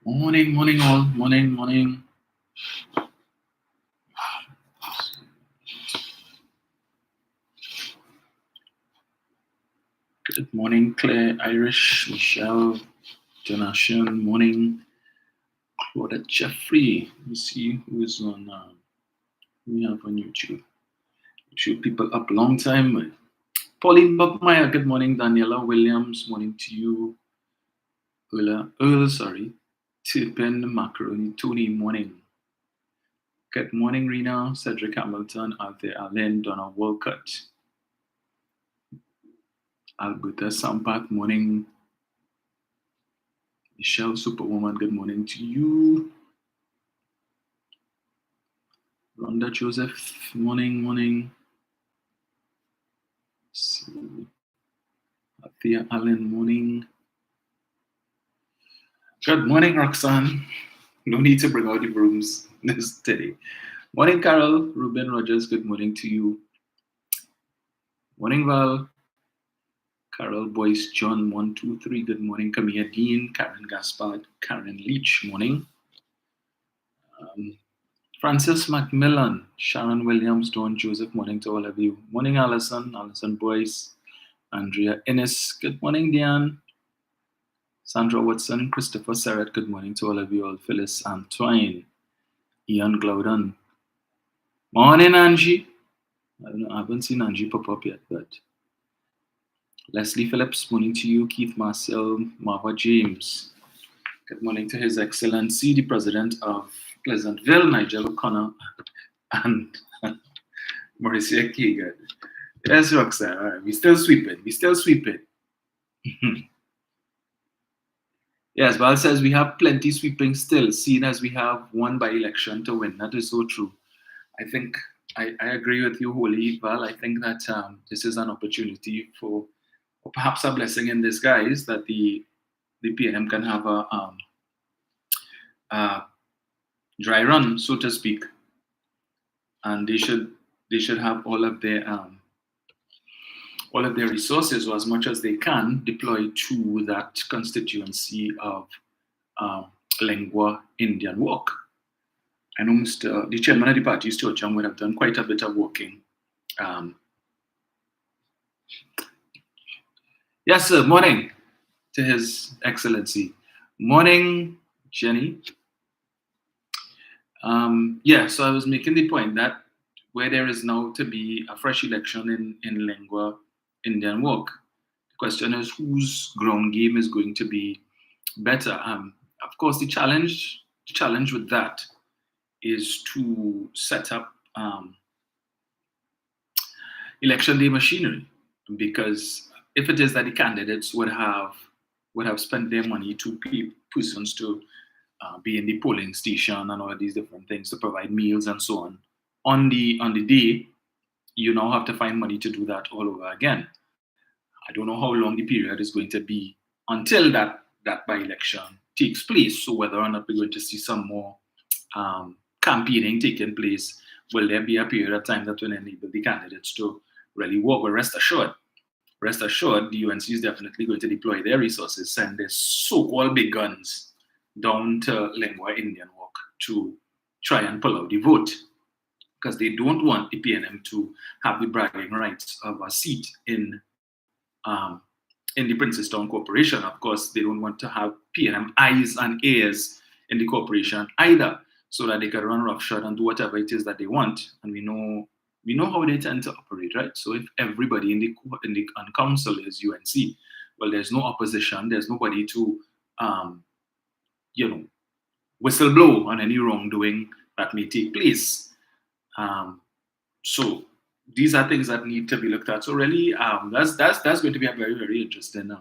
Morning, morning, all. Morning, morning. Good morning, Claire, Irish, Michelle, Donation. Morning, Claudette Jeffrey. Let me see who is on. Who we have on YouTube. YouTube people up a long time. Pauline Buckmeyer. Good morning, Daniela Williams. Morning to you, Earl. Sorry, Tippin Macaroni. Tony. Morning. Good morning, Rena. Cedric Hamilton. Althea Allen. Donna Walcott. Alberta Sampat. Morning. Michelle Superwoman, good morning to you. Rhonda Joseph, morning, morning. Althea Allen, morning. Good morning, Roxanne. No need to bring out the brooms this today. Morning, Carol. Ruben Rogers, good morning to you. Morning, Val. Carol Boyce, John 123, good morning. Camilla Dean, Karen Gaspard, Karen Leach, morning. Francis Macmillan, Sharon Williams, Dawn Joseph, morning to all of you. Morning, Alison Boyce, Andrea Ennis, good morning, Diane. Sandra Watson, Christopher Serrett, good morning to all of you all. Phyllis Antoine, Ian Glowden. Morning, Angie. I don't know, I haven't seen Angie pop up yet, but Leslie Phillips, morning to you. Keith Marcel, Marva James. Good morning to His Excellency, the President of Pleasantville, Nigel O'Connor, and Mauricia Keegan. Yes, Roxanne, all right, we still sweeping. Yes, Val says we have plenty sweeping still, seeing as we have one by-election to win. That is so true. I think I agree with you wholly, Val. I think that this is an opportunity for, or perhaps a blessing in disguise, that the PNM can have a dry run, so to speak, and they should have all of their resources, or as much as they can, deployed to that constituency of Lengua Indian Walk. I know the chairman of the party, Stuart Young, would have done quite a bit of walking. Yes, sir. Morning to His Excellency. Morning, Jenny. So I was making the point that where there is now to be a fresh election in Lengua Indian Walk, the question is whose ground game is going to be better. Of course, the challenge with that is to set up election day machinery, because if it is that the candidates would have spent their money to pay persons to be in the polling station and all of these different things, to provide meals and so on the day, you now have to find money to do that all over again. I don't know how long the period is going to be until that by-election takes place. So whether or not we're going to see some more campaigning taking place, will there be a period of time that will enable the candidates to really work? But rest assured, the UNC is definitely going to deploy their resources, send their so-called big guns down to Lengua Indian Walk to try and pull out the vote, because they don't want the PNM to have the bragging rights of a seat in the Princestown Corporation. Of course, they don't want to have PNM eyes and ears in the corporation either, so that they can run roughshod and do whatever it is that they want. And we know how they tend to operate, right? So if everybody in the council is UNC, well, there's no opposition, there's nobody to whistleblow on any wrongdoing that may take place. So these are things that need to be looked at. So really, that's going to be a very, very interesting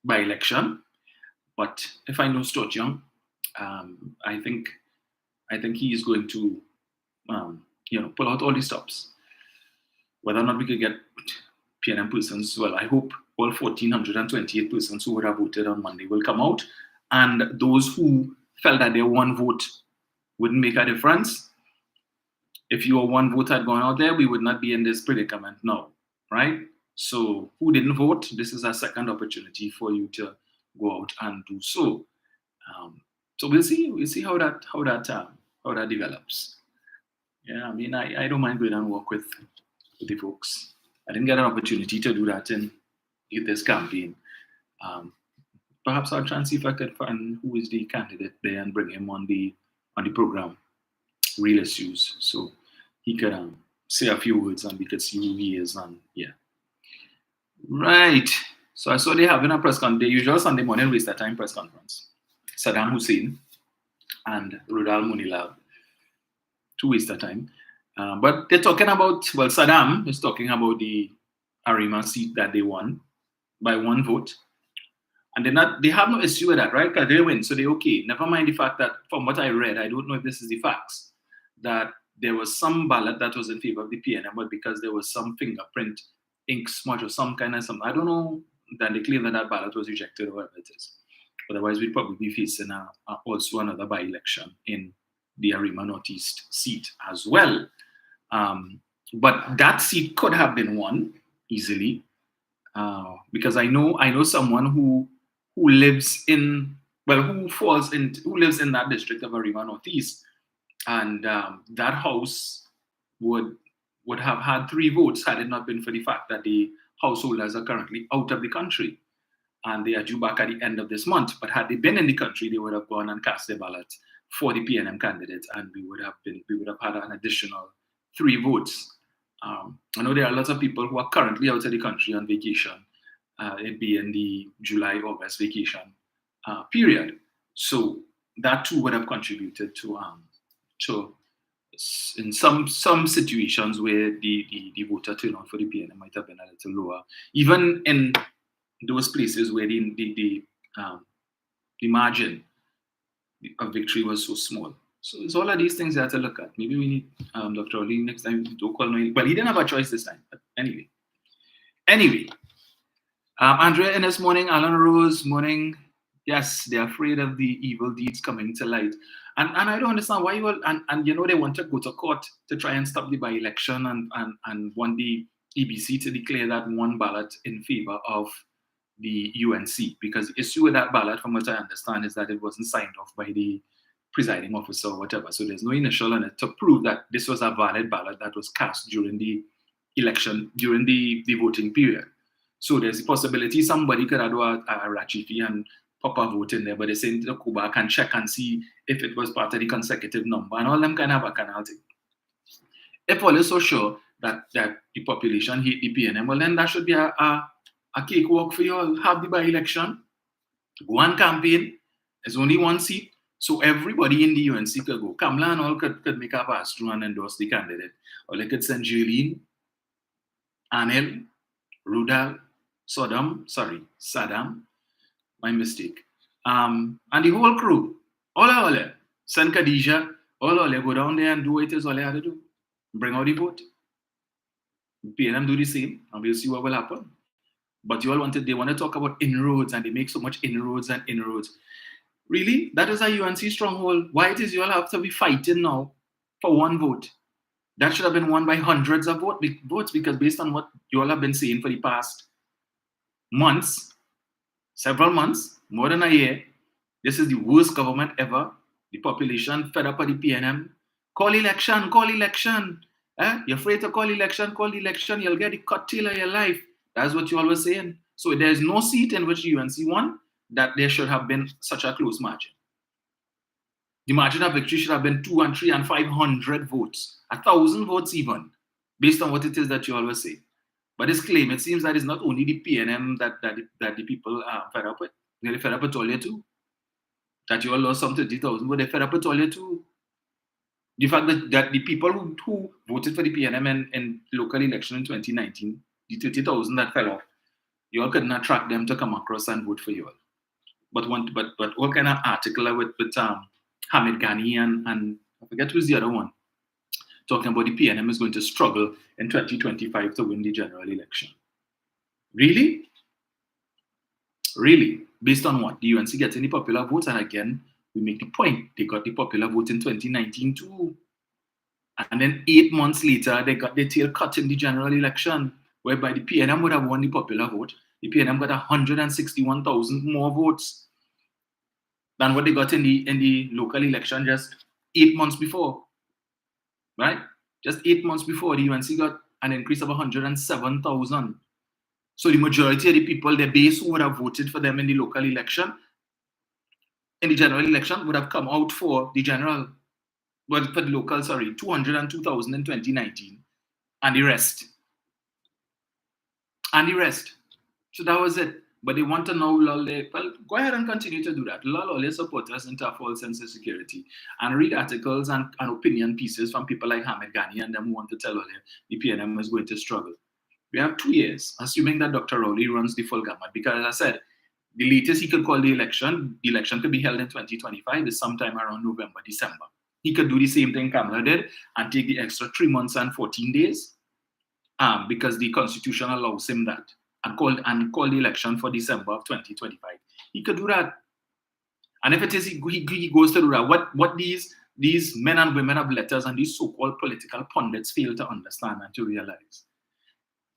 by-election. But if I know Stuart Young, I think he is going to pull out all the stops. Whether or not we could get PNM persons, well, I hope all 1,428 persons who would have voted on Monday will come out, and those who felt that their one vote wouldn't make a difference, if your one vote had gone out there, we would not be in this predicament now, right? So who didn't vote, this is a second opportunity for you to go out and do so. So we'll see. We'll see how that develops. Yeah, I mean, I don't mind going and work with the folks. I didn't get an opportunity to do that in this campaign. Perhaps I'll try and see if I could find who is the candidate there and bring him on the program, Real Issues, so he could say a few words and we could see who he is. And yeah, right. So I saw they having a press conference, the usual Sunday morning waste of time press conference. Saddam Hussein and Rudal Munilal, to waste of time. But they're talking about, well, Saddam is talking about the Arima seat that they won by one vote. And they have no issue with that, right? Because they win, so they're okay. Never mind the fact that, from what I read, I don't know if this is the facts, that there was some ballot that was in favor of the PNM, but because there was some fingerprint ink smudge or some kind of something, I don't know, that they claim that ballot was rejected or whatever it is. Otherwise, we'd probably be facing also another by-election in the Arima Northeast seat as well. But that seat could have been won easily, because I know someone who lives in that district of Arima Northeast, and that house would have had 3 votes had it not been for the fact that the householders are currently out of the country and they are due back at the end of this month. But had they been in the country, they would have gone and cast their ballot for the PNM candidate, and we would have had an additional 3 votes. I know there are lots of people who are currently out of the country on vacation, it being the July-August vacation period. So that too would have contributed to in some situations where the voter turnout for the PNM might have been a little lower, even in those places where the margin of victory was so small. So it's all of these things you have to look at. Maybe we need Dr. Oli next time to call me. But he didn't have a choice this time. But anyway. Andrea Ennis, morning. Alan Rose, morning. Yes, they're afraid of the evil deeds coming to light. And I don't understand why they want to go to court to try and stop the by-election and want the EBC to declare that one ballot in favor of the UNC, because the issue with that ballot, from what I understand, is that it wasn't signed off by the presiding officer or whatever. So there's no initial on it to prove that this was a valid ballot that was cast during the election, during the voting period. So there's the possibility somebody could do a rachifi and pop a vote in there, but they say to go back and check and see if it was part of the consecutive number, and all them kind of a canal thing. If all is so sure that the population hate the PNM, well then that should be a cakewalk for you all. Have the by-election, go on campaign. There's only one seat, so everybody in the UNC could go. Kamla and all could make a pass through and endorse the candidate. Or they could send Julene, Anil, Rudal, Saddam, my mistake. And the whole crew, all send Khadija, all go down there and do what it is all they have to do. Bring out the vote. PNM do the same, and we'll see what will happen. But they want to talk about inroads, and they make so much inroads. Really? That is a UNC stronghold. Why it is you all have to be fighting now for one vote? That should have been won by hundreds of votes, because based on what you all have been saying for the past months, several months, more than a year, this is the worst government ever. The population fed up with the PNM. Call election. You're afraid to call election, you'll get the cut tail of your life. That's what you all were saying. So there's no seat in which UNC won that there should have been such a close margin. The margin of victory should have been 200 and 300 and 500 votes, 1,000 votes even, based on what it is that you always say. But this claim, it seems that it's not only the PNM that the people are fed up with. They're fed up with all too. That you all lost some 30,000, but they're fed up with all too. The fact that the people who voted for the PNM in local election in 2019, the 30,000 that fell off, you all could not track them to come across and vote for you all. But what kind of article with Hamid Ghani and I forget who's the other one, talking about the PNM is going to struggle in 2025 to win the general election. Really? Based on what? The UNC gets any popular votes, and again, we make the point, they got the popular vote in 2019 too. And then 8 months later, they got their tail cut in the general election, whereby the PNM would have won the popular vote. The PNM got 161,000 more votes. than what they got in the local election just 8 months before, right? Just 8 months before, the UNC got an increase of 107,000. So the majority of the people, their base who would have voted for them in the local election, in the general election, would have come out for the general, well, for the local, 202,000 in 2019, and the rest. So that was it. But they want to now lull well, go ahead and continue to do that. Lull all your supporters into a false sense of security and read articles and opinion pieces from people like Hamed Ghani and them who want to tell all the PNM is going to struggle. We have 2 years, assuming that Dr. Rowley runs the full gamut, because as I said, the latest he could call the election could be held in 2025 is sometime around November, December. He could do the same thing Kamala did and take the extra 3 months and 14 days because the Constitution allows him that, and call the election for December of 2025. He could do that. And if it is he goes to do that, what these men and women of letters and these so-called political pundits fail to understand and to realize,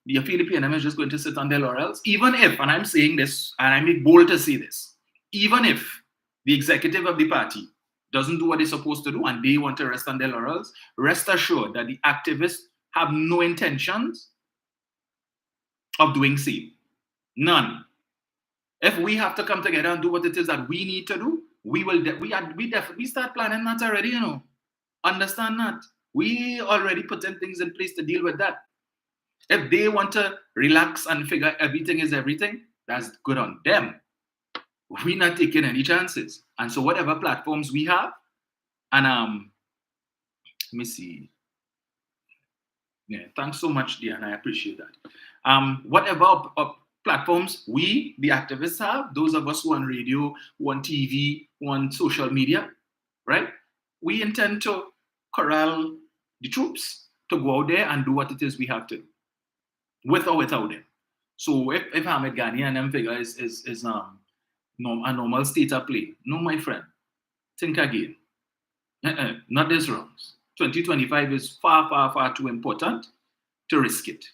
the PNM is just going to sit on their laurels, even if, and I'm saying this, and I make bold to say this, even if the executive of the party doesn't do what they're supposed to do and they want to rest on their laurels, rest assured that the activists have no intentions of doing so. None. If we have to come together and do what it is that we need to do, we definitely start planning that already, Understand that. We already put in things in place to deal with that. If they want to relax and figure everything is everything, that's good on them. We're not taking any chances. And so whatever platforms we have, and let me see. Yeah, thanks so much, Diana. I appreciate that. Whatever platforms we, the activists, have, those of us who are on radio, who are on TV, who are on social media, right? We intend to corral the troops to go out there and do what it is we have to do, with or without them. So if Hamed Ghani and them figure is a normal state of play, no, my friend, think again. Not this rounds. 2025 is far, far, far too important to risk it,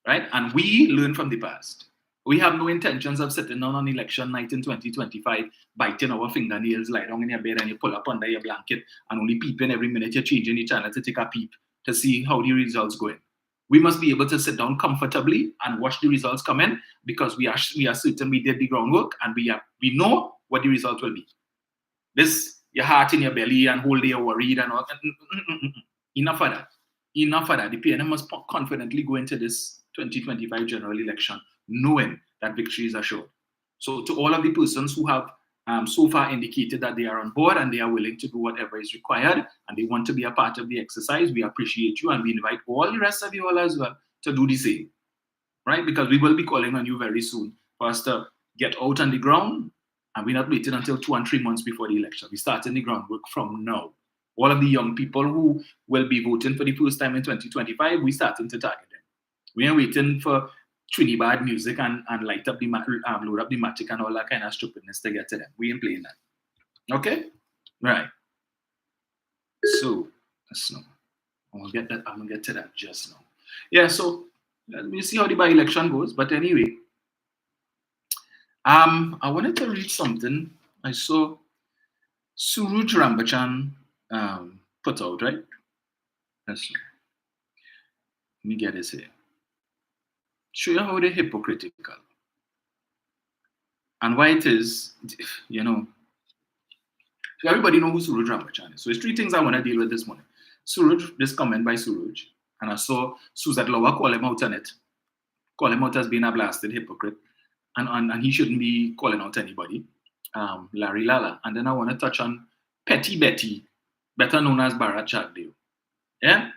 right? And we learn from the past. We have no intentions of sitting down on election night in 2025, biting our fingernails, lie down in your bed and you pull up under your blanket and only peeping every minute you're changing the channel to take a peep to see how the results going. We must be able to sit down comfortably and watch the results come in because we are certain we did the groundwork and we know what the result will be. This, your heart in your belly and whole day you're worried and all. Enough of that. Enough of that. The PNM must confidently go into this 2025 general election knowing that victory is assured. So to all of the persons who have so far indicated that they are on board and they are willing to do whatever is required and they want to be a part of the exercise, we appreciate you and we invite all the rest of you all as well to do the same, right? Because we will be calling on you very soon for us to get out on the ground, and we're not waiting until 2 and 3 months before the election. We're starting the groundwork from now. All of the young people who will be voting for the first time in 2025, we're starting to target them. We are waiting for Trinidad music and light up the load up the magic and all that kind of stupidness to get to them. We ain't playing that. Okay? Right. So let's know. I'm gonna get to that just now. Yeah, so let me see how the by-election goes. But anyway, I wanted to read something I saw Suruj Rambachan put out, right? Let's see. Let me get this here. Show you how they're hypocritical and why it is, so everybody knows who Suruj Rambachan is. So there's 3 things I want to deal with this morning. Suruj, this comment by Suruj, and I saw Suzat Lawa call him out on it, call him out as being a blasted hypocrite, and he shouldn't be calling out anybody, Larry Lala. And then I want to touch on Petty Betty, better known as Bharat Chagdeo. Yeah?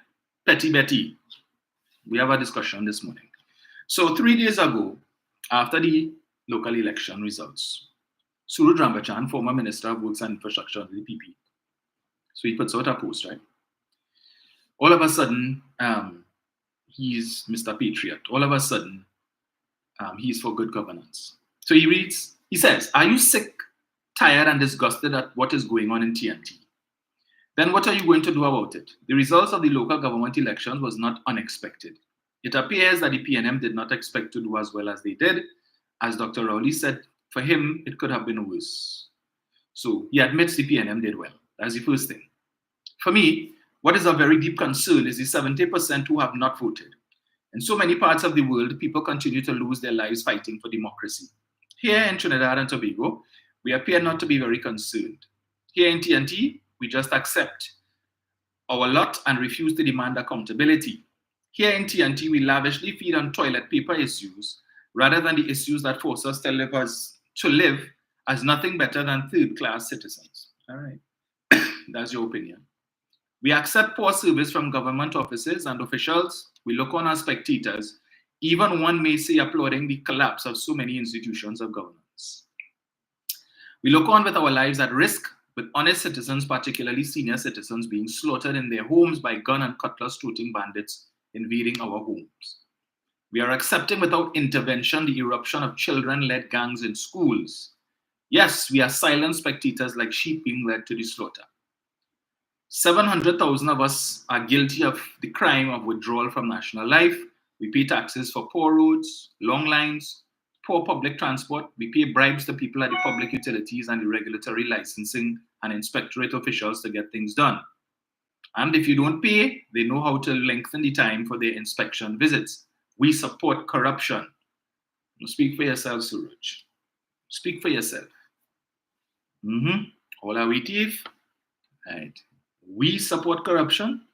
Petty Betty. We have a discussion this morning. So 3 days ago, after the local election results, Suruj Rambachan, former Minister of Works and Infrastructure of the PP, so he puts out a post, right? All of a sudden, he's Mr. Patriot. All of a sudden, he's for good governance. So he says, are you sick, tired, and disgusted at what is going on in TNT? Then what are you going to do about it? The results of the local government elections was not unexpected. It appears that the PNM did not expect to do as well as they did. As Dr. Rowley said, for him, it could have been worse. So he admits the PNM did well. That's the first thing. For me, what is a very deep concern is the 70% who have not voted. In so many parts of the world, people continue to lose their lives fighting for democracy. Here in Trinidad and Tobago, we appear not to be very concerned. Here in TNT, we just accept our lot and refuse to demand accountability. Here in TNT, we lavishly feed on toilet paper issues rather than the issues that force us to live as nothing better than third-class citizens. All right, that's your opinion. We accept poor service from government offices and officials. We look on as spectators, even one may say applauding the collapse of so many institutions of governance. We look on with our lives at risk, with honest citizens, particularly senior citizens, being slaughtered in their homes by gun and cutlass-toting bandits invading our homes. We are accepting without intervention the eruption of children-led gangs in schools. Yes, we are silent spectators like sheep being led to the slaughter. 700,000 of us are guilty of the crime of withdrawal from national life. We pay taxes for poor roads, long lines, poor public transport. We pay bribes to people at the public utilities and the regulatory licensing and inspectorate officials to get things done. And if you don't pay, they know how to lengthen the time for their inspection visits. We support corruption. Speak for yourself, Suraj. Speak for yourself. All are we thief? Right. We support corruption.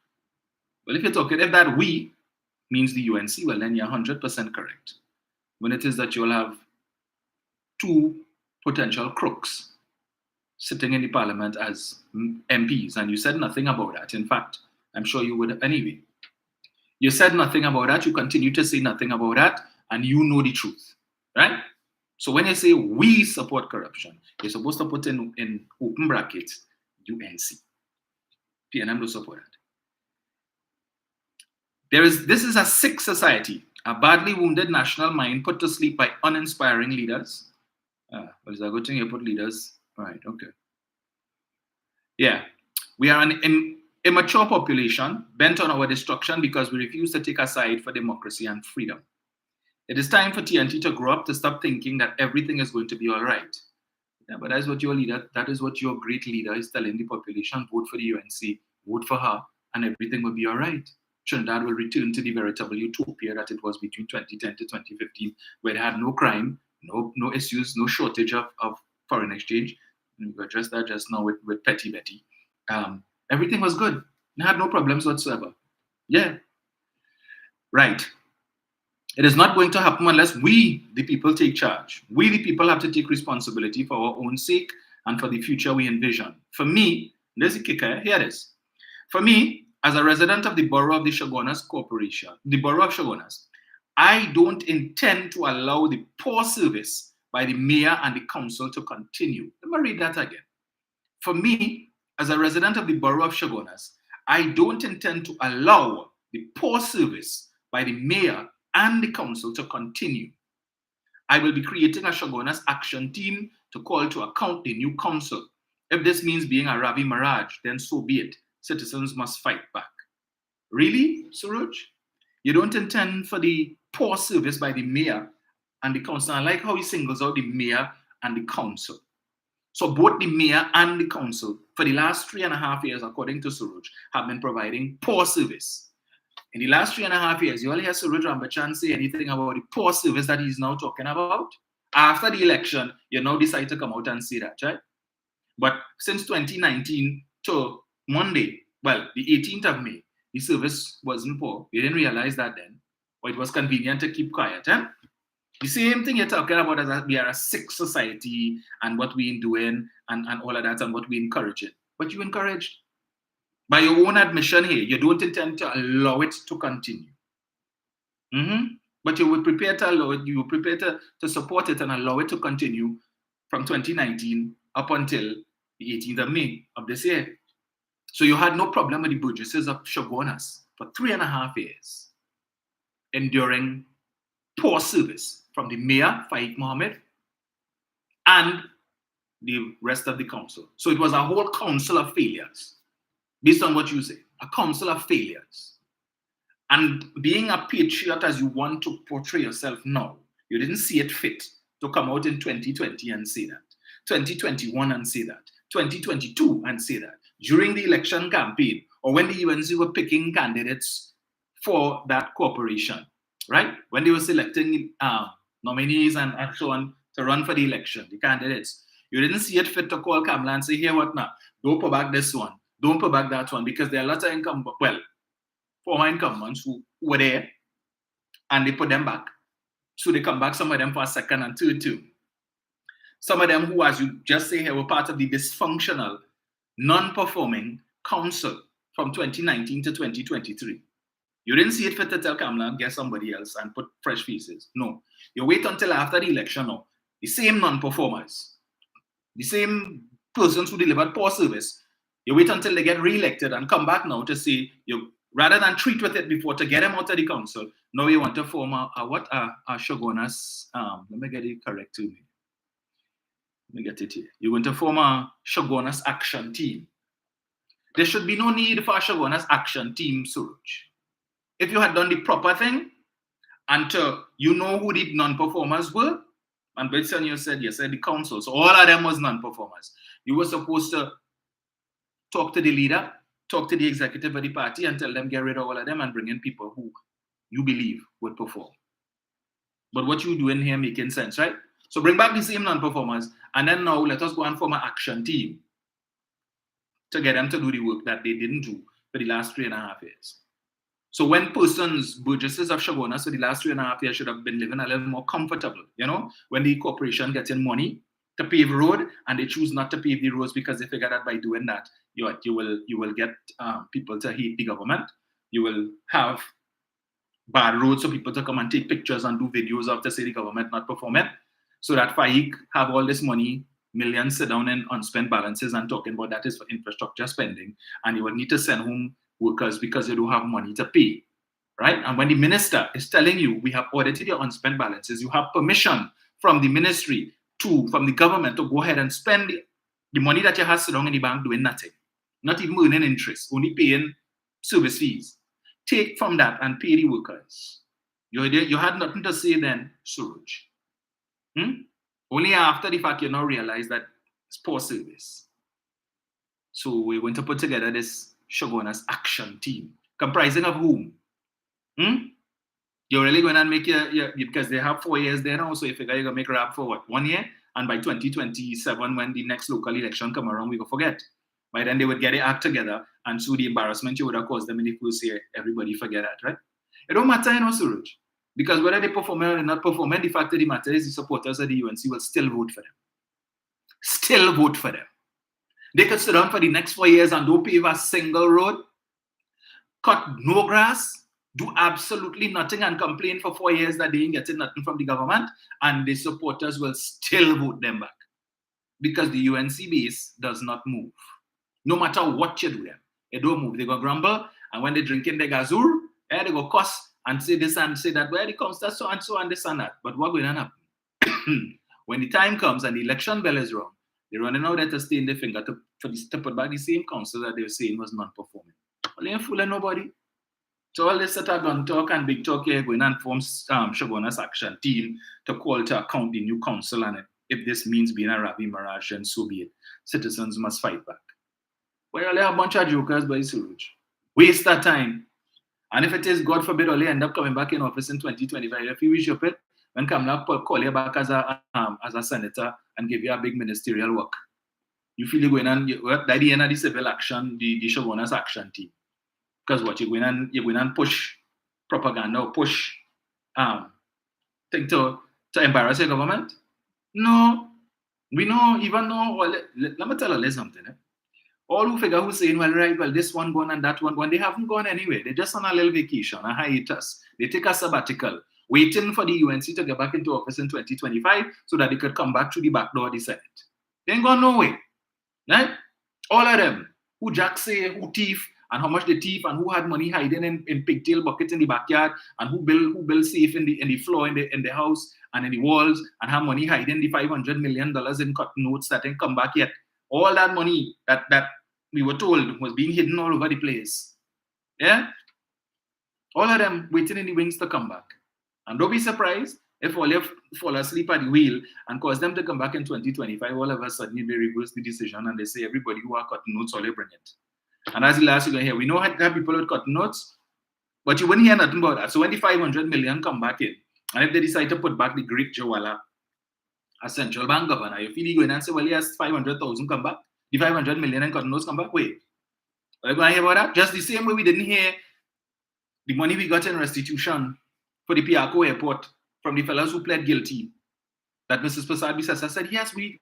Well, if you're talking, if that we means the UNC, well, then you're 100% correct. When it is that you'll have two potential crooks sitting in the parliament as MPs, and you said nothing about that. In fact, I'm sure you would anyway. You said nothing about that. You continue to say nothing about that, and you know the truth, right? So when you say we support corruption, you're supposed to put in open brackets UNC. PNM don't support that. This is a sick society, a badly wounded national mind put to sleep by uninspiring leaders. Well, it's a good thing you put leaders. Right, okay. Yeah, we are an immature population bent on our destruction because we refuse to take a side for democracy and freedom. It is time for TNT to grow up, to stop thinking that everything is going to be all right. Yeah, but that is what your great leader is telling the population. Vote for the UNC, vote for her, and everything will be all right. Trinidad will return to the veritable utopia that it was between 2010 to 2015, where they had no crime, no issues, no shortage of foreign exchange. We addressed that just now with Petty Betty. Everything was good. They had no problems whatsoever. Yeah. Right. It is not going to happen unless we, the people, take charge. We, the people, have to take responsibility for our own sake and for the future we envision. For me, there's a kicker. Here it is. For me, as a resident of the borough of the Chaguanas Corporation, the borough of Chaguanas, I don't intend to allow the poor service by the mayor and the council to continue. Let me read that again. For me, as a resident of the borough of Chaguanas, I don't intend to allow the poor service by the mayor and the council to continue. I will be creating a Chaguanas action team to call to account the new council. If this means being a Ravi Maharaj, then so be it. Citizens must fight back. Really, Suraj? You don't intend for the poor service by the mayor and the council? I like how he singles out the mayor and the council. So both the mayor and the council, for the last 3.5 years, according to Suraj, have been providing poor service. In the last 3.5 years, you only hear Suraj Rambachan say anything about the poor service that he's now talking about. After the election, you now decide to come out and say that, right? But since 2019 to Monday, well, the 18th of May, the service wasn't poor. You didn't realize that then. But it was convenient to keep quiet, eh? The same thing you're talking about is that we are a sick society and what we're doing and all of that and what we encourage it. But you encouraged. By your own admission here, you don't intend to allow it to continue. But you would prepare to allow it, you would prepare to support it and allow it to continue from 2019 up until the 18th of May of this year. So you had no problem with the Burgesses of Chaguanas for 3.5 years, enduring poor service from the mayor, Faiq Mohammed, and the rest of the council. So it was a whole council of failures. Based on what you say, a council of failures. And being a patriot as you want to portray yourself now, you didn't see it fit to come out in 2020 and say that, 2021 and say that, 2022 and say that. During the election campaign, or when the UNC were picking candidates for that corporation, right? When they were selecting nominees and so on to run for the election, the candidates, you didn't see it fit to call Kamala and say, here, what now? Don't put back this one. Don't put back that one. Because there are lots of former incumbents who were there and they put them back. So they come back, some of them for a second and third term. Some of them who, as you just say here, were part of the dysfunctional, non-performing council from 2019 to 2023. You didn't see it fit to tell Kamala, get somebody else and put fresh faces. No. You wait until after the election now. The same non-performers, the same persons who delivered poor service, you wait until they get re-elected and come back now to say, rather than treat with it before to get them out of the council, now you want to form a Shogunas, let me get it correct to me. Let me get it here. You're going to form a Shogunas action team. There should be no need for a Shogunas action team, Suraj. If you had done the proper thing, and you know who the non-performers were, and Betson, you said the council, so all of them was non-performers. You were supposed to talk to the leader, talk to the executive of the party, and tell them get rid of all of them and bring in people who you believe would perform. But what you doing here making sense, right? So bring back the same non-performers, and then now let us go and form an action team to get them to do the work that they didn't do for the last 3.5 years. So when persons, burgesses of Shogunas for the last 3.5 years should have been living a little more comfortable, when the corporation gets in money to pave road and they choose not to pave the roads because they figure that by doing that, you will get people to hate the government. You will have bad roads for people to come and take pictures and do videos of to say the government not performing. So that FAIC have all this money, millions sit down in unspent balances and talking about that is for infrastructure spending. And you will need to send home workers because you don't have money to pay, right? And when the minister is telling you, we have audited your unspent balances, you have permission from the ministry from the government to go ahead and spend the money that you have sitting in the bank doing nothing, not even earning interest, only paying service fees. Take from that and pay the workers. You had nothing to say then, Suraj. Only after the fact you now realize that it's poor service. So we're going to put together this Shogunas action team, comprising of whom? You're really going to make because they have 4 years there now, so you figure you're going to make RAB for what, 1 year? And by 2027, when the next local election come around, we go forget. By then they would get it act together, and so the embarrassment you would have caused them in the first year, everybody forget that, right? It don't matter, Suraj. Because whether they perform or not perform, the fact of the matter is the supporters of the UNC will still vote for them. Still vote for them. They could sit down for the next 4 years and don't pave a single road, cut no grass, do absolutely nothing and complain for 4 years that they ain't getting nothing from the government, and the supporters will still vote them back. Because the UNC base does not move. No matter what you do them, they don't move. They go grumble, and when they drink in the gazur, they go cuss and say this and say that, where it comes to so and this and that. But what will happen? When the time comes and the election bell is rung, they're running out there to stay in their finger to put back the same council that they were saying was non-performing. Well, they ain't fooling nobody. So all this set of gun talk and big talk here going and form Shogunas action team to call to account the new council, and if this means being a Ravi Mirage, and so be it. Citizens must fight back. Well, they have a bunch of jokers by Suraj. Waste that time. And if it is, God forbid, Ole end up coming back in office in 2025, if you wish you put, when Kamala call you back as a senator and give you a big ministerial work, you feel you're going on by the end of the civil action, the Shogunas action team. Because what you're going and push propaganda or push thing to embarrass your government? No. We know, even though, let me tell you something. All who figure who's saying, well, this one gone and that one gone, they haven't gone anywhere. They're just on a little vacation, a hiatus. They take a sabbatical, waiting for the UNC to get back into office in 2025 so that they could come back through the back door of the Senate. They ain't gone nowhere. Right? All of them, who Jack say, who thief, and how much they thief, and who had money hiding in pigtail buckets in the backyard, and who build safe in the floor in the house and in the walls, and have money hiding the $500 million in cut notes that ain't come back yet. All that money that we were told was being hidden all over the place. Yeah? All of them waiting in the wings to come back. And don't be surprised, If all you fall asleep at the wheel and cause them to come back in 2025, all of a sudden they reverse the decision and they say everybody who are cutting notes, all you bring it. And as the last you're going to hear, we know that people would cut notes, but you wouldn't hear nothing about that. So when the 500 million come back in, and if they decide to put back the Greek Jawala as central bank governor, you feel you go in and say, well, yes, 500,000 come back, the 500 million and cutting notes come back. Wait, are you going to hear about that? Just the same way we didn't hear the money we got in restitution for the Piarco airport from the fellows who pled guilty, that Mrs. Prasad-Bissessar said, yes, we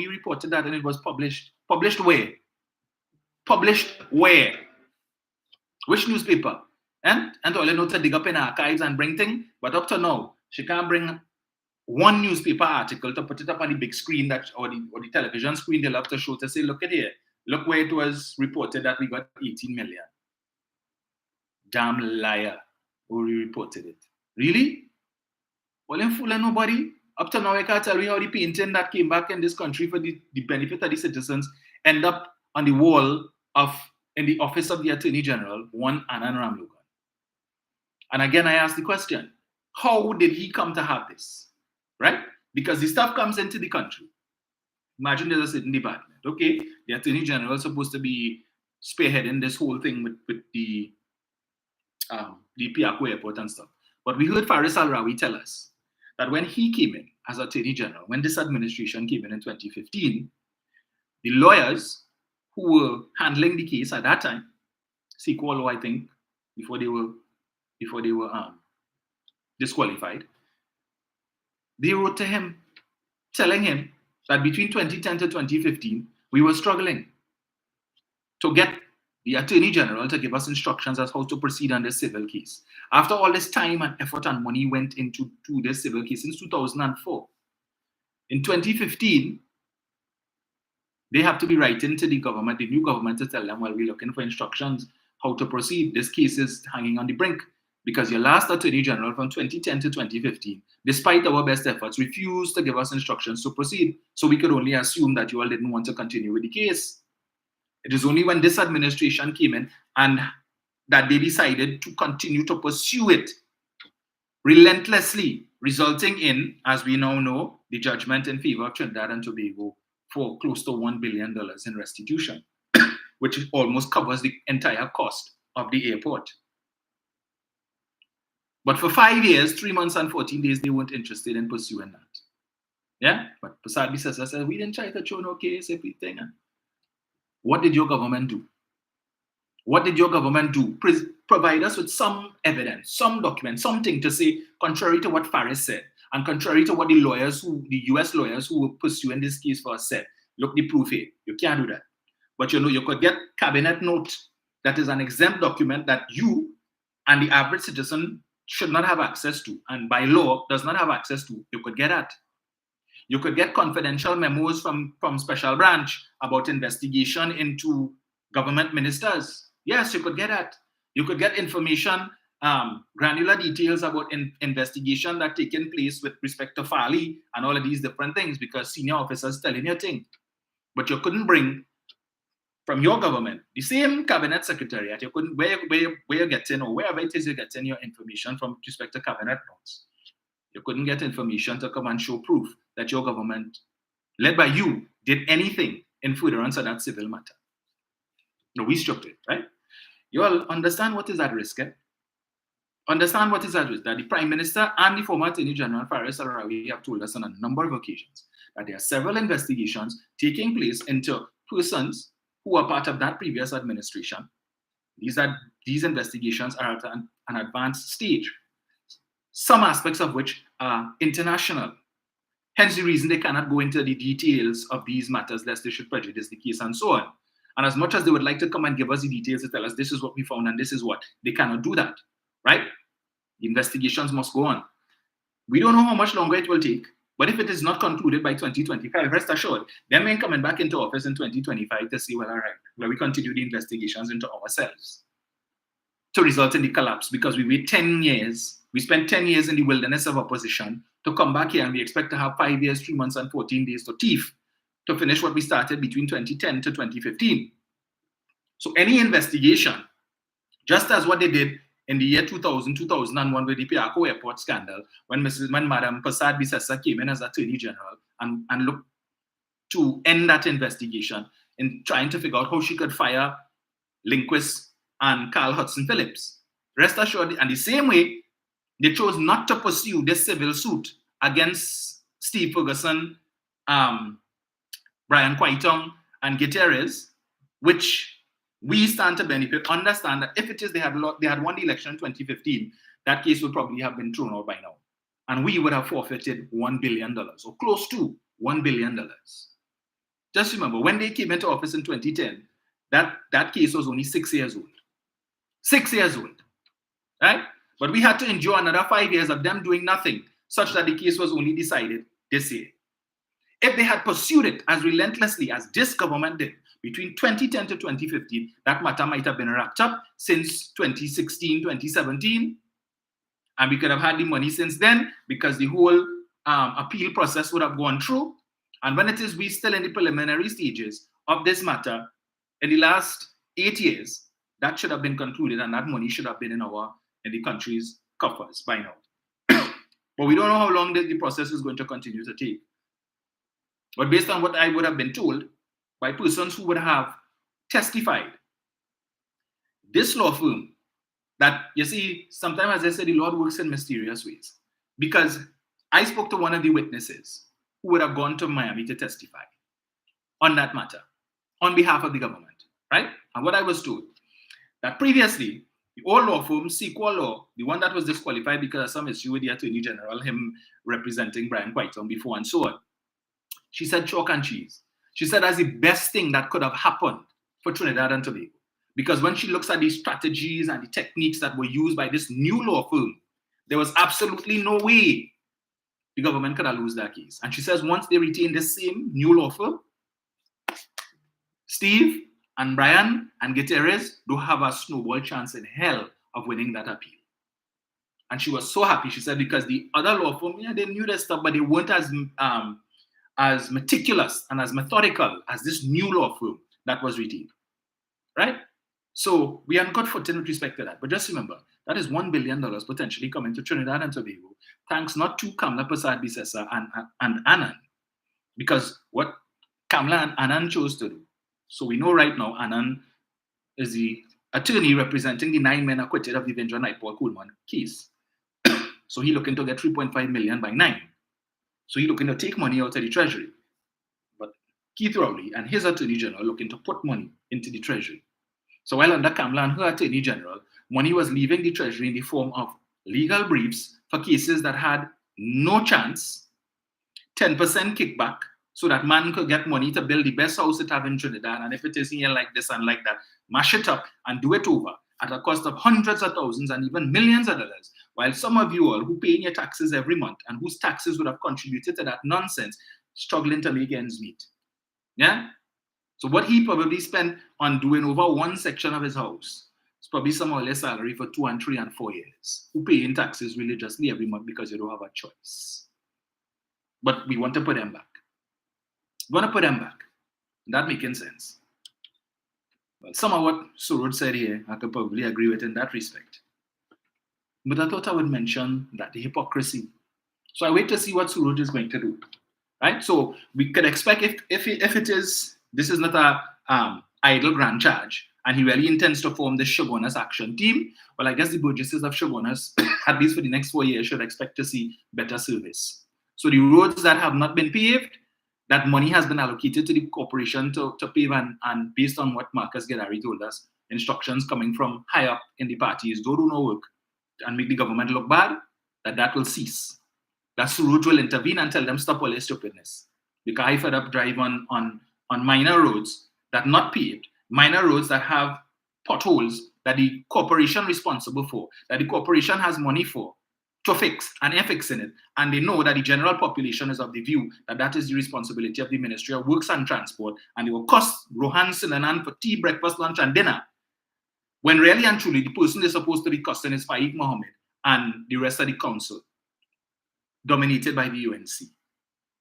reported that and it was published. Published where? Published where? Which newspaper? And all you know to dig up in archives and bring things, but up to now, she can't bring one newspaper article to put it up on the big screen that or the television screen they love to show to say, look at here, look where it was reported that we got 18 million. Damn liar who reported it. Really? Well, I'm fooling nobody. Up to now, I can't tell you how the painting that came back in this country for the benefit of the citizens end up on the wall in the office of the Attorney General, one Anand Ramlogan. And again, I ask the question, how did he come to have this? Right? Because the stuff comes into the country. Imagine there's a certain department. Okay, the Attorney General is supposed to be spearheading this whole thing with the Piarco airport and stuff. But we heard Faris Al-Rawi tell us that when he came in as Attorney General, when this administration came in 2015, the lawyers who were handling the case at that time, Sequel Law, I think, before they were disqualified, they wrote to him, telling him that between 2010 to 2015, we were struggling to get the Attorney General to give us instructions as how to proceed on this civil case. After all this time and effort and money went into this civil case since 2004, in 2015, they have to be writing to the government, the new government, to tell them, well, we're looking for instructions how to proceed. This case is hanging on the brink because your last Attorney General from 2010 to 2015, despite our best efforts, refused to give us instructions to proceed. So we could only assume that you all didn't want to continue with the case. It is only when this administration came in and that they decided to continue to pursue it relentlessly, resulting in, as we now know, the judgment in favor of Trinidad and Tobago for close to $1 billion in restitution, which almost covers the entire cost of the airport. But for 5 years, 3 months and 14 days, they weren't interested in pursuing that. Yeah, but Prasad-Bissessar said, we didn't try to show no case, everything. What did your government do? What did your government do? Provide us with some evidence, some document, something to say, contrary to what Faris said, and contrary to what the US lawyers who were pursuing this case for us said. Look, the proof here. You can't do that. But you could get cabinet note that is an exempt document that you and the average citizen should not have access to, and by law does not have access to. You could get that. You could get confidential memos from special branch about investigation into government ministers. Yes, you could get that. You could get information, granular details about investigation that taken place with respect to Farley and all of these different things because senior officers telling you things. But you couldn't bring from your government, the same cabinet secretariat, you couldn't, where you're getting or wherever it is you're getting your information from respect to cabinet notes. You couldn't get information to come and show proof that your government, led by you, did anything in furtherance of that civil matter. No, we struck it, right? You all understand what is at risk, eh? Understand what is at risk, that the Prime Minister and the former Attorney General, Faris Al-Rawi, have told us on a number of occasions that there are several investigations taking place into persons who are part of that previous administration. These investigations are at an advanced stage, some aspects of which are international. Hence the reason they cannot go into the details of these matters lest they should prejudice the case and so on. And as much as they would like to come and give us the details to tell us this is what we found and this is what, they cannot do that, right? The investigations must go on. We don't know how much longer it will take, but if it is not concluded by 2025, rest assured, they may coming back into office in 2025 to say, well, all right, well, we continue the investigations into ourselves to result in the collapse because we wait 10 years. We spent 10 years in the wilderness of opposition to come back here and we expect to have 5 years, 3 months and 14 days to thief to finish what we started between 2010 to 2015. So any investigation, just as what they did in the year 2000, 2001 with the Piarco Airport scandal, when Madam Prasad Bisesa came in as Attorney General and looked to end that investigation in trying to figure out how she could fire Lindquist and Carl Hudson Phillips. Rest assured, and the same way, they chose not to pursue this civil suit against Steve Ferguson, Brian Quaitong, and Gutierrez, which we stand to benefit. Understand that if it is they had won the election in 2015, that case would probably have been thrown out by now. And we would have forfeited $1 billion, or close to $1 billion. Just remember, when they came into office in 2010, that case was only 6 years old. 6 years old, right? But we had to endure another 5 years of them doing nothing, such that the case was only decided this year. If they had pursued it as relentlessly as this government did between 2010 to 2015, that matter might have been wrapped up since 2016, 2017, and we could have had the money since then because the whole appeal process would have gone through. And when it is we still in the preliminary stages of this matter, in the last 8 years, that should have been concluded and that money should have been in the country's coffers by now. But we don't know how long the process is going to continue to take. But based on what I would have been told by persons who would have testified, this law firm, that, you see, sometimes, as I said, the Lord works in mysterious ways. Because I spoke to one of the witnesses who would have gone to Miami to testify on that matter, on behalf of the government, right? And what I was told, that previously, the old law firm, Sequel Law, the one that was disqualified because of some issue with the Attorney General, him representing Brian Quaitong before and so on, she said chalk and cheese. She said that's the best thing that could have happened for Trinidad and Tobago. Because when she looks at the strategies and the techniques that were used by this new law firm, there was absolutely no way the government could have lost that case. And she says once they retain this same new law firm, Steve and Brian and Gutierrez don't have a snowball chance in hell of winning that appeal. And she was so happy, she said, because the other law firm, yeah, they knew their stuff, but they weren't as meticulous and as methodical as this new law firm that was retained, right? So we are on good footing with respect to that. But just remember, that is $1 billion potentially coming to Trinidad and Tobago, thanks not to Kamla Prasad Bisesa and Anand, because what Kamla and Anand chose to do. So we know right now Anand is the attorney representing the 9 men acquitted of the Vindra Naipaul Coleman case. So he's looking to get 3.5 million by 9. So he's looking to take money out of the treasury. But Keith Rowley and his attorney general looking to put money into the treasury. So while under Kamla and her attorney general, money was leaving the treasury in the form of legal briefs for cases that had no chance, 10% kickback, so that man could get money to build the best house it have in Trinidad. And if it is here like this and like that, mash it up and do it over at a cost of hundreds of thousands and even millions of dollars. While some of you all who pay in your taxes every month and whose taxes would have contributed to that nonsense, struggling to make ends meet. Yeah? So what he probably spent on doing over one section of his house is probably some of their salary for 2 and 3 and 4 years, who pay in taxes religiously every month because you don't have a choice. But we want to put them back. We want to put them back. That making sense. Well, some of what Suraj said here, I could probably agree with in that respect. But I thought I would mention that the hypocrisy. So I wait to see what Suraj is going to do. Right? So we could expect if it is, this is not a idle grand charge, and he really intends to form the Shogunas action team, well, I guess the Burgesses of Shogunas, at least for the next 4 years, should expect to see better service. So the roads that have not been paved, that money has been allocated to the corporation to pave, and based on what Marcus Gedari told us, instructions coming from high up in the parties, don't do no work and make the government look bad, that will cease. That Suraj will intervene and tell them stop all their stupidness. Because I fed up drive on minor roads that not paved, minor roads that have potholes that the corporation responsible for, that the corporation has money for, to fix, and they're fixing it. And they know that the general population is of the view that that is the responsibility of the Ministry of Works and Transport, and they will cost Rohan Sinanan for tea, breakfast, lunch, and dinner. When really and truly, the person they're supposed to be costing is Faiq Mohammed and the rest of the council, dominated by the UNC,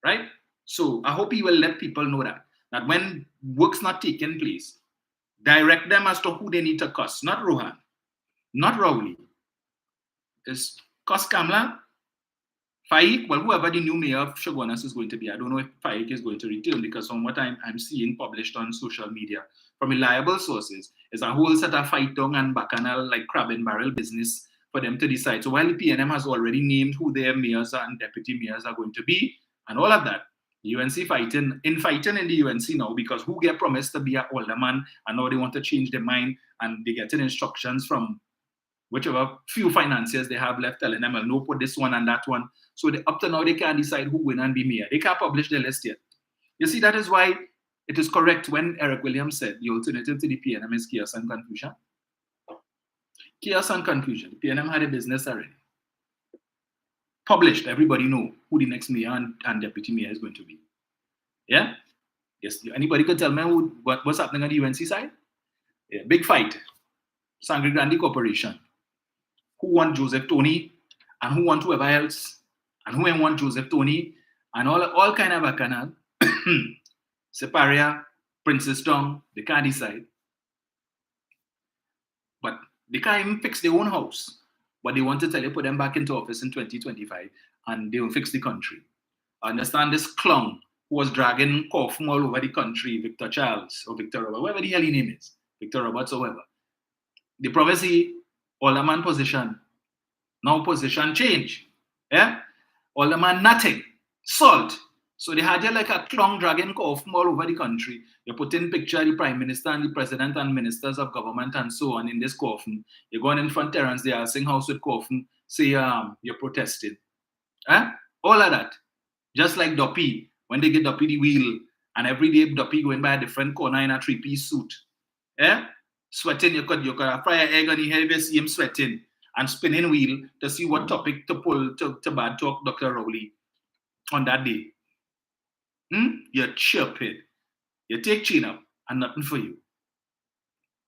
right? So I hope he will let people know that when work's not taking place, direct them as to who they need to cost, not Rohan, not Rowley, is Kos Kamla, Faik, well, whoever the new mayor of Chaguanas is going to be, I don't know if Faik is going to return, because from what I'm seeing published on social media from reliable sources, is a whole set of fight down and bacchanal, like crab and barrel business for them to decide. So while the PNM has already named who their mayors and deputy mayors are going to be, and all of that, the UNC fighting in the UNC now, because who get promised to be an alderman and now they want to change their mind and they getting instructions from whichever few financiers they have left telling them, well, no, put this one and that one. So up to now, they can't decide who win and be mayor. They can't publish the list yet. You see, that is why it is correct when Eric Williams said the alternative to the PNM is chaos and confusion. Chaos and confusion. The PNM had a business already. Published, everybody know who the next mayor and deputy mayor is going to be. Yeah? Yes. Anybody could tell me what's happening on the UNC side? Yeah, big fight. Sangre Grande Corporation. Who want Joseph Tony and who want whoever else and who want Joseph Tony and all kind of bacchanal. Separia, Princess Town, they can't decide. But they can't even fix their own house. But they want to tell you, put them back into office in 2025 and they will fix the country. I understand this clown who was dragging cough from all over the country, Victor Charles or Victor Roberts, whatever the hell his name is, Victor Roberts or whatever. The prophecy, alderman position, now position change. Yeah? Alderman nothing, salt. So they had you like a clown dragging cough from all over the country. You put in picture of the prime minister and the president and ministers of government and so on in this coffin. You're going in front Terrence, they are sing house with coffin, say you're protesting. All of that. Just like Duppy, when they get Duppy the wheel, and every day Duppy going by a different corner in a three-piece suit. Sweating, you could fry an egg on the head, you see him sweating and spinning wheel to see what topic to pull to bad talk Dr. Rowley on that day. You're chirping. You take chin up and nothing for you.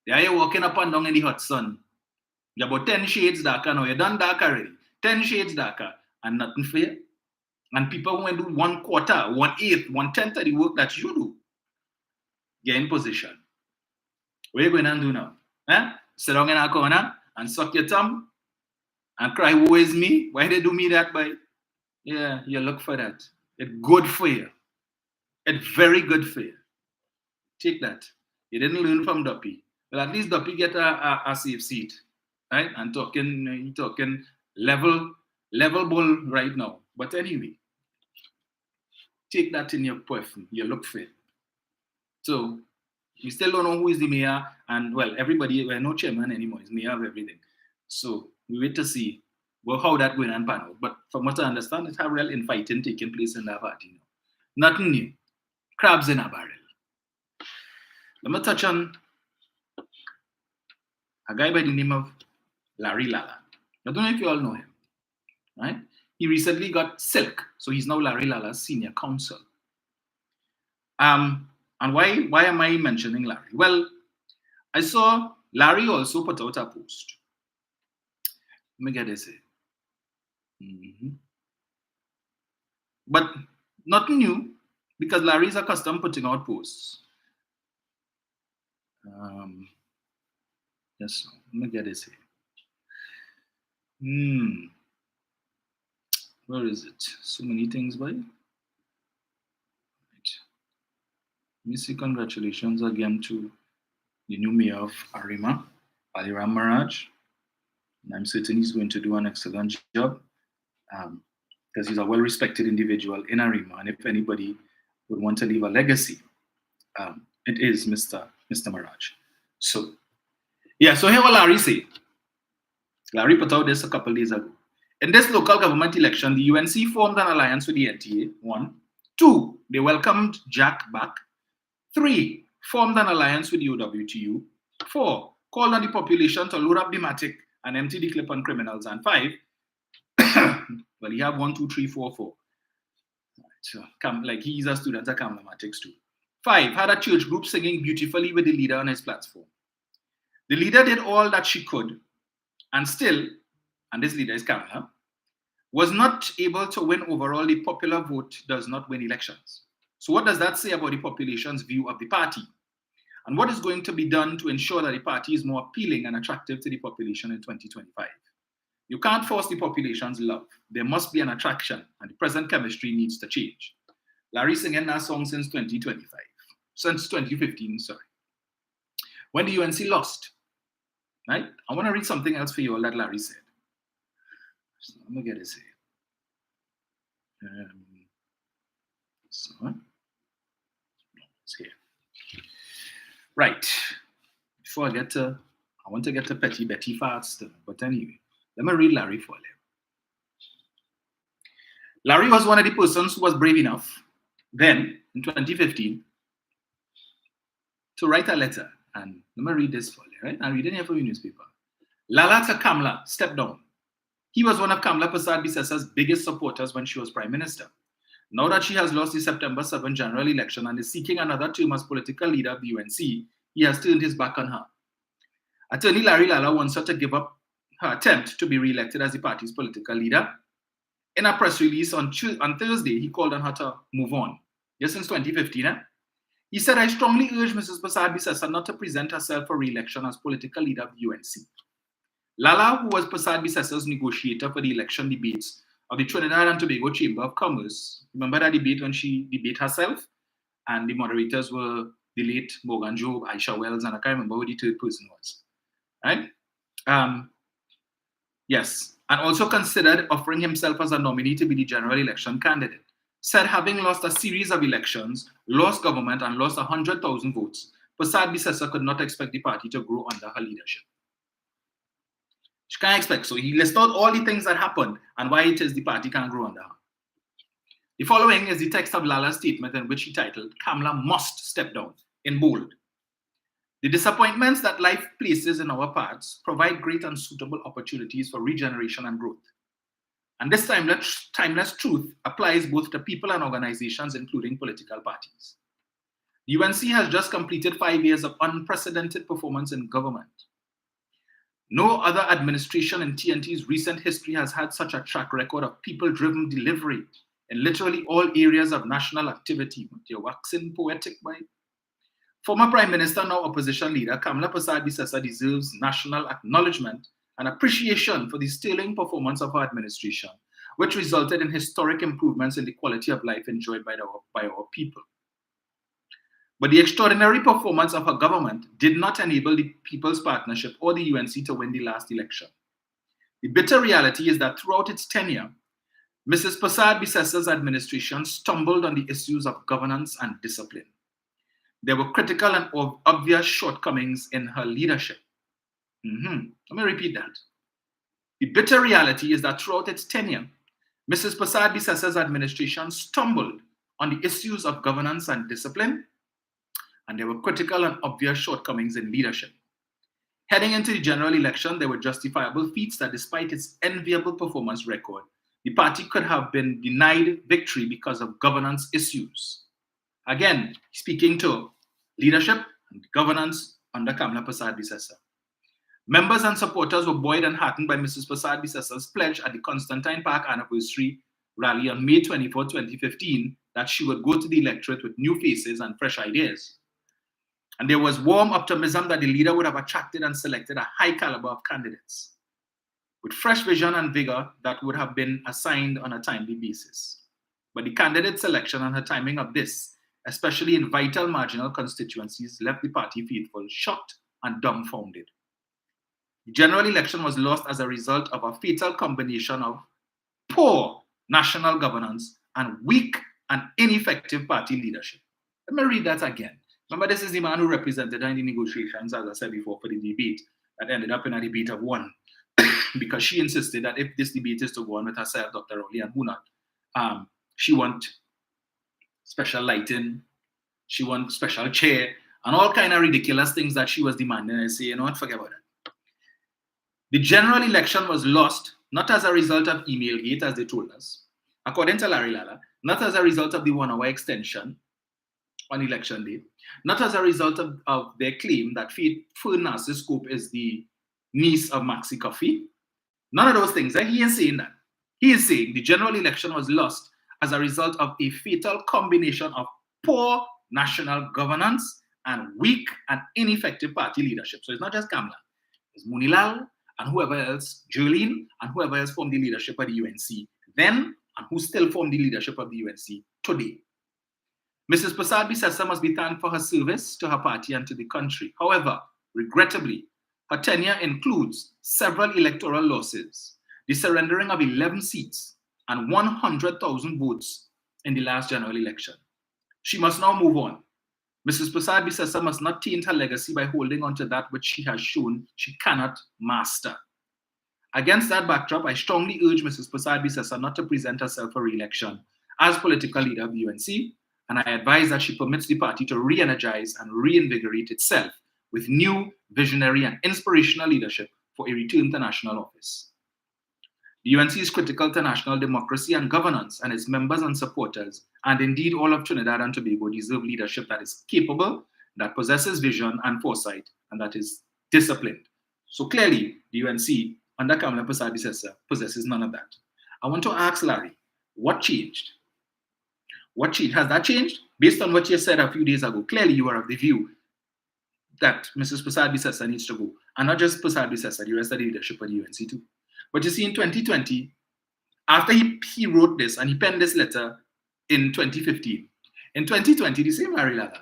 There you're walking up and down in the hot sun. You're about 10 shades darker now. You're done dark already. 10 shades darker and nothing for you. And people who do 1/4, 1/8, 1/10 of the work that you do, you're in position. What are you going to do now? Sit down in a corner and suck your thumb and cry, woe is me? Why they do me that, boy? Yeah, you look for that. It's good for you. It's very good for you. Take that. You didn't learn from Duppy. Well, at least Duppy get a safe seat, right? And talking level bull right now. But anyway, take that in your perfume. You look for it. So we still don't know who is the mayor, and well, everybody, we're no chairman anymore. He's mayor of everything. So we wait to see how that going and pan out. But from what I understand, it's a real infighting taking place in that party now. Nothing new. Crabs in a barrel. Let me touch on a guy by the name of Larry Lala. I don't know if you all know him, right? He recently got silk, so he's now Larry Lala's senior counsel. And why am I mentioning Larry? Well, I saw Larry also put out a post. Let me get this in. But nothing new, because Larry's accustomed putting out posts. Yes, let me get this here. Where is it? So many things, boy. Right. Let me see. Congratulations again to the new mayor of Arima, Aliram Maraj. And I'm certain he's going to do an excellent job because he's a well-respected individual in Arima. And if anybody would want to leave a legacy, it is Mr. Maraj. So, yeah, so here what Larry say. Larry put out this a couple days ago. In this local government election, the UNC formed an alliance with the NTA. 1. 2. They welcomed Jack back. 3. Formed an alliance with the OWTU. 4. Called on the population to load up the matic and empty the clip on criminals. And 5. Well, he have 1, 2, 3, 4, 4. So, like he's a student at Kamlamatics too. 5. Had a church group singing beautifully with the leader on his platform. The leader did all that she could, and still, and this leader is Kamala, was not able to win overall. The popular vote does not win elections. So what does that say about the population's view of the party? And what is going to be done to ensure that the party is more appealing and attractive to the population in 2025? You can't force the population's love. There must be an attraction, and the present chemistry needs to change. Larry singing that song since 2015, sorry. When the UNC lost, right? I want to read something else for you all that Larry said. So I'm going to get this here. It's here. Right. Before I want to get to Petty Betty fast. But anyway, let me read Larry for you. Larry was one of the persons who was brave enough then, in 2015, to write a letter. And let me read this for you, right? I'm reading here from your newspaper. Lala to Kamla, step down. He was one of Kamla Persad-Bissessa's biggest supporters when she was Prime Minister. Now that she has lost the September 7 general election and is seeking another term as political leader of the UNC, he has turned his back on her. Attorney Larry Lala wants her to give up her attempt to be re-elected as the party's political leader. In a press release on Thursday, he called on her to move on. Yes, since 2015, He said, I strongly urge Mrs. Persad-Bissessa not to present herself for re-election as political leader of the UNC. Lala, who was Persad-Bissessa's negotiator for the election debates of the Trinidad and Tobago Chamber of Commerce, remember that debate when she debated herself? And the moderators were the late Morgan Job, Aisha Wells, and I can't remember who the third person was. Right? Yes. And also considered offering himself as a nominee to be the general election candidate. Said having lost a series of elections, lost government, and lost 100,000 votes, Persad-Bissessa could not expect the party to grow under her leadership. She can't expect. So he listed out all the things that happened and why it is the party can't grow under her. The following is the text of Lala's statement in which he titled, Kamla must step down, in bold. The disappointments that life places in our paths provide great and suitable opportunities for regeneration and growth. And this timeless truth applies both to people and organizations, including political parties. The UNC has just completed 5 years of unprecedented performance in government. No other administration in TNT's recent history has had such a track record of people-driven delivery in literally all areas of national activity. You're waxing poetic, boy. Former Prime Minister, now opposition leader, Kamla Persad-Bissessa deserves national acknowledgement and appreciation for the sterling performance of her administration, which resulted in historic improvements in the quality of life enjoyed by our people. But the extraordinary performance of her government did not enable the People's Partnership or the UNC to win the last election. The bitter reality is that throughout its tenure, Mrs. Persad-Bissessa's administration stumbled on the issues of governance and discipline. There were critical and obvious shortcomings in her leadership. Let me repeat that. The bitter reality is that throughout its tenure, Mrs. Persad-Bissessa's administration stumbled on the issues of governance and discipline, and there were critical and obvious shortcomings in leadership. Heading into the general election, there were justifiable feats that despite its enviable performance record, the party could have been denied victory because of governance issues. Again, speaking to leadership and governance under Kamla Persad-Bissessa. Members and supporters were buoyed and heartened by Mrs. Persad-Bissessa's pledge at the Constantine Park anniversary rally on May 24, 2015, that she would go to the electorate with new faces and fresh ideas. And there was warm optimism that the leader would have attracted and selected a high caliber of candidates with fresh vision and vigor that would have been assigned on a timely basis. But the candidate selection and her timing of this, especially in vital marginal constituencies, left the party faithful, shocked and dumbfounded. The general election was lost as a result of a fatal combination of poor national governance and weak and ineffective party leadership. Let me read that again. Remember, this is the man who represented her in the negotiations, as I said before, for the debate that ended up in a debate of one, because she insisted that if this debate is to go on with herself, Dr. Rowley, and who not, she want special lighting, she want special chair, and all kind of ridiculous things that she was demanding. I say, you know what, forget about it. The general election was lost, not as a result of Emailgate, as they told us, according to Larry Lala, not as a result of the 1-hour extension on election day, not as a result of their claim that Fern Narcis-Cope is the niece of Maxi Coffee. None of those things. He is saying that. He is saying the general election was lost as a result of a fatal combination of poor national governance and weak and ineffective party leadership. So it's not just Kamla. It's Munilal and whoever else, Jolene, and whoever else formed the leadership of the UNC then, and who still form the leadership of the UNC today. Mrs. Prasad Bisesa must be thanked for her service to her party and to the country. However, regrettably, her tenure includes several electoral losses, the surrendering of 11 seats and 100,000 votes in the last general election. She must now move on. Mrs. Prasad Bisesa must not taint her legacy by holding on to that which she has shown she cannot master. Against that backdrop, I strongly urge Mrs. Prasad Bisesa not to present herself for re-election as political leader of the UNC, and I advise that she permits the party to re-energize and reinvigorate itself with new, visionary, and inspirational leadership for a return to national office. The UNC is critical to national democracy and governance, and its members and supporters, and indeed all of Trinidad and Tobago, deserve leadership that is capable, that possesses vision and foresight, and that is disciplined. So clearly, the UNC under Kamala Prasad Bisesa possesses none of that. I want to ask Larry, what changed? What changed? Has that changed? Based on what you said a few days ago, clearly you are of the view that Mrs. Prasad Bisesa needs to go. And not just Prasad Bisesa, the rest of the leadership of the UNC too. But you see, in 2020, after he wrote this and he penned this letter in 2015, in 2020, the same Larry Lather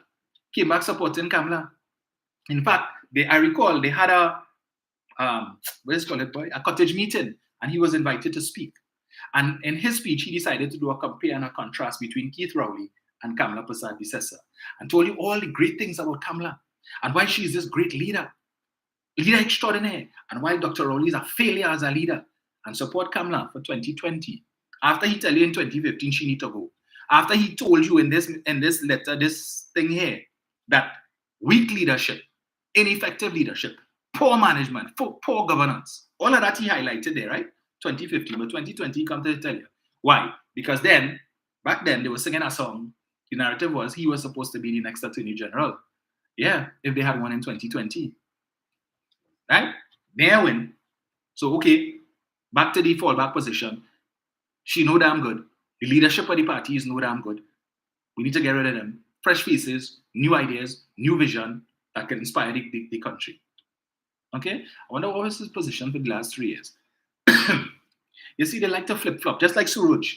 came back supporting Kamala. In fact, I recall they had a cottage meeting, and he was invited to speak. And in his speech, he decided to do a compare and a contrast between Keith Rowley and Kamala Prasad Bisesa, and told you all the great things about Kamala and why she is this great leader extraordinaire, and why Dr. Rowley is a failure as a leader, and support Kamala for 2020. After he tell you in 2015 she need to go, after he told you in this letter, this thing here, that weak leadership, ineffective leadership, poor management, poor governance, all of that he highlighted there, right? 2015, but 2020 he come to tell you. Why? Because back then, they were singing a song. The narrative was he was supposed to be the next Attorney General. Yeah, if they had one in 2020. Right? They win. So, okay, back to the fallback position. She no damn good. The leadership of the party is no damn good. We need to get rid of them. Fresh faces, new ideas, new vision that can inspire the country. Okay? I wonder what was his position for the last 3 years. You see, they like to flip-flop, just like Suraj.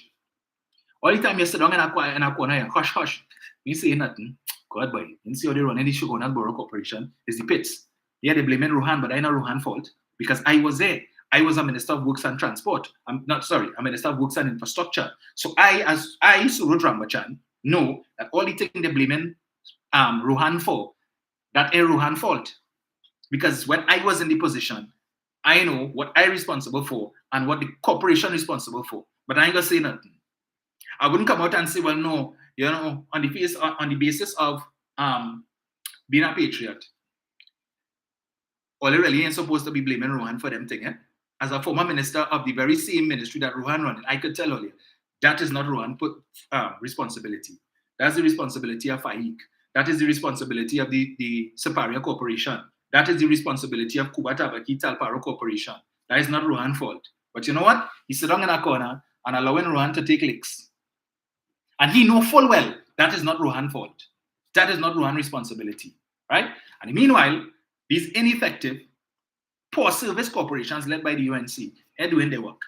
All the time you sit down in a corner and hush, hush. You say nothing. God, boy. You see how they run in the Shogunat Borough Corporation? It's the pits. Yeah, they blaming Rohan, but I know Rohan's fault because I was there. I was a Minister of Works and Transport. a Minister of Works and Infrastructure. So I, Suraj Rambachan, know that all the things they're blaming Rohan for, that ain't Rohan's fault. Because when I was in the position, I know what I'm responsible for and what the corporation is responsible for. But I ain't gonna say nothing. I wouldn't come out and say, well, no, on the basis of being a patriot, all really ain't supposed to be blaming Rohan for them thing. Eh? As a former minister of the very same ministry that Rohan running, I could tell you that is not Rohan's responsibility. That's the responsibility of FAIC. That is the responsibility of the Superior Corporation. That is the responsibility of Cuba Tabaki Talparo Corporation. That is not Rohan's fault. But you know what? He sit down in a corner and allowing Rohan to take licks. And he know full well that is not Rohan's fault. That is not Rohan's responsibility. Right? And meanwhile, these ineffective, poor service corporations led by the UNC are doing their work.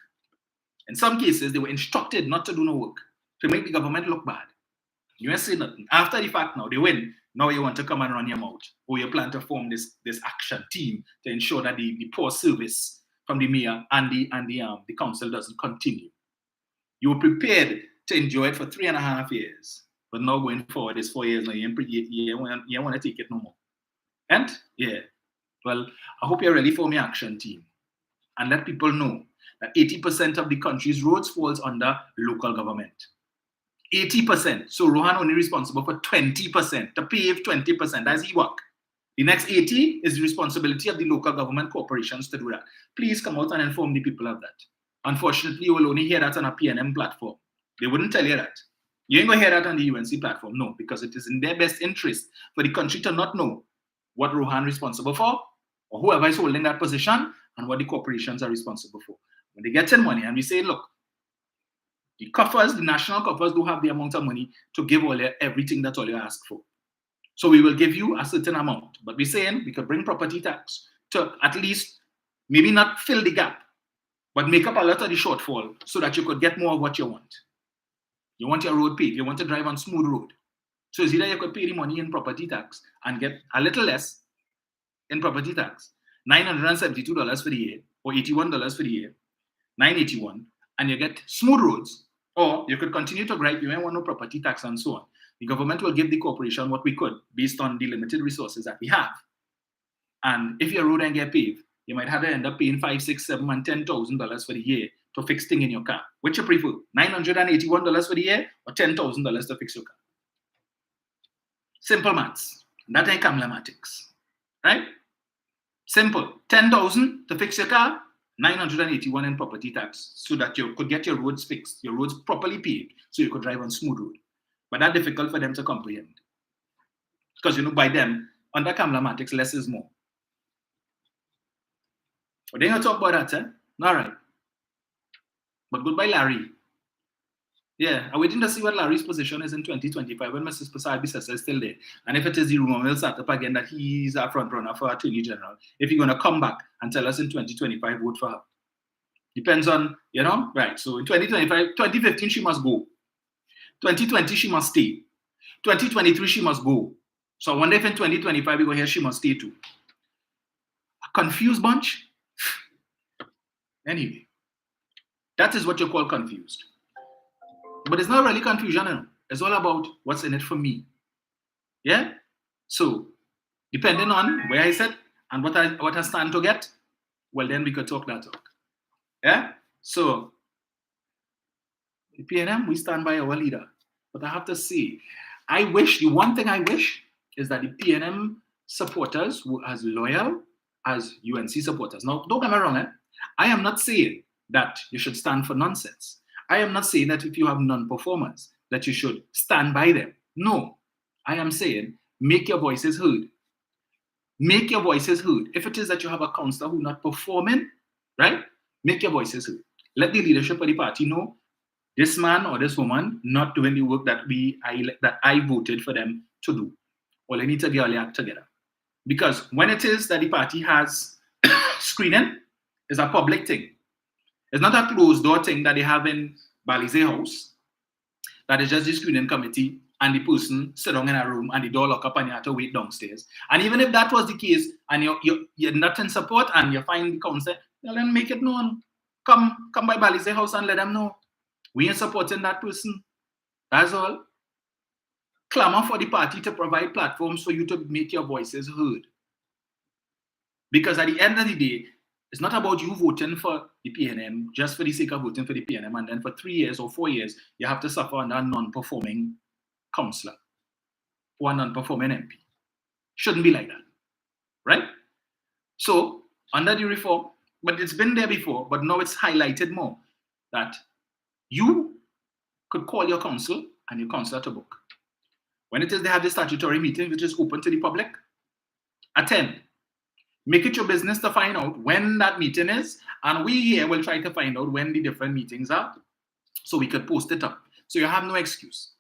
In some cases, they were instructed not to do no work, to make the government look bad. You ain't say nothing. After the fact now, they win. Now you want to come and run your mouth. Or you plan to form this action team to ensure that the poor service from the mayor and the council doesn't continue. You were prepared to enjoy it for 3.5 years. But now going forward, it's 4 years now. You want to take it no more. And, yeah, well, I hope you're ready for my action team. And let people know that 80% of the country's roads falls under local government. 80%. So Rohan only responsible for 20%, to pave 20%. That's his work. The next 80 is the responsibility of the local government corporations to do that. Please come out and inform the people of that. Unfortunately, you will only hear that on a PNM platform. They wouldn't tell you that. You ain't going to hear that on the UNC platform. No, because it is in their best interest for the country to not know what Rohan is responsible for, or whoever is holding that position, and what the corporations are responsible for. When they get in money and we say, look, the coffers, the national coffers do have the amount of money to give everything that all you ask for. So we will give you a certain amount. But we're saying we could bring property tax to at least Maybe not fill the gap, but make up a lot of the shortfall so that you could get more of what you want. You want your road paved, you want to drive on smooth road. So it's either you could pay the money in property tax and get a little less in property tax, $972 for the year, or $81 for the year, $981, and you get smooth roads, or you could continue to gripe, you may want no property tax and so on. The government will give the corporation what we could based on the limited resources that we have. And if your road ain't get paved, you might have to end up paying $5, $6, $7, and $10,000 for the year to fix things in your car. Which you prefer? $981 for the year or $10,000 to fix your car? Simple maths. That ain't Kamlamatics. Right? Simple. $10,000 to fix your car, $981 in property tax, so that you could get your roads fixed, your roads properly paved, so you could drive on smooth road. But that's difficult for them to comprehend. Because, by them, under Kamlamatics, less is more. But they're going to talk about that, All right. But goodbye, Larry. Yeah, I'm waiting to see what Larry's position is in 2025 when Mrs. Prasad Bisesa is still there. And if it is the rumor will start up again that he's a front runner for Attorney General, if he's going to come back and tell us in 2025, vote for her. Depends on, right. So in 2025, 2015, she must go. 2020, she must stay. 2023, she must go. So I wonder if in 2025, we go here, she must stay too. A confused bunch? Anyway, that is what you call confused. But it's not really confusion. It's all about what's in it for me. Yeah? So, depending on where I sit and what I stand to get, well, then we could talk that talk. Yeah? So, the PNM, we stand by our leader. But I have to say, the one thing I wish is that the PNM supporters were as loyal as UNC supporters. Now, don't get me wrong, I am not saying that you should stand for nonsense. I am not saying that if you have non-performers, that you should stand by them. No, I am saying make your voices heard. Make your voices heard. If it is that you have a councillor who's not performing, right, make your voices heard. Let the leadership of the party know this man or this woman not doing the work that I voted for them to do. Well, they need to get all their act together. Because when it is that the party has screening, it's a public thing. It's not a closed door thing that they have in Balize House. That is just the screening committee and the person sit down in a room and the door lock up and you have to wait downstairs. And even if that was the case and you're not in support and you find the council, well, then make it known. Come by Balize House and let them know. We ain't supporting that person. That's all. Clamor for the party to provide platforms for you to make your voices heard. Because at the end of the day, it's not about you voting for the PNM just for the sake of voting for the PNM, and then for 3 years or 4 years, you have to suffer under a non-performing councillor or a non-performing MP. Shouldn't be like that, right? So, under the reform, but it's been there before, but now it's highlighted more, that you could call your council and your councillor to book. When it is they have the statutory meeting, which is open to the public, attend. Make it your business to find out when that meeting is, and we here will try to find out when the different meetings are, so we could post it up. So you have no excuse.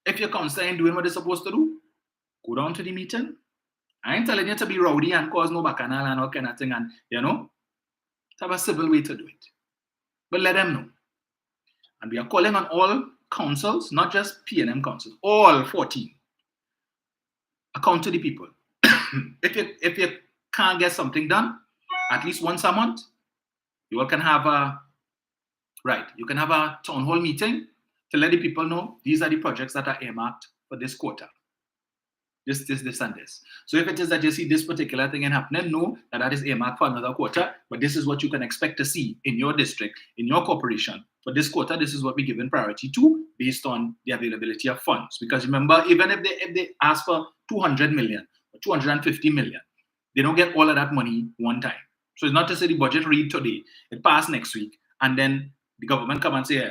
If your councillor ain't doing what they're supposed to do, go down to the meeting. I ain't telling you to be rowdy and cause no bacchanal and all kind of thing, and have a civil way to do it. But let them know. And we are calling on all councils, not just PNM councils, all 14. Account to the people. If you can't get something done, at least once a month, you all can have a town hall meeting to let the people know these are the projects that are earmarked for this quarter. This, and this. So if it is that you see this particular thing happening, know that is earmarked for another quarter, but this is what you can expect to see in your district, in your corporation. For this quarter, this is what we're giving priority to based on the availability of funds. Because remember, even if they ask for 200 million or 250 million, they don't get all of that money one time. So it's not to say the budget read today, it passed next week, and then the government come and say, yeah,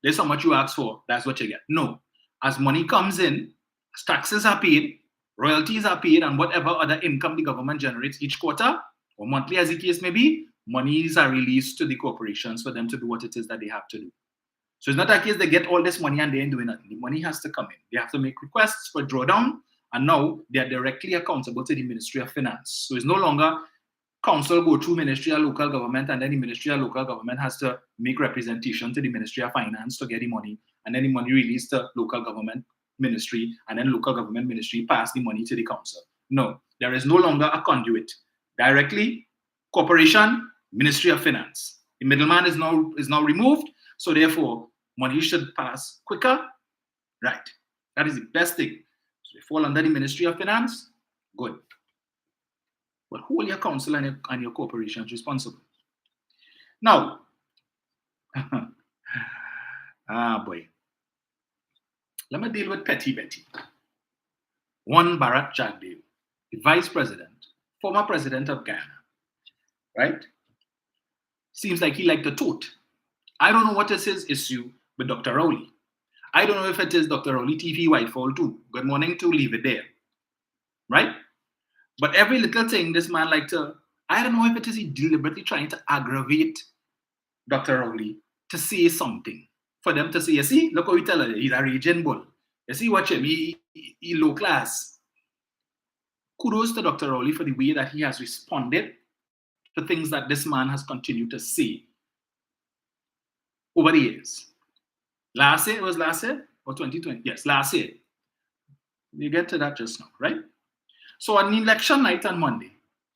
there's how much you asked for, that's what you get. No. As money comes in, as taxes are paid, royalties are paid, and whatever other income the government generates each quarter, or monthly as the case may be, monies are released to the corporations for them to do what it is that they have to do. So it's not a case they get all this money and they ain't doing nothing. The money has to come in. They have to make requests for drawdown, and now they are directly accountable to the Ministry of Finance. So it's no longer council go through Ministry of Local Government, and then the Ministry of Local Government has to make representation to the Ministry of Finance to get the money, and then the money released to local government ministry, and then local government ministry pass the money to the council. No, there is no longer a conduit. Directly, corporation, Ministry of Finance. The middleman is now removed, so therefore money should pass quicker. Right. That is the best thing. So they fall under the Ministry of Finance, good. But hold your council and your corporations responsible. Now, boy. Let me deal with Petty Betty. One Bharat Jagdev, the vice president, former president of Guyana, right? Seems like he liked the tote. I don't know what is his issue with Dr. Rowley. I don't know if it is Dr. Rowley TV Whitefall too. Good morning to leave it there, right? But every little thing this man liked to, I don't know if it is he deliberately trying to aggravate Dr. Rowley to say something. For them to say, you see, look how we tell her, he's a raging bull. You see, watch him, he low class. Kudos to Dr. Rowley for the way that he has responded to things that this man has continued to say over the years. Last year, it was last year or 2020? Yes, last year. We get to that just now, right? So on election night on Monday,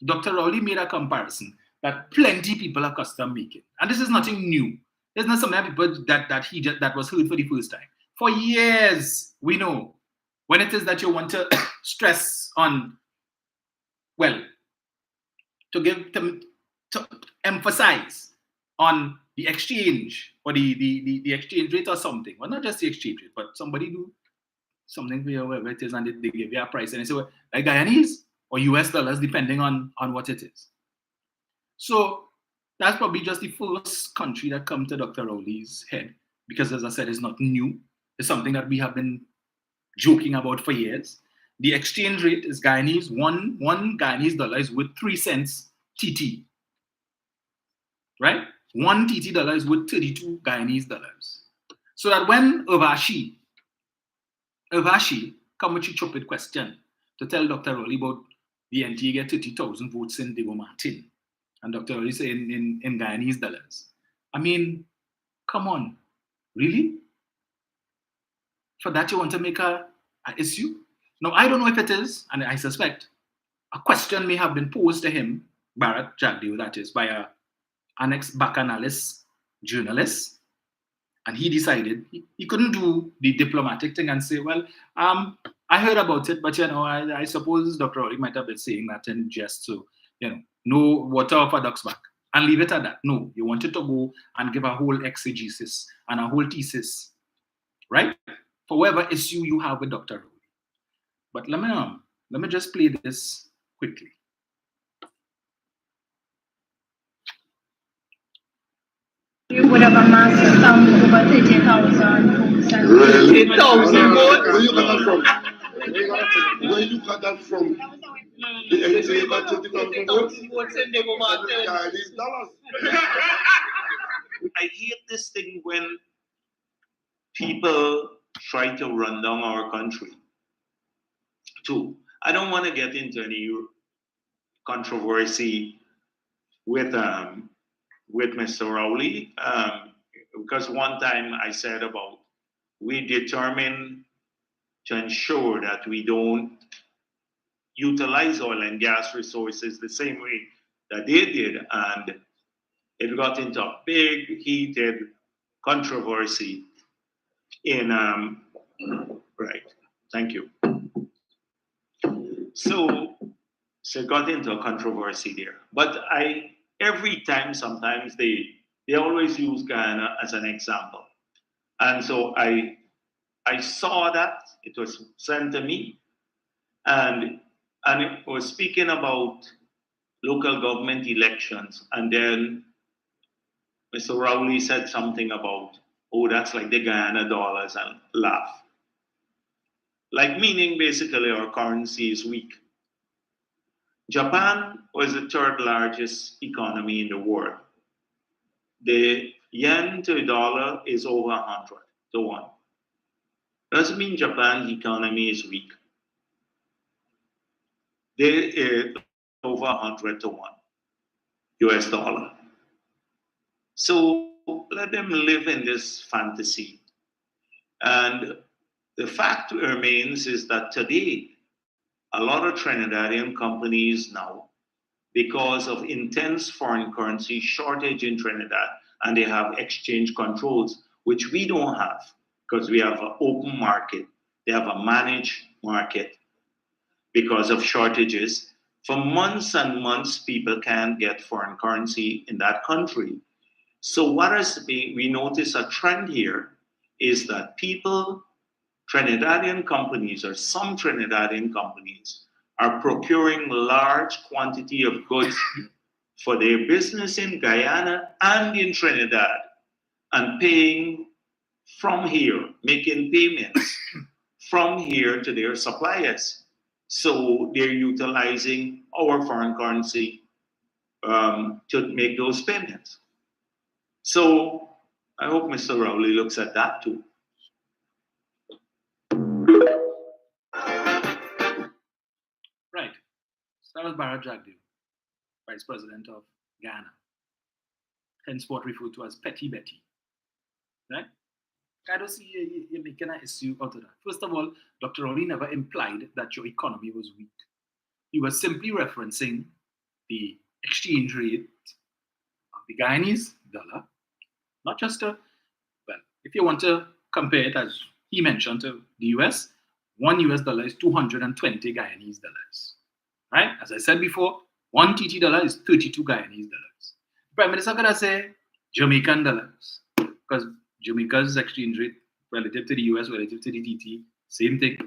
Dr. Rowley made a comparison that plenty people are accustomed making. And this is nothing new. There's not some people that was heard for the first time. For years, we know when it is that you want to stress on, well, to emphasize on the exchange or the exchange rate or something. Well, not just the exchange rate, but somebody do something for you, whatever it is, and they give you a price. And they say, well, like Guyanese or US dollars, depending on what it is. So that's probably just the first country that come to Dr. Rowley's head, because as I said, it's not new. It's something that we have been joking about for years. The exchange rate is Guyanese. One Guyanese dollar is worth 3 cents TT. Right? 1 TT dollar is worth 32 Guyanese dollars. So that when Urvashi come with a stupid question to tell Dr. Rowley about the NTA get 30,000 votes in Diego Martin, and Dr. Rowley say in Guyanese dollars. I mean, come on, really? For that you want to make an issue? Now, I don't know if it is, and I suspect a question may have been posed to him, Bharat Jagdev, that is, by an ex-bacchanalist journalist, and he decided he couldn't do the diplomatic thing and say, well, I heard about it, but I suppose Dr. Rowley might have been saying that in jest, so no water off a duck's back, and leave it at that. No, you wanted to go and give a whole exegesis and a whole thesis, right? For whatever issue you have with Dr. Rowley. But let me just play this quickly. You would have amassed over 30,000 votes. Really? 30,000 votes? Where you got that from? Where you got that from? The MTA got 30,000 votes? Chinese dollars. I hate this thing when people try to run down our country. Two, I don't want to get into any controversy with Mr. Rowley, because one time I said about we determined to ensure that we don't utilize oil and gas resources the same way that they did, and it got into a big heated controversy in right. Thank you. So it got into a controversy there. But every time, sometimes they always use Guyana as an example. And so I saw that, it was sent to me, and it was speaking about local government elections. And then Mr. Rowley said something about, oh, that's like the Guyana dollars, and laugh. Like meaning basically our currency is weak. Japan was the third largest economy in the world. The yen to dollar is over 100 to 1. Doesn't mean Japan's economy is weak. They are over 100 to 1. US dollar. So let them live in this fantasy. And the fact remains is that today, a lot of Trinidadian companies now, because of intense foreign currency shortage in Trinidad, and they have exchange controls, which we don't have because we have an open market. They have a managed market because of shortages. For months and months, people can't get foreign currency in that country. So what has been, we notice a trend here is that people, Trinidadian companies or some Trinidadian companies are procuring large quantity of goods for their business in Guyana and in Trinidad and paying from here, making payments from here to their suppliers. So they're utilizing our foreign currency to make those payments. So I hope Mr. Rowley looks at that too. Right. So that was Bharat Jagdev, Vice President of Ghana, henceforth referred to as Petty Betty. Right? I don't see you making an issue out of that. First of all, Dr. Rowley never implied that your economy was weak. He was simply referencing the exchange rate of the Guyanese dollar, not just well, if you want to compare it, as he mentioned, to the US, $1 is 220 Guyanese dollars. Right? As I said before, one TT dollar is 32 Guyanese dollars. Prime Minister could have said Jamaican dollars, because Jamaica's exchange rate relative to the US, relative to the TT, same thing.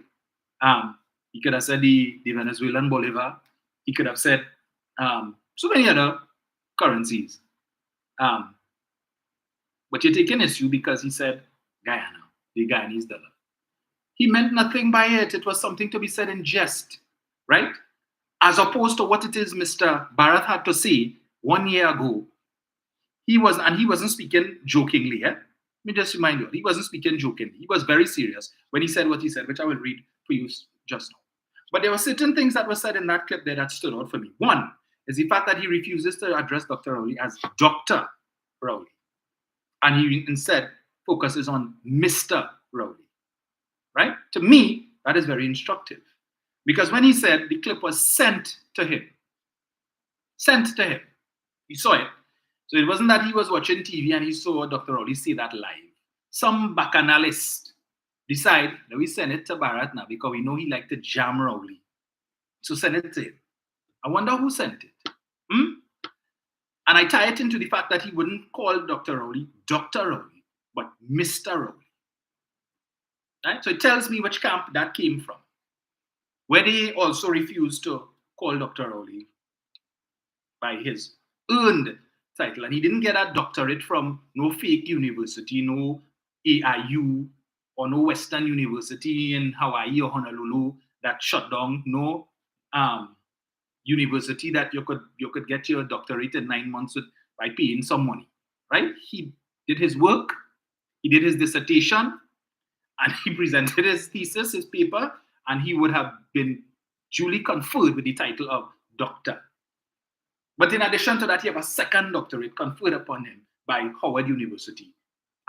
He could have said the Venezuelan bolivar. He could have said so many other currencies. But you're taking issue because he said Guyana, the Guyanese dollar. He meant nothing by it. It was something to be said in jest, right? As opposed to what it is Mr. Bharat had to say 1 year ago. He wasn't speaking jokingly. Let me just remind you, he wasn't speaking jokingly. He was very serious when he said what he said, which I will read for you just now. But there were certain things that were said in that clip there that stood out for me. One is the fact that he refuses to address Dr. Rowley as Dr. Rowley. And he instead focuses on Mr. Rowley. Right? To me, that is very instructive. Because when he said the clip was sent to him, he saw it. So it wasn't that he was watching TV and he saw Dr. Rowley say that live. Some bacchanalist decide that we send it to Bharat now because we know he liked to jam Rowley. So send it to him. I wonder who sent it. And I tie it into the fact that he wouldn't call Dr. Rowley Dr. Rowley, but Mr. Rowley. Right? So it tells me which camp that came from. Where they also refused to call Dr. Rowley by his earned title. And he didn't get a doctorate from no fake university, no AIU, or no Western University in Hawaii or Honolulu that shut down, no university that you could get your doctorate in 9 months by paying some money, right? He did his work, he did his dissertation, and he presented his thesis, his paper, and he would have been duly conferred with the title of doctor. But in addition to that, he have a second doctorate conferred upon him by Howard University,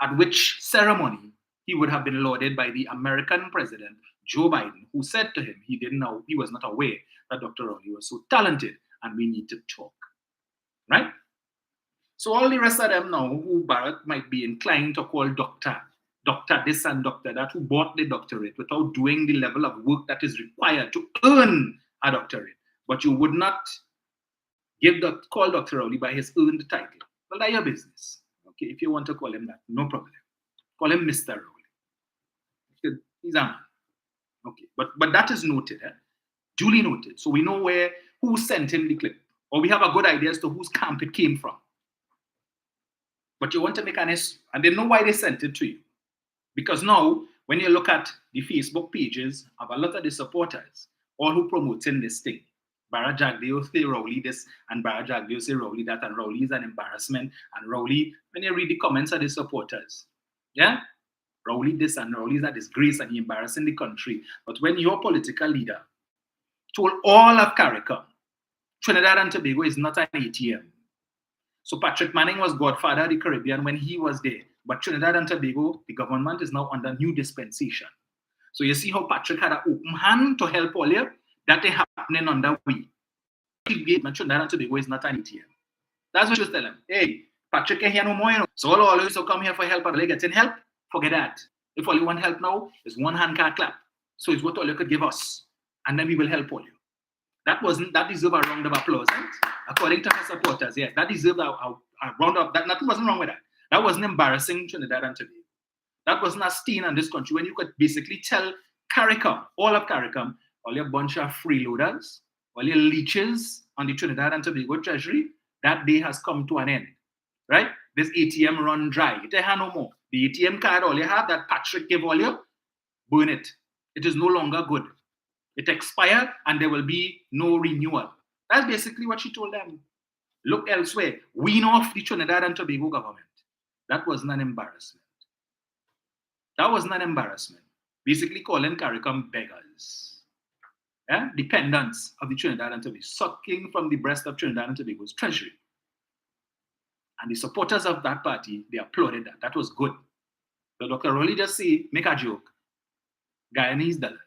at which ceremony he would have been lauded by the American president, Joe Biden, who said to him he was not aware that Dr. Rowley was so talented and we need to talk. Right? So all the rest of them now, who Bharat might be inclined to call doctor this and doctor that, who bought the doctorate without doing the level of work that is required to earn a doctorate, but you would not call Dr. Rowley by his earned title. Well, that's your business. Okay, if you want to call him that, no problem. Call him Mr. Rowley. He's a man. Okay, but that is noted, duly noted. So we know who sent him the clip, or we have a good idea as to whose camp it came from. But you want to make an issue, and they know why they sent it to you. Because now, when you look at the Facebook pages of a lot of the supporters, all who promoting this thing, Bharat Jagdev say Rowley this, and Bharat Jagdev say Rowley that, and Rowley is an embarrassment, and Rowley, when you read the comments of the supporters, Rowley this and Rowley is a disgrace and he embarrassing the country. But when your political leader told all of CARICOM, Trinidad and Tobago is not an ATM. So Patrick Manning was godfather of the Caribbean when he was there. But Trinidad and Tobago, the government is now under new dispensation. So you see how Patrick had an open hand to help all you. That is happening under we. Trinidad and Tobago is not an ATM. That's what you tell him. Hey, Patrick ain't here no more, you know. So all of you come here for help and they getting help. Forget that. If all you want help now, is one hand can't clap. So it's what all you could give us. And then we will help all you. That deserved a round of applause, right? According to her supporters, yes. That deserved a round of that. Nothing wasn't wrong with that. That wasn't embarrassing Trinidad and Tobago. That wasn't a stain on this country when you could basically tell CARICOM, all of CARICOM, all your bunch of freeloaders, all your leeches on the Trinidad and Tobago Treasury, that day has come to an end, right? This ATM run dry. It ain't no more. The ATM card, all you have, that Patrick gave all you, burn it. It is no longer good. It expired and there will be no renewal. That's basically what she told them. Look elsewhere. Wean off the Trinidad and Tobago government. That wasn't an embarrassment. That wasn't an embarrassment. Basically calling CARICOM beggars. Yeah? Dependents of the Trinidad and Tobago, sucking from the breast of Trinidad and Tobago's treasury. And the supporters of that party, they applauded that. That was good. So Dr. Rowley just say, make a joke. Guyanese dollars.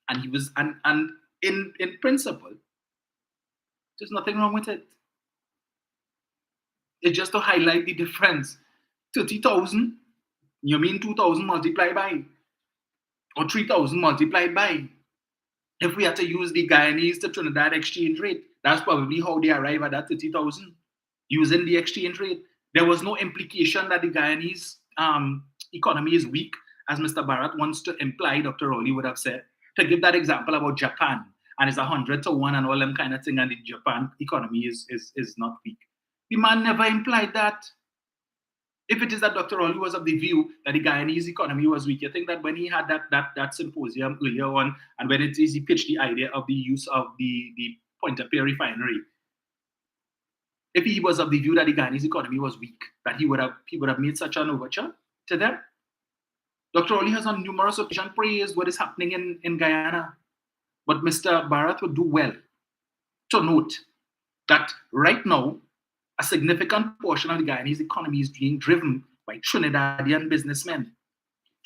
And he was, and in principle, there's nothing wrong with it. It's just to highlight the difference. 30,000, you mean 2,000 multiplied by, or 3,000 multiplied by. If we had to use the Guyanese to Trinidad exchange rate, that's probably how they arrive at that 30,000, using the exchange rate. There was no implication that the Guyanese economy is weak, as Mr. Barrett wants to imply, Dr. Rowley would have said. To give that example about Japan, and it's 100 to 1 and all them kind of thing, and the Japan economy is not weak. The man never implied that. If it is that Dr. Rowley was of the view that the Guyanese economy was weak, I think that when he had that symposium earlier on, and when he pitched the idea of the use of the Pointe-à-Pitre refinery, if he was of the view that the Guyanese economy was weak, that he would have made such an overture to them. Dr. Rowley has on numerous occasions praised what is happening in Guyana. But Mr. Barrett would do well to note that right now, a significant portion of the Guyanese economy is being driven by Trinidadian businessmen.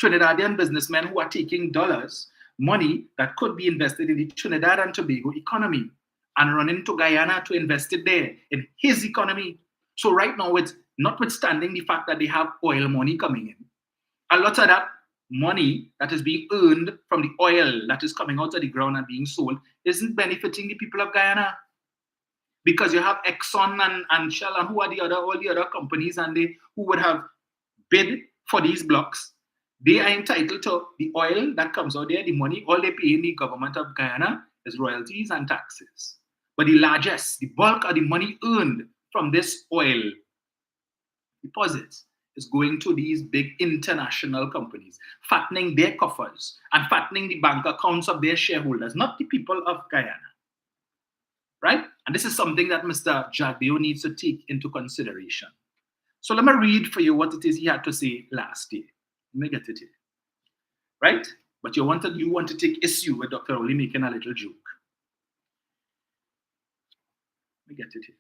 Trinidadian businessmen who are taking dollars, money that could be invested in the Trinidad and Tobago economy, and running to Guyana to invest it there in his economy. So right now, it's notwithstanding the fact that they have oil money coming in, a lot of that money that is being earned from the oil that is coming out of the ground and being sold isn't benefiting the people of Guyana. Because you have Exxon and Shell and all the other companies and they who would have bid for these blocks. They are entitled to the oil that comes out there, the money, all they pay in the government of Guyana is royalties and taxes. But the bulk of the money earned from this oil deposits is going to these big international companies, fattening their coffers and fattening the bank accounts of their shareholders, not the people of Guyana. Right? And this is something that Mr. Jagdeo needs to take into consideration. So let me read for you what it is he had to say last year. Let me get it here. Right? But you want to take issue with Dr. Rowley making a little joke. Let me get it here.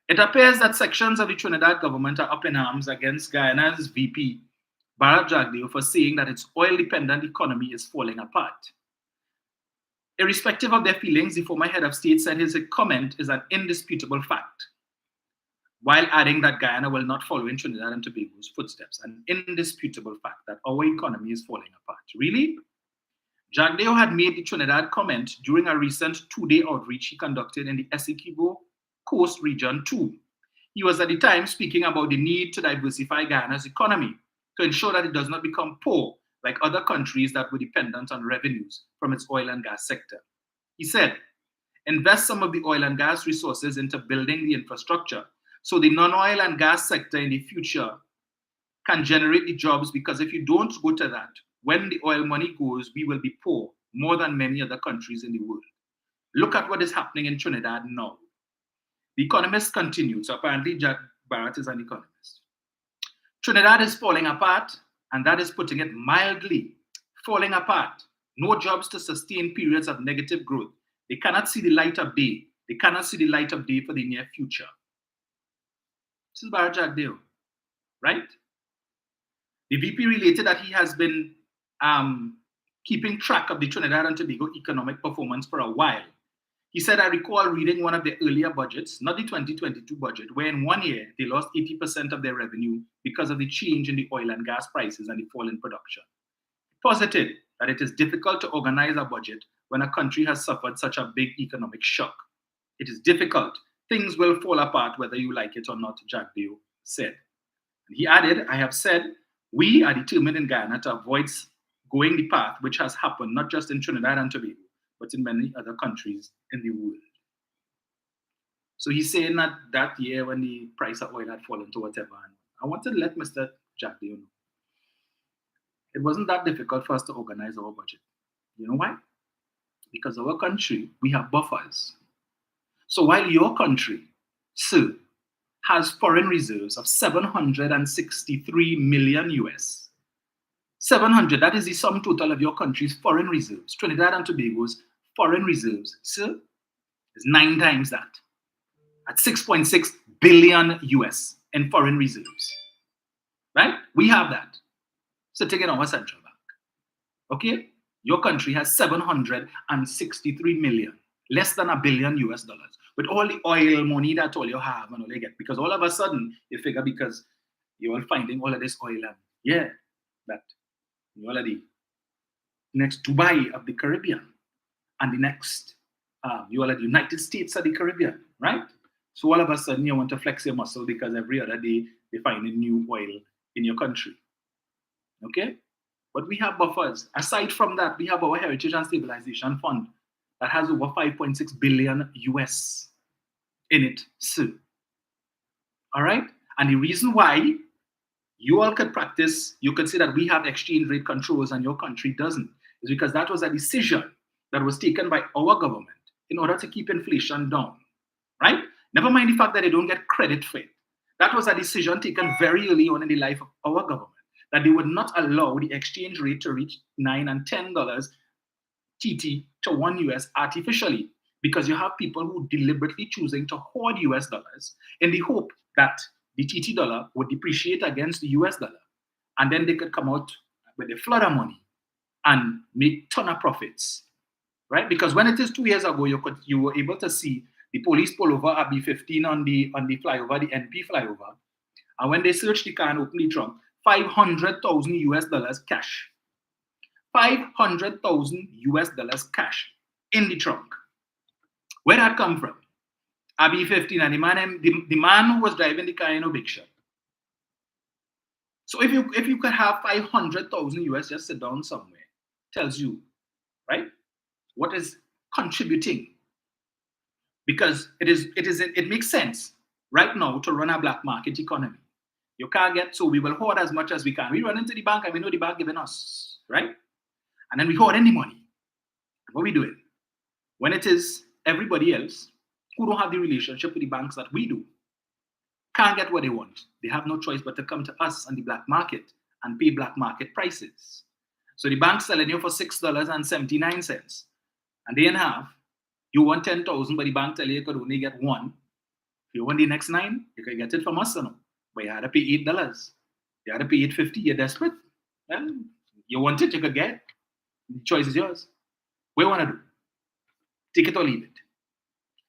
It appears that sections of the Trinidad government are up in arms against Guyana's VP, Barrett Jagdeo, for saying that its oil-dependent economy is falling apart. Irrespective of their feelings, the former head of state said his comment is an indisputable fact, while adding that Guyana will not follow in Trinidad and Tobago's footsteps. An indisputable fact that our economy is falling apart. Really? Jagdeo had made the Trinidad comment during a recent two-day outreach he conducted in the Essequibo Coast Region 2. He was at the time speaking about the need to diversify Guyana's economy to ensure that it does not become poor like other countries that were dependent on revenues from its oil and gas sector. He said, invest some of the oil and gas resources into building the infrastructure so the non-oil and gas sector in the future can generate the jobs, because if you don't go to that, when the oil money goes, we will be poor more than many other countries in the world. Look at what is happening in Trinidad now. The Economist continued, so apparently Jack Barrett is an economist. Trinidad is falling apart, and that is putting it mildly. Falling apart. No jobs to sustain periods of negative growth. They cannot see the light of day. They cannot see the light of day for the near future. This is Barra Jagdeo, right? The VP related that he has been keeping track of the Trinidad and Tobago economic performance for a while. He said, I recall reading one of the earlier budgets, not the 2022 budget, where in 1 year they lost 80% of their revenue because of the change in the oil and gas prices and the fall in production. He posited that it is difficult to organize a budget when a country has suffered such a big economic shock. It is difficult. Things will fall apart whether you like it or not, Jagdeo said. And he added, I have said, we are determined in Guyana to avoid going the path which has happened not just in Trinidad and Tobago, but in many other countries in the world. So he's saying that that year when the price of oil had fallen to whatever, and I wanted to let Mr. Jagdeo know, it wasn't that difficult for us to organize our budget. You know why? Because our country, we have buffers. So while your country, sir, has foreign reserves of 763 million US, 700, that is the sum total of your country's foreign reserves. Trinidad and Tobago's foreign reserves, sir, is 9 times that, at 6.6 billion US in foreign reserves. Right? We have that sitting in our central bank. Okay? Your country has 763 million, less than $1 billion US, with all the oil money that all you have and all you get. Because all of a sudden, you figure because you're all finding all of this oil and that all of the next Dubai of the Caribbean and the next you all of the United States of the Caribbean, right? So all of a sudden you want to flex your muscle because every other day they find a new oil in your country. Okay? But we have buffers. Aside from that, we have our Heritage and Stabilization Fund that has over 5.6 billion US in it, so. All right? And the reason why you all could practice, you could say that we have exchange rate controls and your country doesn't, is because that was a decision that was taken by our government in order to keep inflation down, right? Never mind the fact that they don't get credit for it. That was a decision taken very early on in the life of our government, that they would not allow the exchange rate to reach $9 and $10 TT to 1 US artificially, because you have people who deliberately choosing to hoard US dollars in the hope that the TT dollar would depreciate against the US dollar, and then they could come out with a flood of money and make ton of profits, right? Because when it is 2 years ago, you were able to see the police pull over a B-15 on the flyover, the NP flyover, and when they searched the car and opened the trunk, $500,000 US cash, $500,000 US cash in the trunk. Where that come from? A B-15, and the man who was driving the car in a big shot. So if you could have 500,000 US just sit down somewhere, tells you, right, what is contributing, because it makes sense right now to run a black market economy. You can't get, so we will hoard as much as we can. We run into the bank and we know the bank giving us, right? And then we hoard any money. And what we doing? When it is everybody else who don't have the relationship with the banks that we do, can't get what they want. They have no choice but to come to us on the black market and pay black market prices. So the bank's selling you for $6.79, and they didn't have. You want 10,000, but the bank tell you could only get 1. If you want the next 9, you can get it from us, but you had to pay $8. You had to pay $8.50. You're desperate. Well, you want it, you could get it. The choice is yours. What do you want to do? Take it or leave it.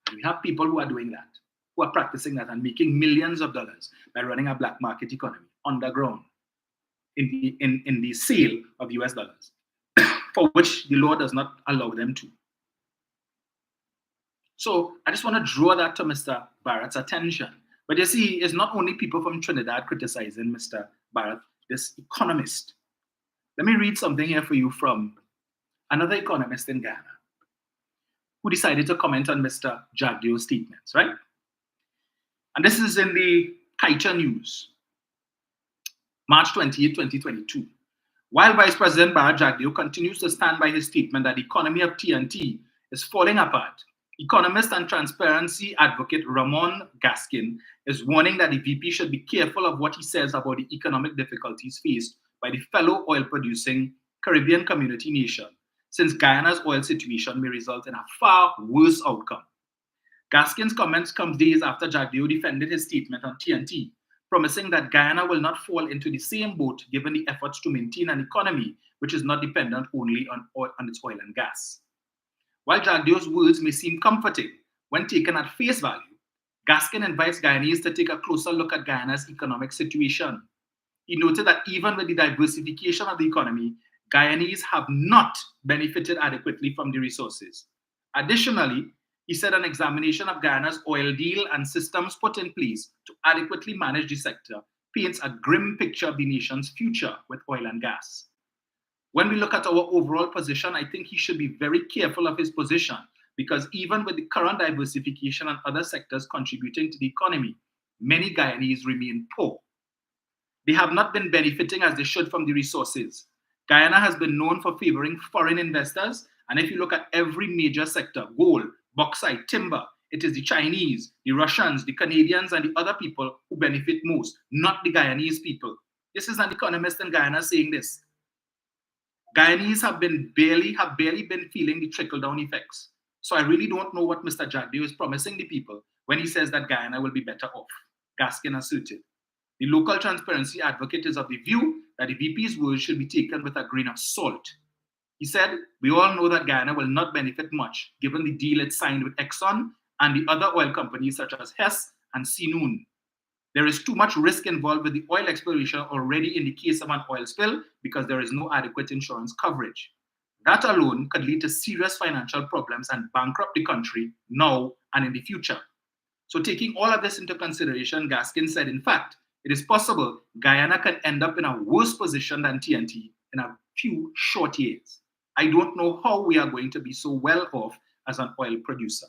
And we have people who are doing that, who are practicing that and making millions of dollars by running a black market economy underground in the sale of US dollars, for which the law does not allow them to. So I just want to draw that to Mr. Barrett's attention. But you see, it's not only people from Trinidad criticizing Mr. Barrett, this economist. Let me read something here for you from another economist in Ghana who decided to comment on Mr. Jagdeo's statements, right? And this is in the Kaicha News, March 28, 2022. While Vice President Barra Jagdeo continues to stand by his statement that the economy of TNT is falling apart, economist and transparency advocate Ramon Gaskin is warning that the VP should be careful of what he says about the economic difficulties faced by the fellow oil-producing Caribbean community nation, since Guyana's oil situation may result in a far worse outcome. Gaskin's comments come days after Jagdeo defended his statement on TNT, promising that Guyana will not fall into the same boat given the efforts to maintain an economy which is not dependent only on its oil and gas. While Jagdeo's words may seem comforting when taken at face value, Gaskin invites Guyanese to take a closer look at Guyana's economic situation. He noted that even with the diversification of the economy, Guyanese have not benefited adequately from the resources. Additionally, he said an examination of Guyana's oil deal and systems put in place to adequately manage the sector paints a grim picture of the nation's future with oil and gas. When we look at our overall position, I think he should be very careful of his position, because even with the current diversification and other sectors contributing to the economy, many Guyanese remain poor. They have not been benefiting as they should from the resources. Guyana has been known for favoring foreign investors, and if you look at every major sector, gold, bauxite, timber, it is the Chinese, the Russians, the Canadians, and the other people who benefit most, not the Guyanese people. This is an economist in Guyana saying this. Guyanese have barely been feeling the trickle-down effects. So I really don't know what Mr. Jagdeo is promising the people when he says that Guyana will be better off, Gaskin asserted. The local transparency advocate is of the view that the VP's words should be taken with a grain of salt. He said, we all know that Guyana will not benefit much given the deal it signed with Exxon and the other oil companies such as Hess and Sinoon. There is too much risk involved with the oil exploration already in the case of an oil spill because there is no adequate insurance coverage. That alone could lead to serious financial problems and bankrupt the country now and in the future. So taking all of this into consideration, Gaskin said, in fact, it is possible Guyana can end up in a worse position than TNT in a few short years. I don't know how we are going to be so well off as an oil producer.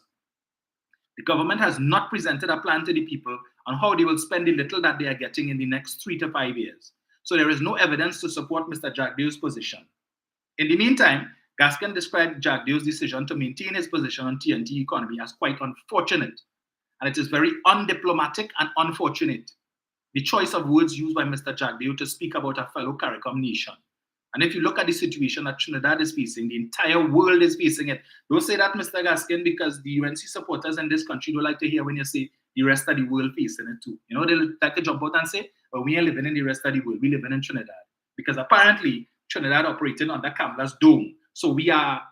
The government has not presented a plan to the people on how they will spend the little that they are getting in the next 3 to 5 years. So there is no evidence to support Mr. Jagdeo's position. In the meantime, Gaskin described Jagdeo's decision to maintain his position on TNT economy as quite unfortunate, and it is very undiplomatic and unfortunate. The choice of words used by Mr. Jagdeo to speak about a fellow CARICOM nation. And if you look at the situation that Trinidad is facing, the entire world is facing it. Don't say that, Mr. Gaskin, because the UNC supporters in this country don't like to hear when you say the rest of the world facing it too. You know, they like to jump out and say, well, we are living in the rest of the world. We living in Trinidad. Because apparently, Trinidad operating under Kamla's dome. So we are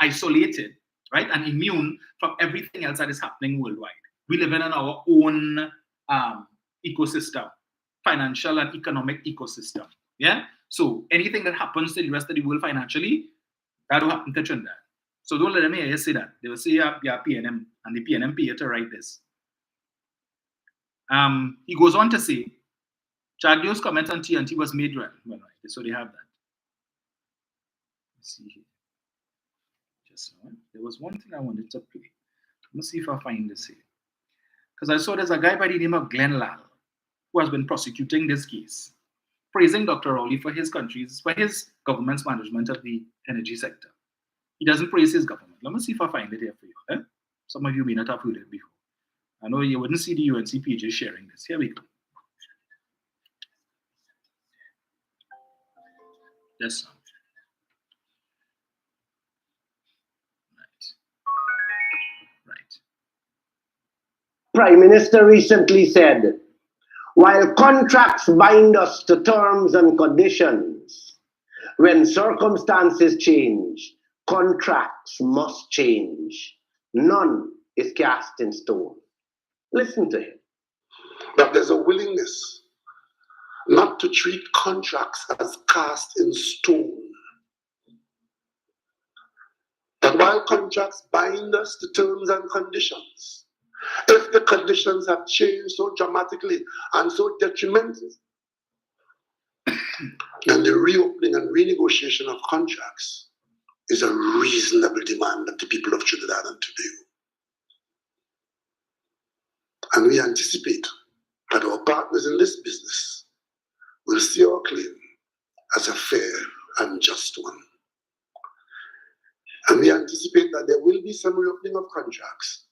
isolated, right, and immune from everything else that is happening worldwide. We live in our own ecosystem, financial and economic ecosystem. Yeah. So anything that happens to the rest of the world financially, that will happen to Trinidad. So don't let them hear you say that. They will say, yeah, PNM, and the PNM pay to write this. He goes on to say, Jagdeo's comment on TNT was made right. Well, right. So they have that. Let's see here. Just there was one thing I wanted to play. Let me see if I find this here. Because I saw there's a guy by the name of Glenn Lal who has been prosecuting this case, praising Dr. Rowley for his government's management of the energy sector. He doesn't praise his government. Let me see if I find it here for you. Eh? Some of you may not have heard it before. I know you wouldn't see the UNC pages sharing this. Here we go. Yes. Right. Prime Minister recently said, while contracts bind us to terms and conditions, when circumstances change, contracts must change. None is cast in stone. Listen to him. That there's a willingness not to treat contracts as cast in stone. That while contracts bind us to terms and conditions, if the conditions have changed so dramatically and so detrimental, then the reopening and renegotiation of contracts is a reasonable demand of the people of Trinidad and Tobago. And we anticipate that our partners in this business will see our claim as a fair and just one. And we anticipate that there will be some reopening of contracts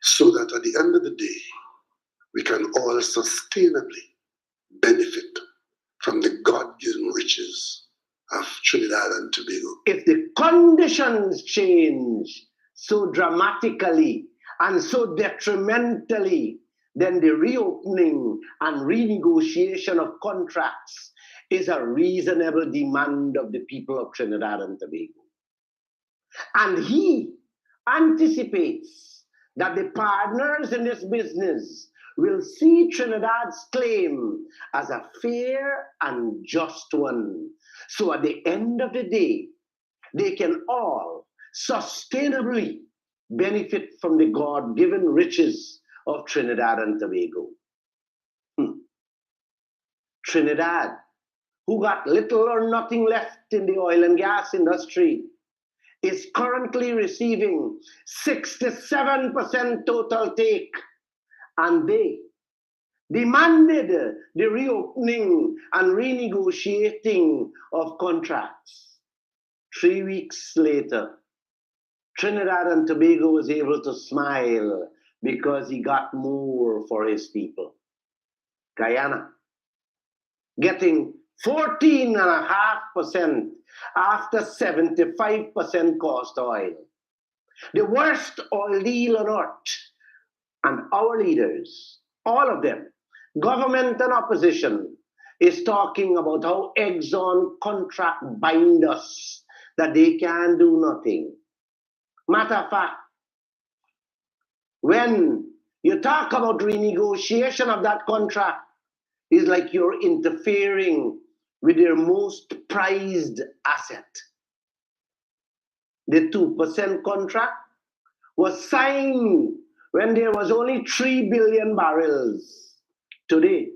so that at the end of the day, we can all sustainably benefit from the God-given riches of Trinidad and Tobago. If the conditions change, so dramatically and so detrimentally, then the reopening and renegotiation of contracts is a reasonable demand of the people of Trinidad and Tobago. And he anticipates that the partners in this business will see Trinidad's claim as a fair and just one. So at the end of the day, they can all sustainably benefit from the God-given riches of Trinidad and Tobago. Trinidad, who got little or nothing left in the oil and gas industry, is currently receiving 67% total take, and they demanded the reopening and renegotiating of contracts. 3 weeks later, Trinidad and Tobago was able to smile because he got more for his people. Guyana, getting 14.5% after 75% cost oil. The worst oil deal on earth. And our leaders, all of them, government and opposition, is talking about how Exxon contract bind us, that they can do nothing. Matter of fact, when you talk about renegotiation of that contract, it's like you're interfering with their most prized asset. The 2% contract was signed when there was only 3 billion barrels. Today,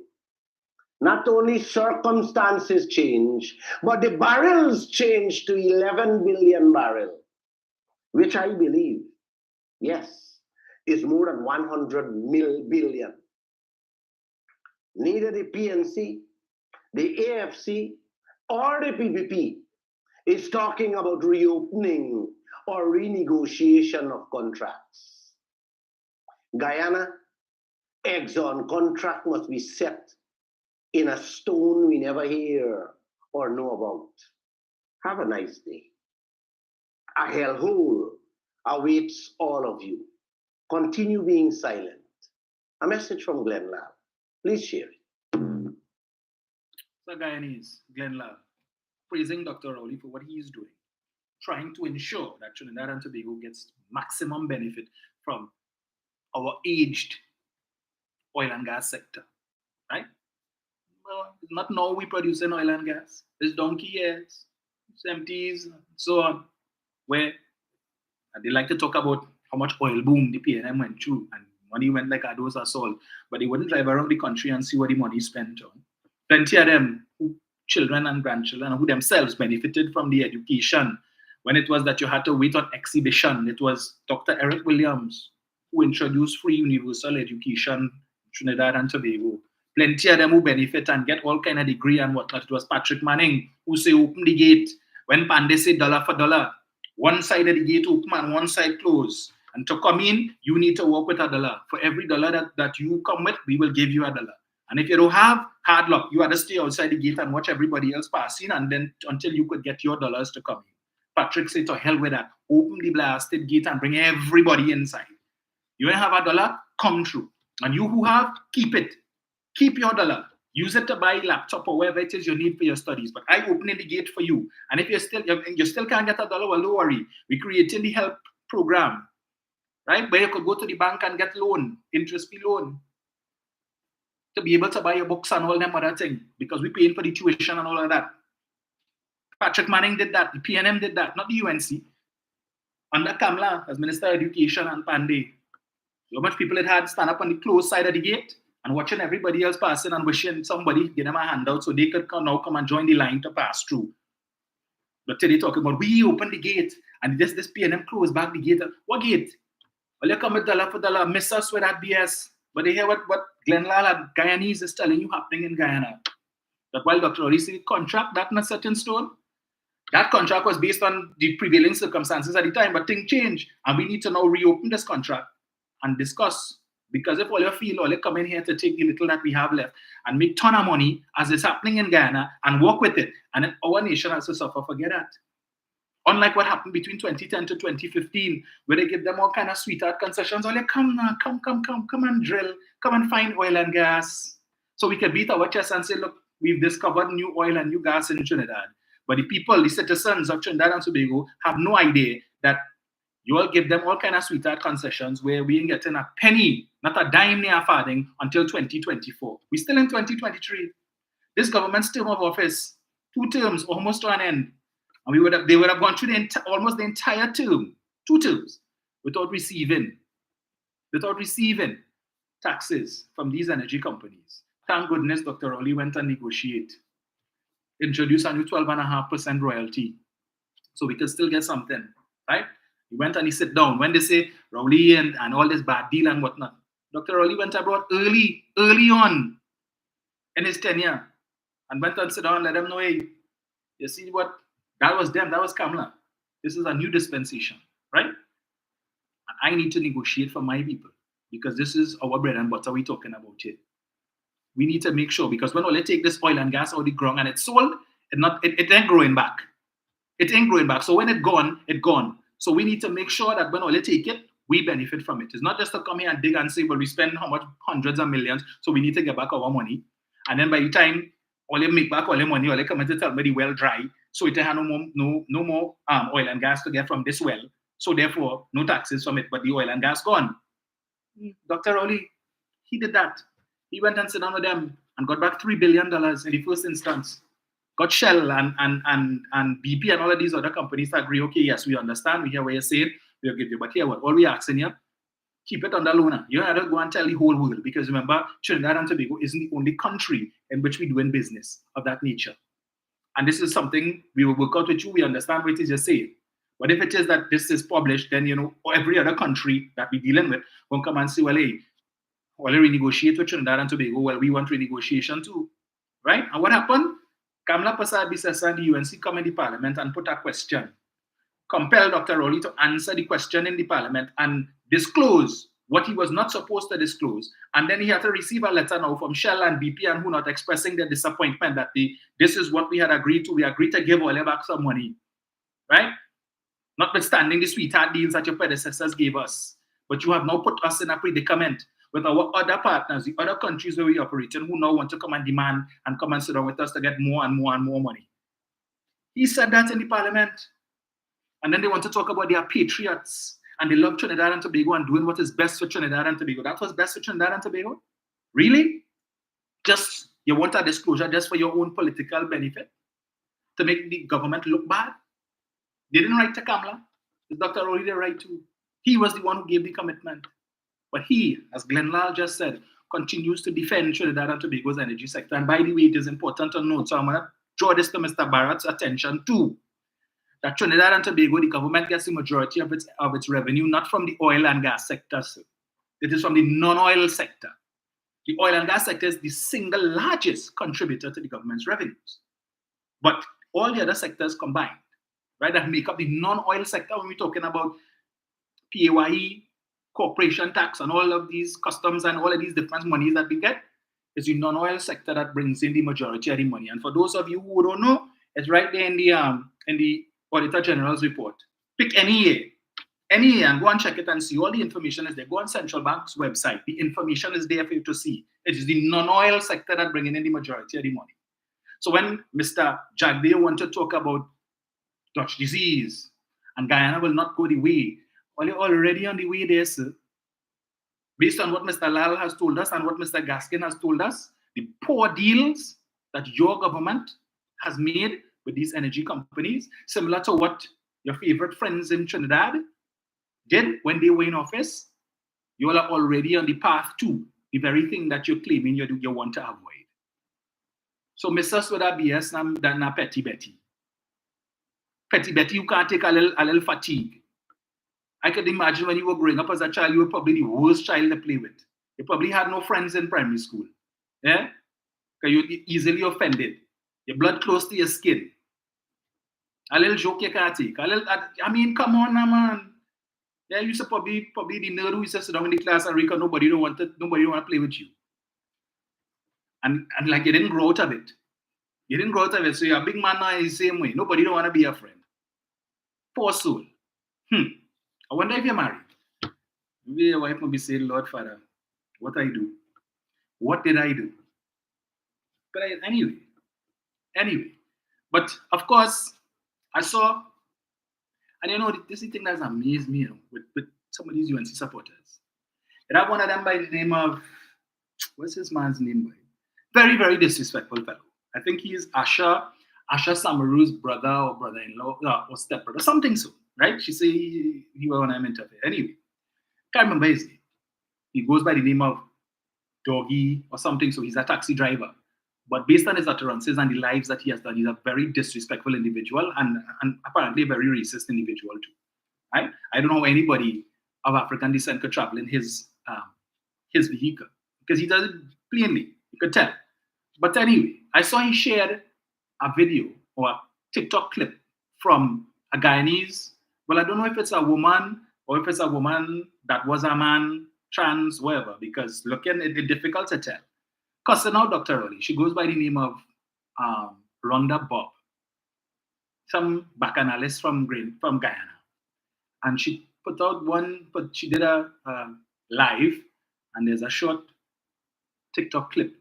not only circumstances change, but the barrels change to 11 billion barrels, which I believe, yes, is more than 100 billion. Neither the PNC, the AFC, or the PPP is talking about reopening or renegotiation of contracts. Guyana, Exxon contract must be set in a stone we never hear or know about. Have a nice day. A hellhole awaits all of you. Continue being silent. A message from Glenn Lal. Please share it. So Guyanese, Glenn Lal, praising Dr. Rowley for what he is doing, trying to ensure that Trinidad and Tobago gets maximum benefit from our aged oil and gas sector, right? Well, not now we producing oil and gas. It's donkey years, 70s, and so on, where they like to talk about how much oil boom the PNM went through, and money went like a dose of salt, but they wouldn't drive around the country and see what the money spent on. Plenty of them, children and grandchildren, who themselves benefited from the education. When it was that you had to wait on exhibition, it was Dr. Eric Williams who introduced free universal education in Trinidad and Tobago. Plenty of them who benefit and get all kind of degree and whatnot. It was Patrick Manning who say open the gate. When Pandey said dollar for dollar, one side of the gate open and one side closed. And to come in, you need to work with $1. For every dollar that you come with, we will give you $1. And if you don't have hard luck, you have to stay outside the gate and watch everybody else pass in, and then until you could get your dollars to come in. Patrick said, to hell with that. Open the blasted gate and bring everybody inside. You don't have $1, come through. And you who have, keep it. Keep your $1. Use it to buy a laptop or whatever it is you need for your studies. But I opening the gate for you. And if you still can't get $1, well, don't worry. We're creating the help program, right? Where you could go to the bank and get loan, interest-free loan, to be able to buy your books and all them other things, because we're paying for the tuition and all of that. Patrick Manning did that. The PNM did that, not the UNC. Under Kamla, as Minister of Education, and Pandey, so much people had stand up on the closed side of the gate and watching everybody else passing and wishing somebody give them a handout so they could now come and join the line to pass through. But today talking about we open the gate and this PNM closed back the gate. What gate? Well, you come with dollar for dollar, miss us with that BS. But they hear what Glenn Lal and Guyanese is telling you happening in Guyana. That while Dr. Rowley said contract that in a certain stone, that contract was based on the prevailing circumstances at the time, but things change. And we need to now reopen this contract and discuss. Because if all you feel, all you come in here to take the little that we have left and make ton of money as is happening in Guyana and work with it, and then our nation has to suffer, forget that. Unlike what happened between 2010 to 2015, where they give them all kind of sweetheart concessions. Oh, like, come now, come and drill, come and find oil and gas. So we can beat our chest and say, look, we've discovered new oil and new gas in Trinidad. But the people, the citizens of Trinidad and Tobago have no idea that you all give them all kind of sweetheart concessions where we ain't getting a penny, not a dime near a farthing until 2024. We're still in 2023. This government's term of office, 2 terms, almost to an end. And they would have gone through almost the entire term, 2 terms, without receiving taxes from these energy companies. Thank goodness Dr. Rowley went and negotiate, introduce a new 12.5% royalty, so we could still get something, right? He went and he sit down. When they say Rowley and all this bad deal and whatnot, Dr. Rowley went abroad early on in his tenure and went and sit down and let them know, hey, you see what? That was them. That was Kamala. This is a new dispensation, right? And I need to negotiate for my people because this is our bread and butter we're talking about here. We need to make sure, because when we take this oil and gas out of the ground and it's sold, it ain't growing back. It ain't growing back. So when it's gone, it's gone. So we need to make sure that when we take it, we benefit from it. It's not just to come here and dig and say, well, we spend how much, hundreds of millions, so we need to get back our money. And then by the time all you make back all your money, all you come to tell me the well dry, so it have no more oil and gas to get from this well. So therefore, no taxes from it, but the oil and gas gone. Dr. Rowley, he did that. He went and sat down with them and got back $3 billion in the first instance. Got Shell and BP and all of these other companies to agree, okay, yes, we understand, we hear what you're saying, we'll give you. But here, what all we asking you, keep it under loan. You don't have to go and tell the whole world, because remember, Trinidad and Tobago isn't the only country in which we're doing business of that nature. And this is something we will work out with you. We understand what it is you're saying. But if it is that this is published, then, every other country that we're dealing with won't come and say, well, hey, well, renegotiate with Trinidad and Tobago. Well, we want renegotiation too, right? And what happened? Kamla Persad-Bissessar and the UNC come in the parliament and put a question. Compel Dr. Rowley to answer the question in the parliament and disclose what he was not supposed to disclose. And then he had to receive a letter now from Shell and BP and who not expressing their disappointment that this is what we had agreed to. We agreed to give Ole back some money, right? Notwithstanding the sweetheart deals that your predecessors gave us. But you have now put us in a predicament with our other partners, the other countries where we operate in, who now want to come and demand and come and sit down with us to get more and more and more money. He said that in the parliament. And then they want to talk about their patriots and they love Trinidad and Tobago and doing what is best for Trinidad and Tobago. That was best for Trinidad and Tobago? Really? Just, you want a disclosure just for your own political benefit? To make the government look bad? They didn't write to Kamla. Dr. Rowley did write to. He was the one who gave the commitment. But he, as Glenn Lal just said, continues to defend Trinidad and Tobago's energy sector. And by the way, it is important to note, so I'm going to draw this to Mr. Barrett's attention too, that Trinidad and Tobago, the government gets the majority of its revenue, not from the oil and gas sector, sir. It is from the non-oil sector. The oil and gas sector is the single largest contributor to the government's revenues. But all the other sectors combined, right, that make up the non-oil sector, when we're talking about PAYE, corporation tax, and all of these customs and all of these different monies that we get, is the non-oil sector that brings in the majority of the money. And for those of you who don't know, it's right there in the Auditor General's report. Pick any year, and go and check it and see. All the information is there. Go on Central Bank's website. The information is there for you to see. It is the non-oil sector that brings in the majority of the money. So when Mr. Jagdeo wants to talk about Dutch disease and Guyana will not go the way, well, you're already on the way there, sir. Based on what Mr. Lal has told us and what Mr. Gaskin has told us, the poor deals that your government has made with these energy companies, similar to what your favorite friends in Trinidad did when they were in office, you all are already on the path to the very thing that you're claiming you want to avoid. So, Mr. Swada BS na petty Betty. Petty Betty, you can't take a little fatigue. I could imagine when you were growing up as a child, you were probably the worst child to play with. You probably had no friends in primary school. Yeah? Because you're easily offended. Your blood close to your skin. A little joke you can't take. I mean, come on now, man. Yeah, you used to probably the nerd who used to sit down in the class and read because nobody don't want to play with you. And like you didn't grow out of it. You didn't grow out of it. So you're a big man now in the same way. Nobody don't want to be your friend. Poor soul. I wonder if you're married. Maybe your wife will be saying, Lord Father, what I do? What did I do? But anyway. But of course, I saw, and you know, this is the thing that's amazed me, you know, with some of these UNC supporters. And I have one of them by the name of, what's his man's name? By? Very, very disrespectful fellow. I think he is Asha Samaru's brother or brother-in-law or stepbrother, something so, right? She say he was on an interview. Anyway, can't remember his name. He goes by the name of Doggy or something, so he's a taxi driver. But based on his utterances and the lives that he has done, he's a very disrespectful individual and apparently a very racist individual too. Right? I don't know how anybody of African descent could travel in his vehicle because he does it plainly. You could tell. But anyway, I saw he shared a video or a TikTok clip from a Guyanese. Well, I don't know if it's a woman or if it's a woman that was a man, trans, whatever, because looking, it's difficult to tell. Cussing out Dr. Rowley. She goes by the name of Rhonda Bob, some bacchanalist from Guyana. And she put out she did a live, and there's a short TikTok clip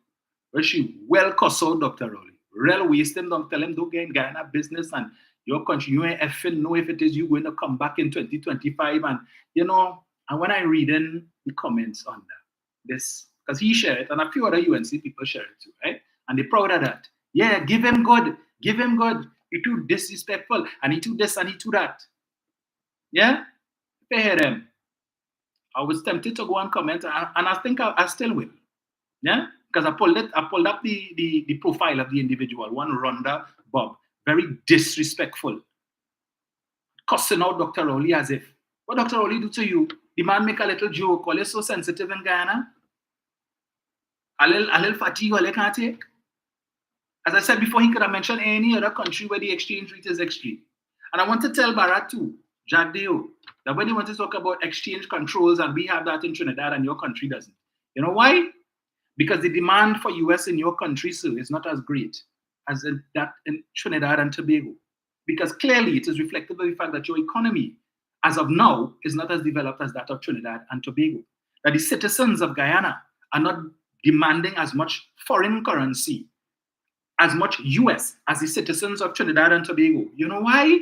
where she well cussed out Dr. Rowley. Real waste him, don't tell him don't get in Guyana business and your country, you ain't effing know if it is you going to come back in 2025. And you know, and when I read in the comments on this, because he shared it and a few other UNC people share it too, right? And they're proud of that. Yeah, give him good. He too disrespectful and he too this and he too that. Yeah? If I hear them, I was tempted to go and comment and I think I still will. Yeah? Because I pulled up the profile of the individual, one Rhonda Bob, very disrespectful. Cussing out Dr. Rowley as if, what Dr. Rowley do to you? The man make a little joke, all is so sensitive in Guyana. A little fatigue, all can't take. As I said before, he could have mentioned any other country where the exchange rate is extreme. And I want to tell Bharat too, Jack Deo, that when you want to talk about exchange controls and we have that in Trinidad and your country doesn't. You know why? Because the demand for US in your country, sir, is not as great as that in Trinidad and Tobago. Because clearly it is reflected by the fact that your economy, as of now, is not as developed as that of Trinidad and Tobago. That the citizens of Guyana are not demanding as much foreign currency, as much US as the citizens of Trinidad and Tobago. You know why?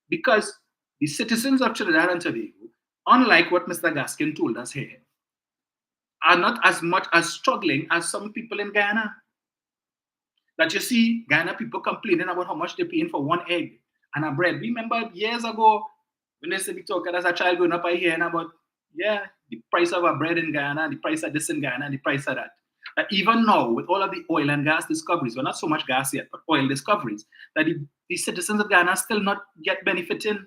Because the citizens of Trinidad and Tobago, unlike what Mr. Gaskin told us here, are not as much as struggling as some people in Guyana. That you see Guyana people complaining about how much they're paying for one egg and a bread. Remember years ago when they used to be talking as a child growing up, I hear about, yeah, the price of a bread in Guyana, the price of this in Guyana, and the price of that. That even now, with all of the oil and gas discoveries, well, not so much gas yet, but oil discoveries, that the citizens of Guyana still not yet benefiting.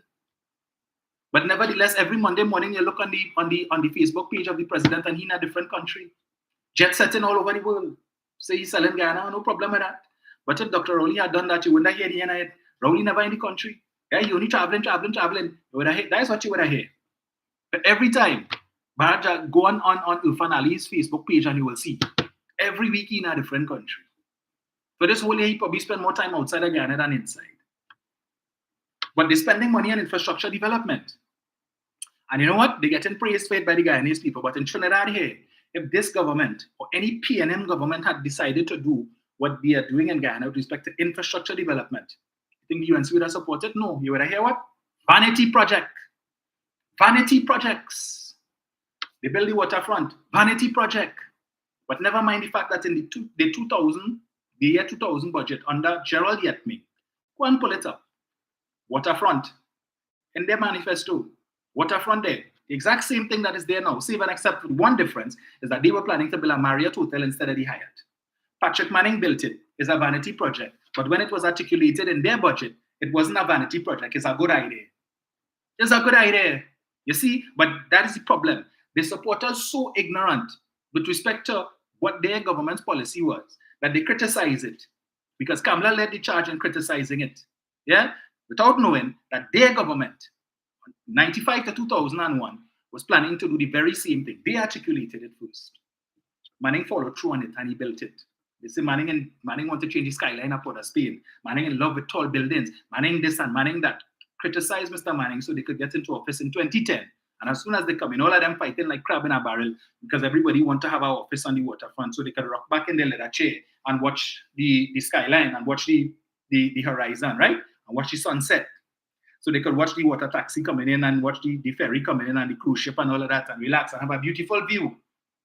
But nevertheless, every Monday morning you look on the Facebook page of the president and he's in a different country. Jet setting all over the world. Say he's selling Guyana, no problem with that. But if Dr. Rowley had done that, you wouldn't hear the end of it. Rowley never in the country. Yeah, he only traveling. You would have heard. That's what you would have heard. But every time, Bharat, go on Irfan Ali's Facebook page and you will see. Every week in a different country. For this whole year, he probably spend more time outside of Guyana than inside. But they're spending money on infrastructure development. And you know what? They're getting praised for it by the Guyanese people. But in Trinidad here, if this government or any PNM government had decided to do what they are doing in Guyana with respect to infrastructure development, you think the UNC would have supported? No. You would have heard what? Vanity project. Vanity projects. They build the waterfront. Vanity project. But never mind the fact that in the year 2000 budget under Gerald Yetming, go and pull it up. Waterfront. In their manifesto. Waterfront there. The exact same thing that is there now, save and except one difference is that they were planning to build a Marriott hotel instead of the Hyatt. Patrick Manning built it. It's a vanity project. But when it was articulated in their budget, it wasn't a vanity project. It's a good idea. It's a good idea. You see? But that is the problem. The supporters so ignorant with respect to what their government's policy was that they criticize it. Because Kamala led the charge in criticizing it. Yeah? Without knowing that their government 95 to 2001 was planning to do the very same thing. They articulated it first. Manning followed through on it and he built it. They say Manning wanted to change the skyline of Port of Spain. Manning in love with tall buildings. Manning this and Manning that. criticize Mr. Manning so they could get into office in 2010. And as soon as they come in, all of them fighting like crab in a barrel because everybody want to have our office on the waterfront so they can rock back in their leather chair and watch the skyline and watch the horizon, right? And watch the sunset. So they could watch the water taxi coming in and watch the ferry coming in and the cruise ship and all of that and relax and have a beautiful view,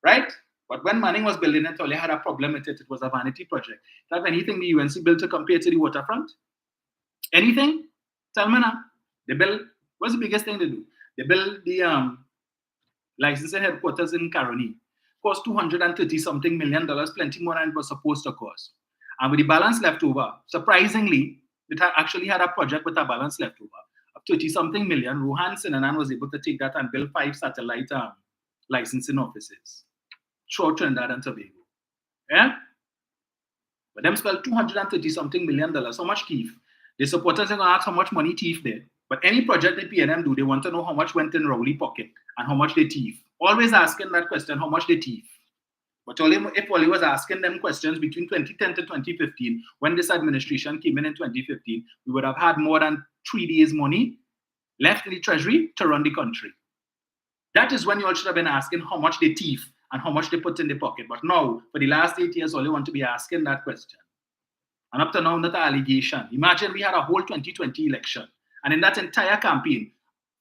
right? But when Manning was building it, all they had a problem with it. It was a vanity project. Do you have anything the UNC built to compare to the waterfront? Anything? Tell me now. They built, what's the biggest thing they do? They built the licensing headquarters in Caroni. Cost $230-something million, plenty more than it was supposed to cost. And with the balance left over, surprisingly, it actually had a project with a balance left over of 30-something million. Rohan Sinanan was able to take that and build 5 satellite licensing offices throughout Trinidad and Tobago. Yeah? But them spent $230-something million. How much thief? The supporters are going to ask how much money thief there. But any project that PNM do, they want to know how much went in Rowley pocket and how much they thief. Always asking that question, how much they thief. But if Oli was asking them questions between 2010 to 2015, when this administration came in 2015, we would have had more than 3 days' money left in the treasury to run the country. That is when you all should have been asking how much they thief and how much they put in the pocket. But now, for the last 8 years, all you want to be asking that question. And up to now, not an allegation. Imagine we had a whole 2020 election. And in that entire campaign,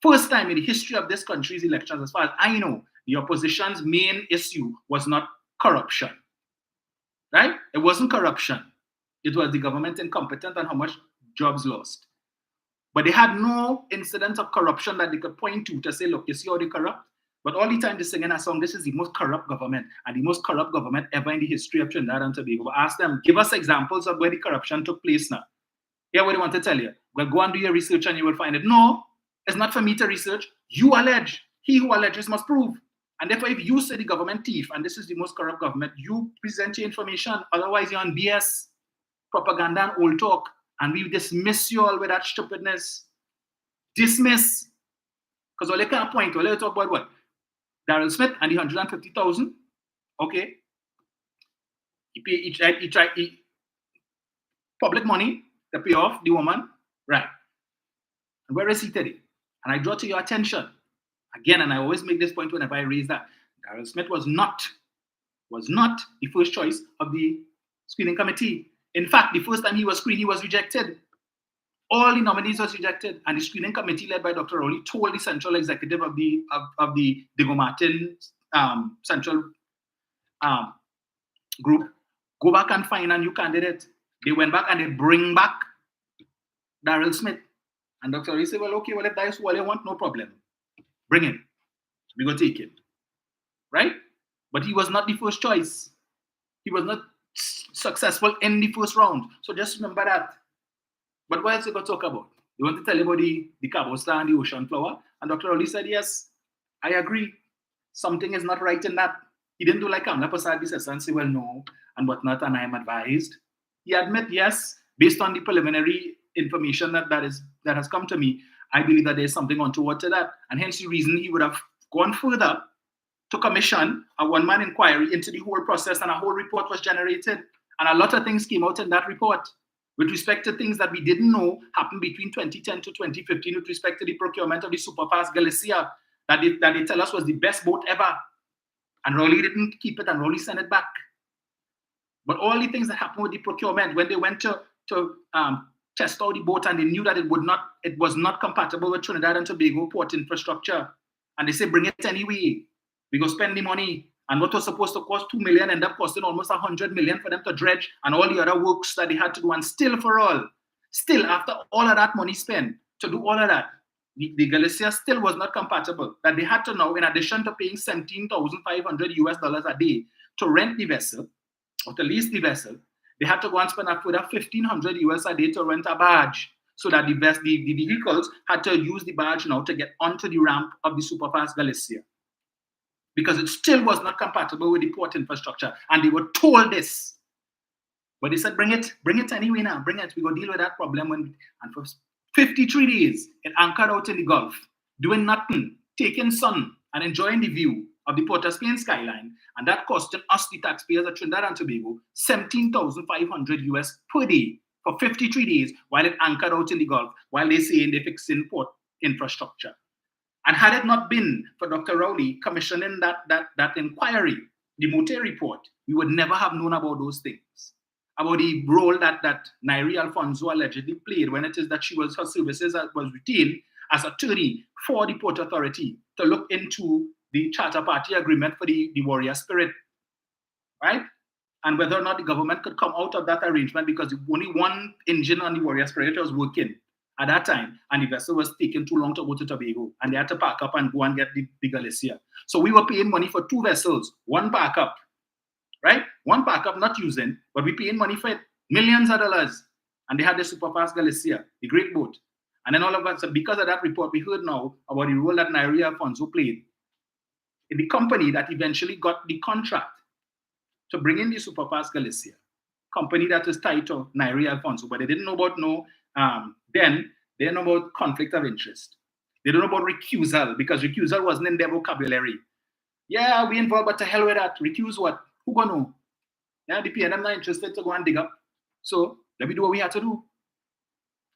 first time in the history of this country's elections, as far as I know, the opposition's main issue was not corruption, right? It wasn't corruption. It was the government incompetent and how much jobs lost. But they had no incidents of corruption that they could point to say, look, you see how they corrupt? But all the time they're singing a song, this is the most corrupt government and the most corrupt government ever in the history of Trinidad and Tobago. But ask them, give us examples of where the corruption took place now. Hear what they want to tell you. Well, go and do your research and you will find it. No, it's not for me to research. You allege. He who alleges must prove. And therefore, if you say the government thief and this is the most corrupt government, you present your information. Otherwise, you're on BS, propaganda, and old talk. And we dismiss you all with that stupidness. Dismiss. Because all they can't point, all they talk about what? Daryl Smith and the 150,000. Okay. He tried public money to pay off the woman. Right. And where is he today? And I draw to your attention. Again, and I always make this point whenever I raise that, Daryl Smith was not the first choice of the screening committee. In fact, the first time he was screened, he was rejected. All the nominees was rejected, and the screening committee led by Dr. Rowley told the central executive of the Diego Martin central group, go back and find a new candidate. They went back and they bring back Daryl Smith. And Dr. Rowley said, well, okay, well, if that is what you want, no problem. Bring him. We go take it. Right? But he was not the first choice. He was not successful in the first round. So just remember that. But what else you going to talk about? You want to tell everybody the Cabo Star and the Ocean Flower? And Dr. Rowley said, yes, I agree. Something is not right in that. He didn't do like Kamla Prasad and say, well, no, and whatnot, and I am advised. He admit, yes, based on the preliminary information that has come to me, I believe that there's something untoward to that. And hence the reason he would have gone further to commission a one-man inquiry into the whole process, and a whole report was generated. And a lot of things came out in that report with respect to things that we didn't know happened between 2010 to 2015 with respect to the procurement of the Superfast Galicia that they tell us was the best boat ever. And Rowley didn't keep it, and Rowley sent it back. But all the things that happened with the procurement, when they went to test out the boat and they knew that it was not compatible with Trinidad and Tobago port infrastructure, and they said, bring it anyway. We go spend the money. And what was supposed to cost $2 million ended up costing almost $100 million for them to dredge and all the other works that they had to do. And still after all of that money spent to do all of that, the Galicia still was not compatible. That they had to now, in addition to paying $17,500 a day to rent the vessel or to lease the vessel, they had to go and spend a further $1,500 a day to rent a barge, so that the vehicles had to use the barge now to get onto the ramp of the Superfast Galicia, because it still was not compatible with the port infrastructure. And they were told this. But they said, bring it anyway now, bring it. We go deal with that problem. And for 53 days, it anchored out in the Gulf, doing nothing, taking sun and enjoying the view of the Port of Spain skyline. And that costed us, the taxpayers of Trinidad and Tobago, $17,500 per day for 53 days while it anchored out in the Gulf, while they saying they're fixing port infrastructure. And had it not been for Dr. Rowley commissioning that inquiry, the Mote report, we would never have known about those things, about the role that Nairi Alfonso allegedly played when it is that her services was retained as attorney for the Port Authority to look into the Charter Party agreement for the Warrior Spirit, right? And whether or not the government could come out of that arrangement, because only one engine on the Warrior Spirit was working at that time, and the vessel was taking too long to go to Tobago, and they had to pack up and go and get the Galicia. So we were paying money for 2 vessels, 1 backup, right? 1 backup not using, but we paying money for it, millions of dollars. And they had the Superfast Galicia, the great boat. And then all of us, so because of that report, we heard now about the role that Nairi Alfonso played in the company that eventually got the contract to bring in the Superfast Galicia, company that is tied to Nairi Alfonso, but they didn't know about then they didn't know about conflict of interest. They don't know about recusal, because recusal wasn't in their vocabulary. Yeah, we involved, but to hell with that. Recuse what? Who gonna know? Yeah, the PNM not interested to go and dig up. So let me do what we had to do.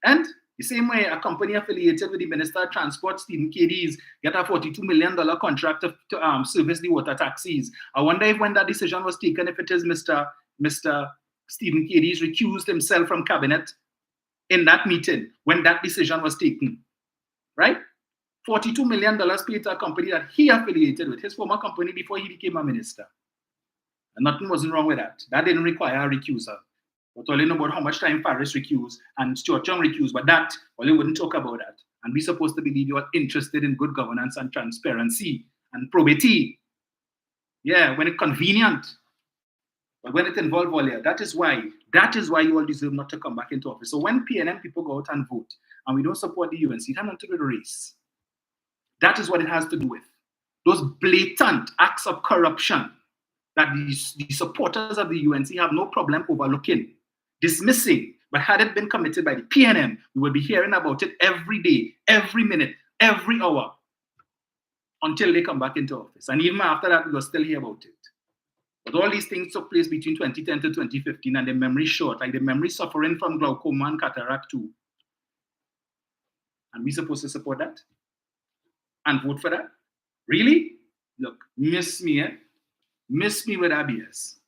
And the same way, a company affiliated with the Minister of Transport, Stephen Cadiz, get a $42 million contract to service the water taxis. I wonder if when that decision was taken, if it is Mr. Stephen Cadiz recused himself from cabinet in that meeting when that decision was taken, right? $42 million paid to a company that he affiliated with, his former company before he became a minister. And nothing wasn't wrong with that. That didn't require a recusal. But all you know about how much time Faris recused and Stuart Young recused, but that, well, you wouldn't talk about that. And we're supposed to believe you are interested in good governance and transparency and probity. Yeah, when it's convenient. But when it involves Volia, that is why you all deserve not to come back into office. So when PNM people go out and vote and we don't support the UNC, it has nothing to do with race. That is what it has to do with. Those blatant acts of corruption that the supporters of the UNC have no problem overlooking, dismissing, but had it been committed by the PNM, we would be hearing about it every day, every minute, every hour, until they come back into office. And even after that, we will still hear about it. But all these things took place between 2010 to 2015, and the memory short, like the memory suffering from glaucoma and cataract too. And we supposed to support that? And vote for that? Really? Look, miss me, eh? Miss me with ABS.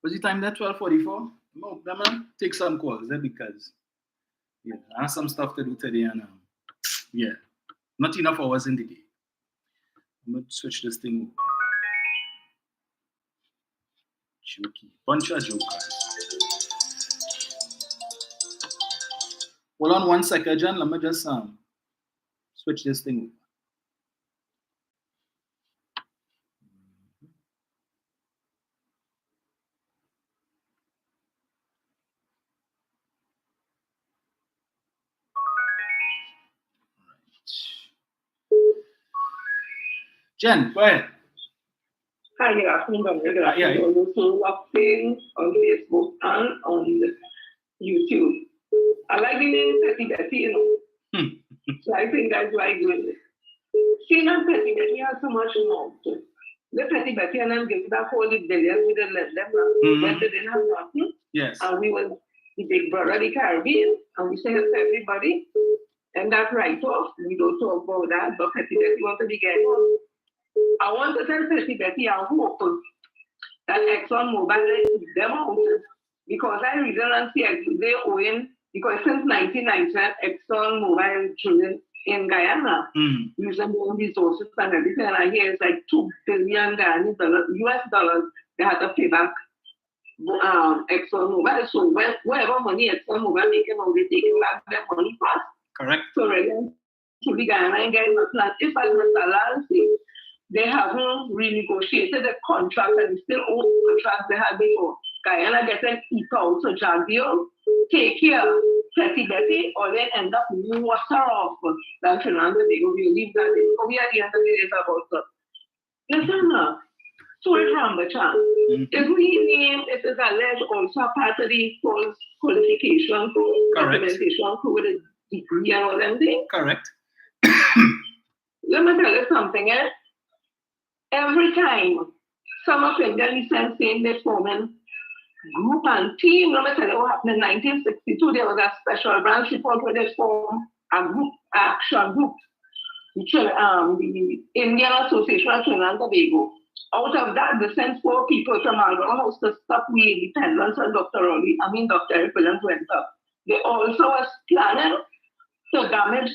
Was the time that 12:44? No, man, take some calls, because yeah, I have some stuff to do today, and yeah, not enough hours in the day. I'm gonna switch this thing over. Jokey, bunch of jokers. Hold on 1 second, John. Let me just switch this thing over. Jen, go ahead. Hi, good afternoon. Good afternoon. Yeah. Also watching on Facebook and on YouTube. I like the name Petty Betty, you know. So I think that's why I'm doing it. Seeing that Petty Betty has so much more. The Petty Betty and then give that whole billion, we didn't let them know. When they didn't have nothing. Yes. And we were the big brother of the Caribbean, and we say it to everybody. And that's right off. We don't talk about that, but Petty Betty wants to be getting. I want to tell Petty Betty I hope that ExxonMobil let them out, because I really don't see they owing, because since 1990, ExxonMobil drilling in Guyana, using more resources and everything, and I hear it's like $2 billion US dollars they had to pay back ExxonMobil. So whatever money ExxonMobil making, they're taking back their money fast. Correct. So really, to be Guyana and getting a plan. If I was allowed to, they haven't renegotiated the contract and still own the contract they had before. Guyana getting equal to Jagio, take care, Petty Betty, or they end up water off than Fernando. They go, we leave that. We at the end of the day about that. Listen now, sorry from the chance. If we name it is alleged also part of the false qualification for documentation for the degree and all them things. Correct. Let me tell you something, eh? Every time some of them saying they're forming group and team. Let me tell you what happened in 1962. There was a special branch report where they formed a group, action group, the Indian Association of Trinidad and Tobago. Out of that, they sent 4 people to Marlborough House to stop the independence, and Dr. Eric Williams went up. They also was planning to damage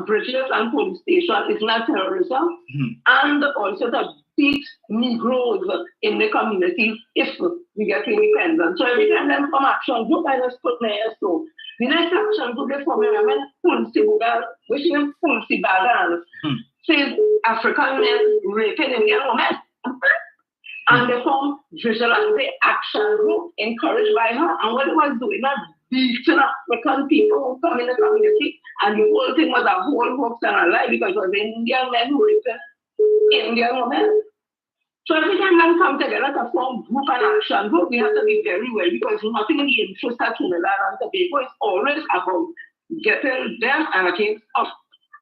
bridges and police stations. It's not terrorism. And also to beat Negroes in the community if we get independence. So every time them from action group, I just put my so the next action group they form women Pulsi Bugal, which is Pulsi Bagan, says African men raping Indian women. And they form Vigilante Action Group, encouraged by her. And what it was doing, not beating African people who come in the community. And the whole thing was a whole hoax and a lie because it was Indian men who raped Indian women. So every time we come together to form group and action group, we have to be very well because nothing in the interest of Trinidad and Tobago is always about getting them and against us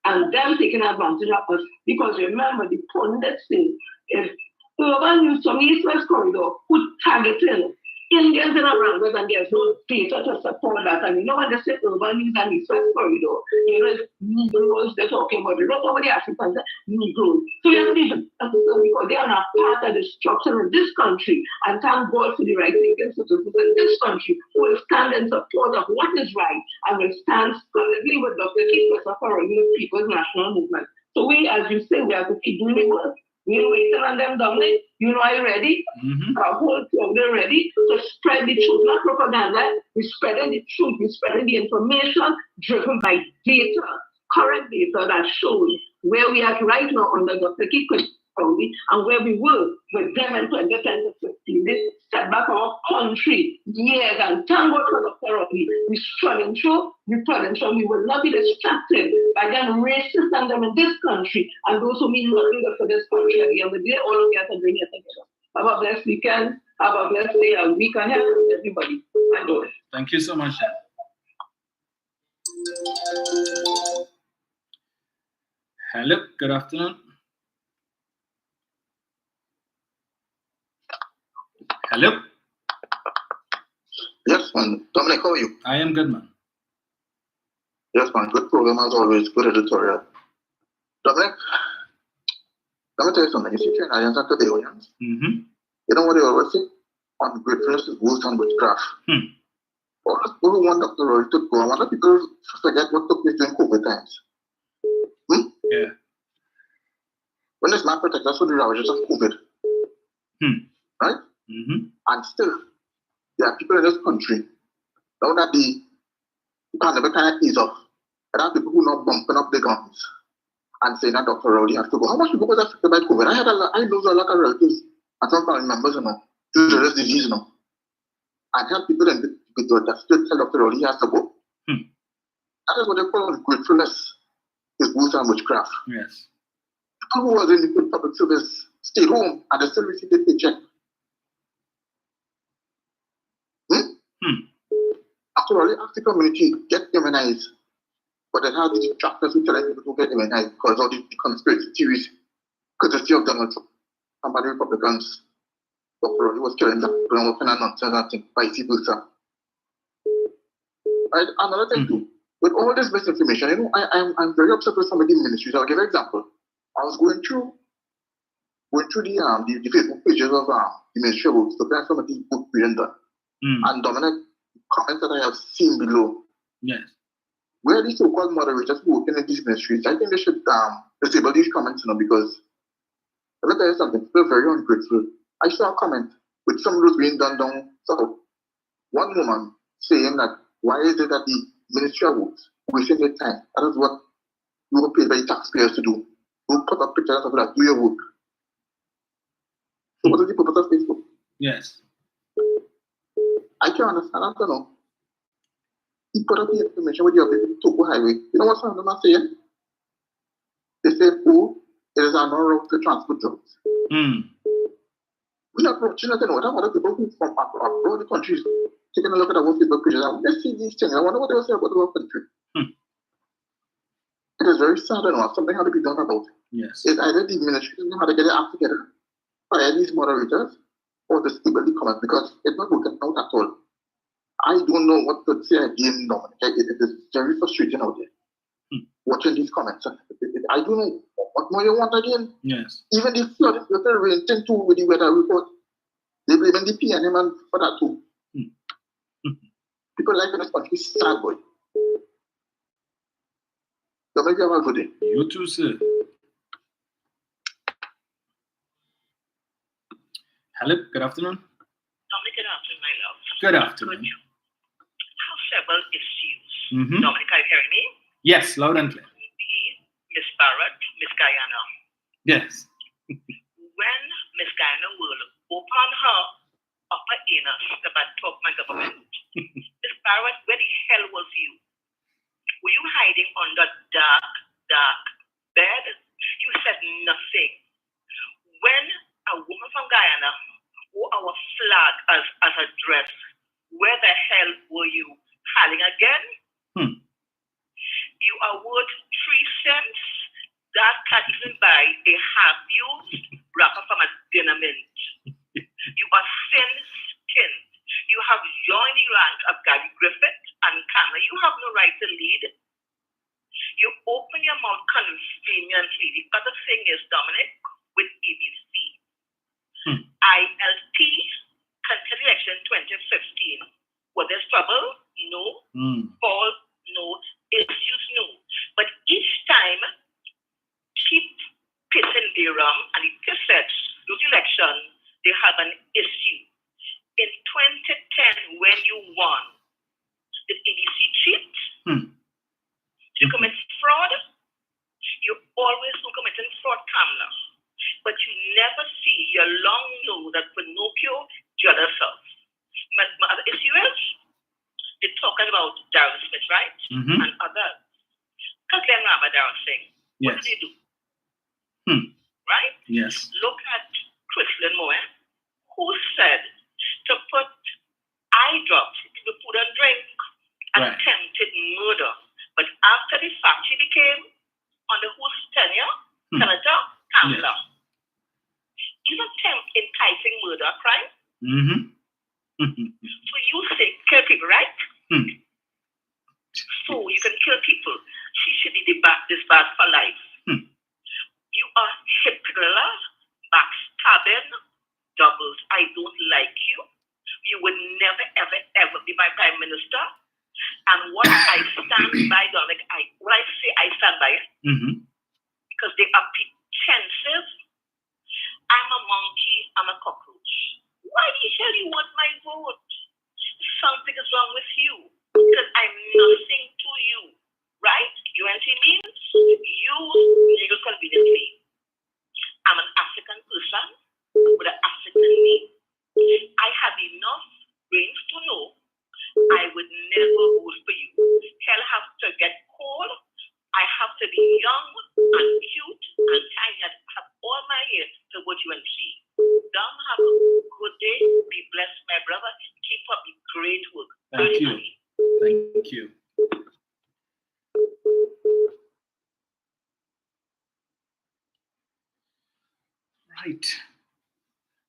and them taking advantage of us. Because remember, the pundits say is urban news from the East-West corridor put targeting Indians in Aranguez and there's no data to support that. And you know when they say urban news and East-West corridor, you know it's Negroes they're talking about. They don't know what the Africans are, Negroes. So you have to be because they are not part of the structure in this country. And thank God for the right-thinking citizens in this country who will stand in support of what is right and will stand solidly with Dr. Keith Christopher and the People's National Movement. So we, as you say, we have to keep doing the work. We're waiting on them, Dominic. You know, are you ready? Our whole program ready to spread the truth, not propaganda. We're spreading the truth. We're spreading the information driven by data, correct data that shows where we are right now under Dr. Kiko and where we were with them in 2010 to 15. This set back our country years and thank God for Dr. Robbie. We're struggling through, we will not be distracted by them racists and them in this country and those who mean nothing good for this country. At the end of the day, all of us are bring it together. Have a blessed weekend, have a blessed day, a week ahead, everybody. Thank you so much. Hello, good afternoon. Hello? Yes, man. Dominic, how are you? I am good, man. Yes, man. Good program as always. Good editorial. Dominic, let me tell you something. You see, Trinidadians and Tobagonians, you know what they always say? Ungratefulness is worse than witchcraft. All those people who want Dr. Roy to go, I want people to forget what took place during COVID times. Yeah. When this man protected us from the ravages of COVID, right? And still, there are people in this country, now that the pandemic kind of ease off, there are people who are not bumping up their guns and saying that Dr. Rowley has to go. How much people was affected by COVID? I know a lot of relatives and some family members, you know, due to this disease, you know, and help people in that still tell Dr. Rowley he has to go. That is what they call ungratefulness, is worse than witchcraft. Yes. People who was in the public service stayed home and they still receive their paycheck. After all, ask the community get immunized, but then how the detractors who tell people to get immunized because all the conspiracy theories, courtesy of Donald Trump and by the Republicans, Dr. Rowley was killing them, doing all kind of nonsense and things, vice versa. Right? Another thing too, with all this misinformation, you know, I'm very upset with some of the ministries. I'll give an example. I was going through the Facebook pages of the Ministry of Works to plan some of the work being done. And Dominic, comments that I have seen below. Yes. Where these so-called moderators who work in these ministries, I think they should disable these comments, you know, because let me tell you something, people are very ungrateful. I saw a comment with some of those being done down south. One woman saying that why is it that the Ministry of Works wasting their time? That is what you were paid by the taxpayers to do. You put up pictures of that, do your work. So what is the purpose of Facebook? Yes. I can understand, I don't know. He put up the information with the Togo Highway. You know what some of them are saying? They say, oh, it is an route to transport drugs. We're not watching nothing. What other people who from abroad the countries taking a look at our Facebook pages. I want to see these things. I wonder what they will say about our country. It is very sad, you know, something had to be done about it. Yes. It's either the administration had to get it out together, fire these moderators, or to stable the comments because it's not working out at all. I don't know what to say again, Dominic. It is very frustrating out there. Watching these comments. I don't know what more you want again. Yes. Even the flood, the rain thing too with the weather report. They blaming the PNM man for that too. People like in this country sad boy. Dominic, you have a good day. You too, sir. Hello, good afternoon. Dominic, good afternoon, my love. Good afternoon. Have several issues. Mm-hmm. Dominic, are you hearing me? Yes, loud and clear. Miss Barrett, Miss Guyana. Yes. When Miss Guyana will open her upper anus about talk my government, Miss Barrett, where the hell was you? Were you hiding under dark bed? You said nothing. When a woman from Guyana wore our flag as a dress, where the hell were you hiding again? You are worth 3 cents. That can't even buy a half-used wrapper from a dinner mint. You are thin-skinned. You have joined the rank of Gary Griffith and Kama. You have no right to lead. You open your mouth conveniently. The other thing is, Dominic, with EBC. ILT, contest election 2015. Was there trouble? No. Fall? No. Issues? No. But each time, keep pissing the rum and the pissets, those elections, they have an issue. In 2010, when you won, did EDC cheat? Did you commit fraud? You always do committing fraud, Kamala. But you never see, you long know that Pinocchio the other self. My other issue is, they're talking about Darren Smith, right? And others. Kathleen Rama, Darren Singh. What did they do? Right? Yes. Look at Chrislyn Moen, who said to put eye drops into the food and drink, attempted murder. But after the fact, she became, under whose tenure? Senator Kamala. Is enticing murder a crime? So you say kill people, right? So you can kill people. She should be disbarred for life. You are hypocrite, backstabbing, doubles. I don't like you. You would never, ever, ever be my prime minister. And what I stand by, Dominic, when I say I stand by it, because they are pretensive. I'm a monkey, I'm a cockroach. Why the hell you want my vote? Something is wrong with you. Because I'm nothing to you. Right? UNC means use legal conveniently. I'm an African person with an African name. I have enough brains to know I would never vote for you. Hell have to get cold. I have to be young and cute and tiny and have all my hair to vote UNC. Dom, have a good day. Be blessed, my brother. Keep up the great work. Thank you. Thank you. Right.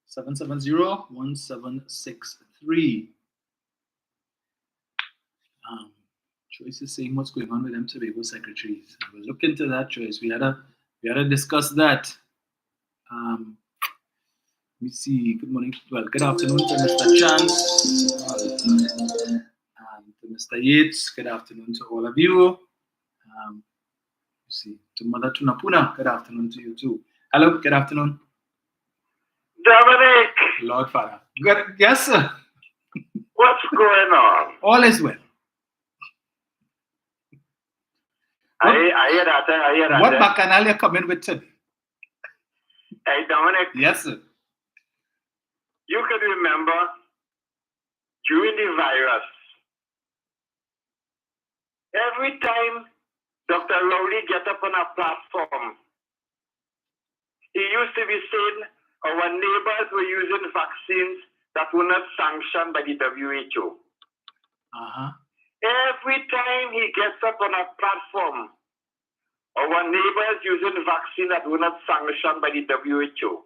770-1763. Choice is saying what's going on with them Tobago secretaries. We'll look into that, Choice. We had to discuss that. Let me see. Good morning. Well, good afternoon to Mr. Chance. To Mr. Yates. Good afternoon to all of you. See. To Mother Tunapuna. Good afternoon to you too. Hello. Good afternoon. Dominic. Lord Father. Good. Yes, sir. What's going on? All is well. I hear that. I hear that. What bacchanal you coming with today? Hey, Dominic. Yes, sir. You can remember during the virus, every time Dr. Rowley get up on a platform, he used to be saying our neighbors were using vaccines that were not sanctioned by the WHO. Every time he gets up on a platform, our neighbors using vaccine that were not sanctioned by the WHO.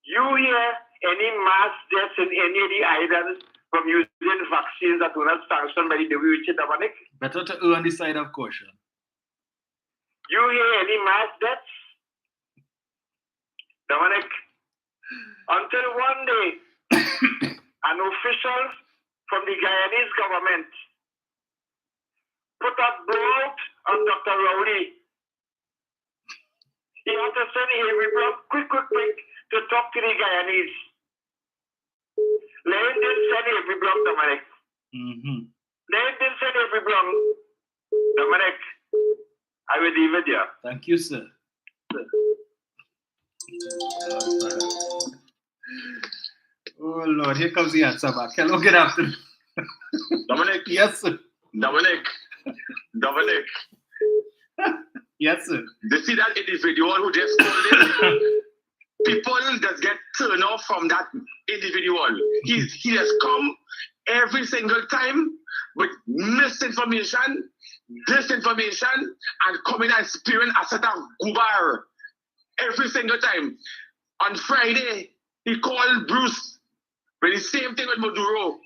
You here any mass deaths in any of the islands from using vaccines that were not sanctioned by the WHO, Dominic? Better to err on the side of caution. You hear any mass deaths? Dominic, until one day, an official from the Guyanese government put a blow on Dr. Rowley. He had to send Avery Brown quick to talk to the Guyanese. Let him send Avery Brown, Dominic. Let him send Avery Brown, Dominic. I will leave it here. Thank you, sir. Oh Lord, here comes the answer back. Hello, good afternoon. Dominic. Yes, sir. Dominic. Yes, sir. You see that individual who just called in? People just get turned off from that individual. He has come every single time with misinformation, disinformation, and coming and spewing a set of gubar every single time. On Friday, he called Bruce with the same thing with Maduro,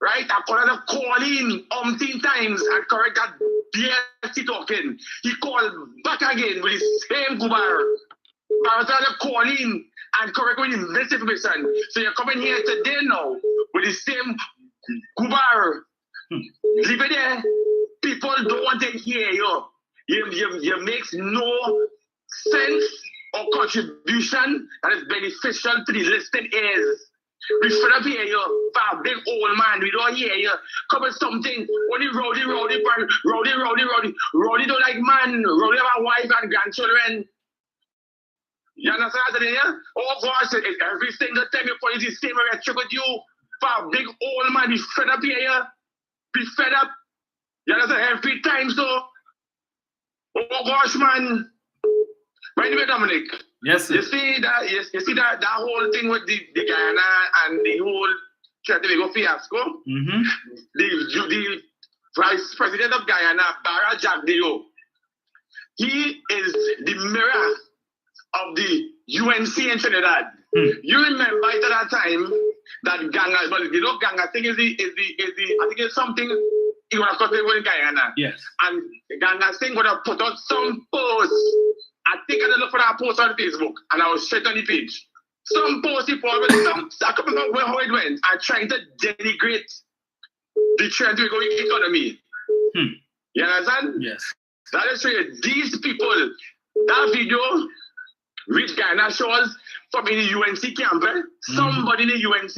right? I called him calling umpteen times and correct that BS talking. He called back again with the same gubar. I started calling and correct with the misinformation. So you're coming here today now with the same gubar. Leave it there. People don't want to hear you. You makes no sense or contribution that is beneficial to the listening ears. We should have hear you, big old man. We don't hear you. Come with something. Only Rowdy don't like man. Rowdy have a wife and grandchildren. You understand what I'm saying? Oh gosh, every single time you point the same rhetoric with you, big old man. We fed up here. Be fed up. You understand? Every time so. Oh gosh, man. By the way, Dominic. Yes, sir. You see that whole thing with the Guyana and the whole Trinidad fiasco? The Vice President of Guyana, Barra Jagdeo, he is the mirror of the UNC in Trinidad. You remember at that time that Ganga, but you know Ganga thing is the I think it's something he would have got in Guyana. Yes. And Ganga thing would have put out some posts. I think I looked for that post on Facebook and I was straight on the page. Some post he put out, I couldn't remember how it went. I'm trying to denigrate the trend to go economy. You understand? Yes. That is true. These people, that video, which Guyana shows from in the UNC campus, somebody in the UNC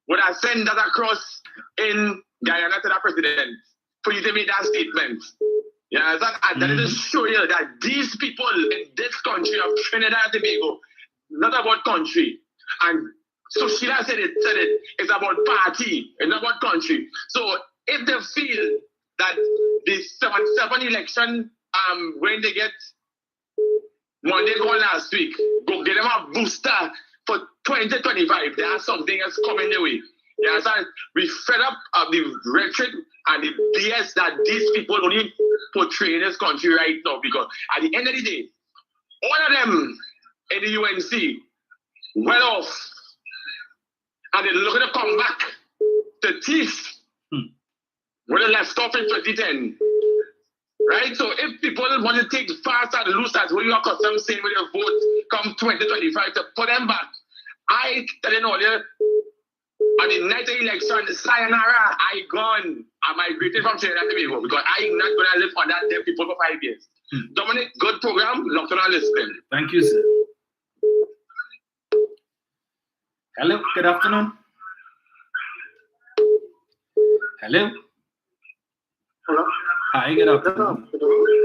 would have sent that across in Guyana to the president for you to make that statement. You understand? And that is to show you that these people in this country of Trinidad and Tobago, not about country. And so Sheila said it's about party, it's not about country. So if they feel that the 7 election, when they get Monday gone last week, go get them a booster for 2025. There's something else coming their way. You understand? We fed up of the rhetoric and the BS that these people only portray in this country right now, because at the end of the day, all of them in the UNC well off, and they're looking to come back to teeth where they left off in 2010. Right? So if people want to take fast and loose as what you are accustomed saying with your vote come 2025 to put them back, I tell you earlier, on the night of election, sayonara, I gone. I migrated from Trinidad and Tobago because I'm not going to live on that dead people for 5 years. Dominic, good program. Nocturnal listening. Thank you, sir. Hello, good afternoon. Hello. Hello. Hi, good afternoon.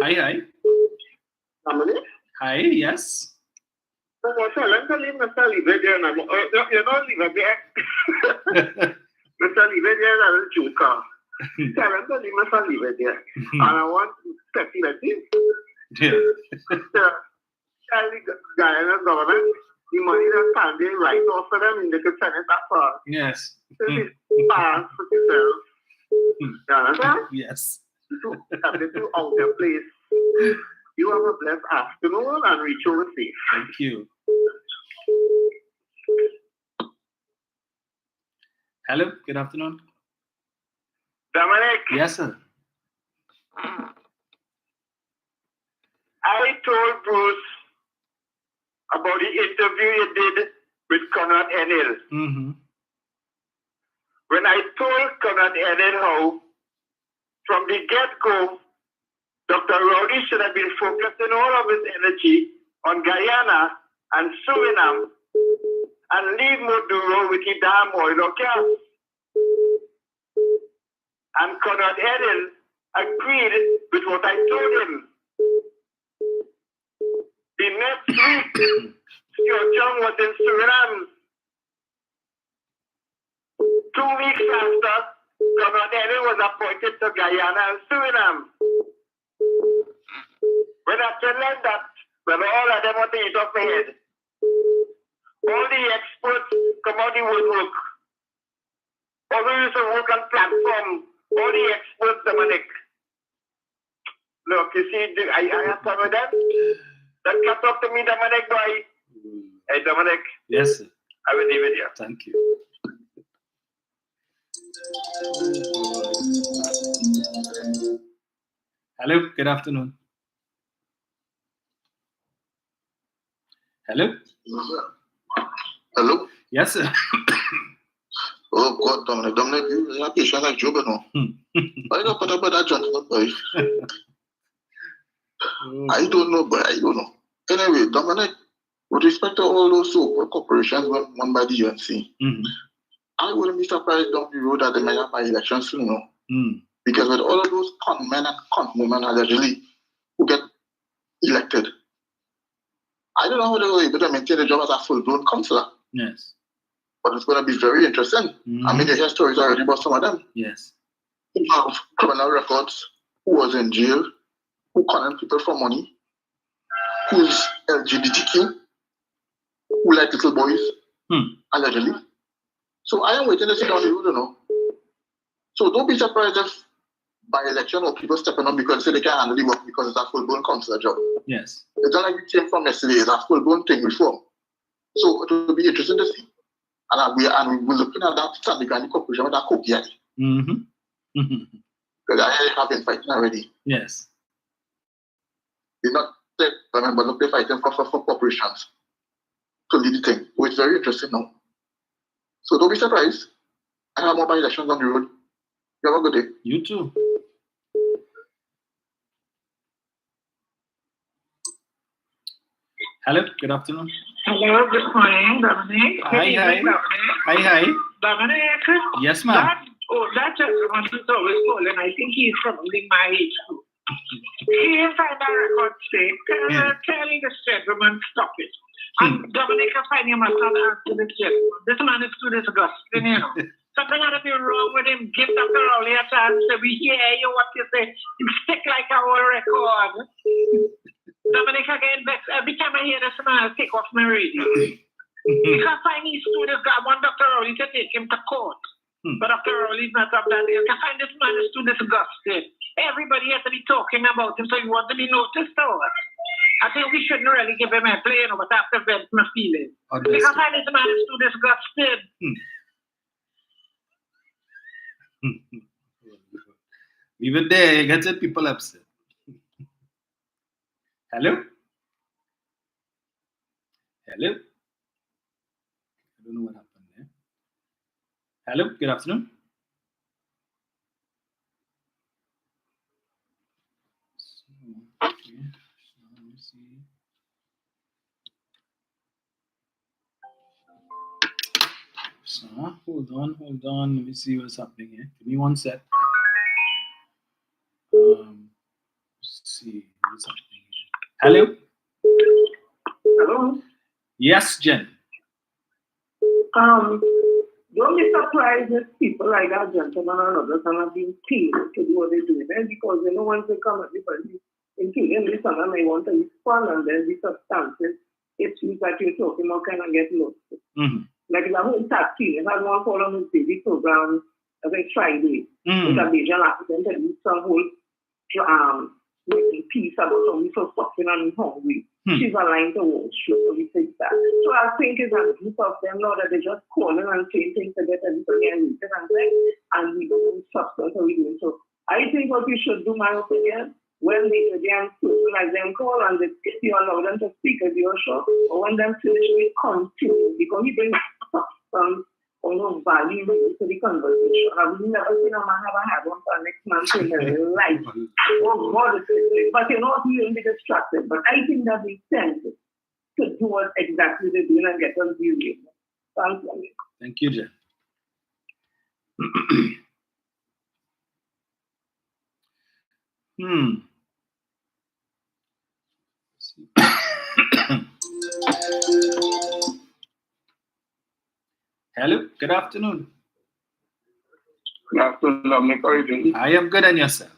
Hi. Dominic? Hi, yes. Mr. Livedia, you know Livedia? Mr. Livedia is a joker. Tell him to leave Mr. Livedia. And I want to speculate. Tell the Guyana government the money that's standing right off for them in the send it back for us. Yes. So this pass for yourself. You understand? Yes. So everything out of place. You have a blessed afternoon and reach over safe. Thank you. Hello, good afternoon. Dominic, Yes, sir. I told Bruce about the interview you did with Conrad Enel. Mm-hmm. When I told Conrad Enel how, from the get-go, Dr. Rowley should have been focusing all of his energy on Guyana and Suriname and leave Maduro with the damn oil or gas. And Conrad Enel agreed with what I told him. The next week, Stuart Young was in Suriname. 2 weeks after, Conrad Enel was appointed to Guyana and Suriname. When I tell them that, well, all of them want to eat off my head. All the experts come out the woodwork. All who used to work on platform, all the experts, Dominic. Look, you see, I have some of them. That can talk to me, Dominic, boy. Hey, Dominic. Yes, sir. I will leave it here. Thank you. Hello, good afternoon. Hello? Hello? Yes, sir. Oh, God, Dominic. Dominic, you are patient like Job, no? Why don't put up with that gentleman, boy? I don't know, boy. I don't know. Anyway, Dominic, with respect to all those so-called corporations run by the UNC, I wouldn't be surprised down the road that they might have by elections soon, no? Because with all of those con men and con women allegedly who get elected, I don't know how they were able to maintain a job as a full-blown councillor. Yes. But it's going to be very interesting. I mean, you hear stories already about some of them. Yes. Who have criminal records, who was in jail, who conned people for money, who's LGBTQ, who like little boys, allegedly. So I am waiting to see down the road, you know. So don't be surprised if by election or people stepping up because they say they can't handle the work because it's a full-blown councillor job. Yes. It's not like we came from yesterday, it's a full-blown thing before. So it will be interesting to see. And we're looking at that standing and the conclusion with that cookie. Because I have been fighting already. Yes. They're not, remember, look, they're fighting for corporations to lead the thing. So it's very interesting now. So don't be surprised. I have more by elections on the road. You have a good day. You too. Hello, good afternoon. Hello, good morning, Dominic. Hi. Dominic. Yes, ma'am. That gentleman who's always calling, I think he's probably my age group. He is on the record sake. Tell this gentleman, stop it. And Dominic, I find you must not answer this gentleman. This man is too disgusting, you know. Something ought to be wrong with him. Give Dr. Rowley a chance. We hear you what you say. You stick like our record. Dominic, again, every time I hear this man, I take off my radio. Because I need students, I want Dr. Rowley to take him to court. But Dr. Rowley's not up that day. I find this man is too disgusted. Everybody has to be talking about him, so you want to be noticed or what? I think we shouldn't really give him a play, you know, but after vent my feelings. Because I find this man is too disgusted. Leave it there, it gets people upset. Hello? Hello? I don't know what happened there. Hello, good afternoon. Let me see. So, hold on. Let me see what's happening here. Give me one sec. Let's see what's happening here. Hello? Hello? Yes, Jen. Don't be surprised if people like that gentleman and others are being paid to do what they're doing. And because you know, once they come at everybody, including this one, I want to respond and then the substances issues that you're talking about kind of get lost. Like the whole tax team, I had one call on the TV program every Friday with a Asian African and some whole making peace about somebody so suffering and hungry. She's aligned to watch. So we think that. So I think it's a group of them now that they just calling and saying things to get everybody and meeting and things, and we don't substance or we do. So I think what we should do, my opinion, when they personalize them call and if you allow them to speak at your show, or when them finish, we continue because we bring some value to the conversation. I've never seen a man have a hat on for next month in their life. Oh God, but you know, he will be distracted. But I think that makes sense to do what exactly they're doing and get us viewing. Thank you. Thank you, Jen. Hello, good afternoon. Good afternoon, Dominic. How are you doing? I am good, and yourself?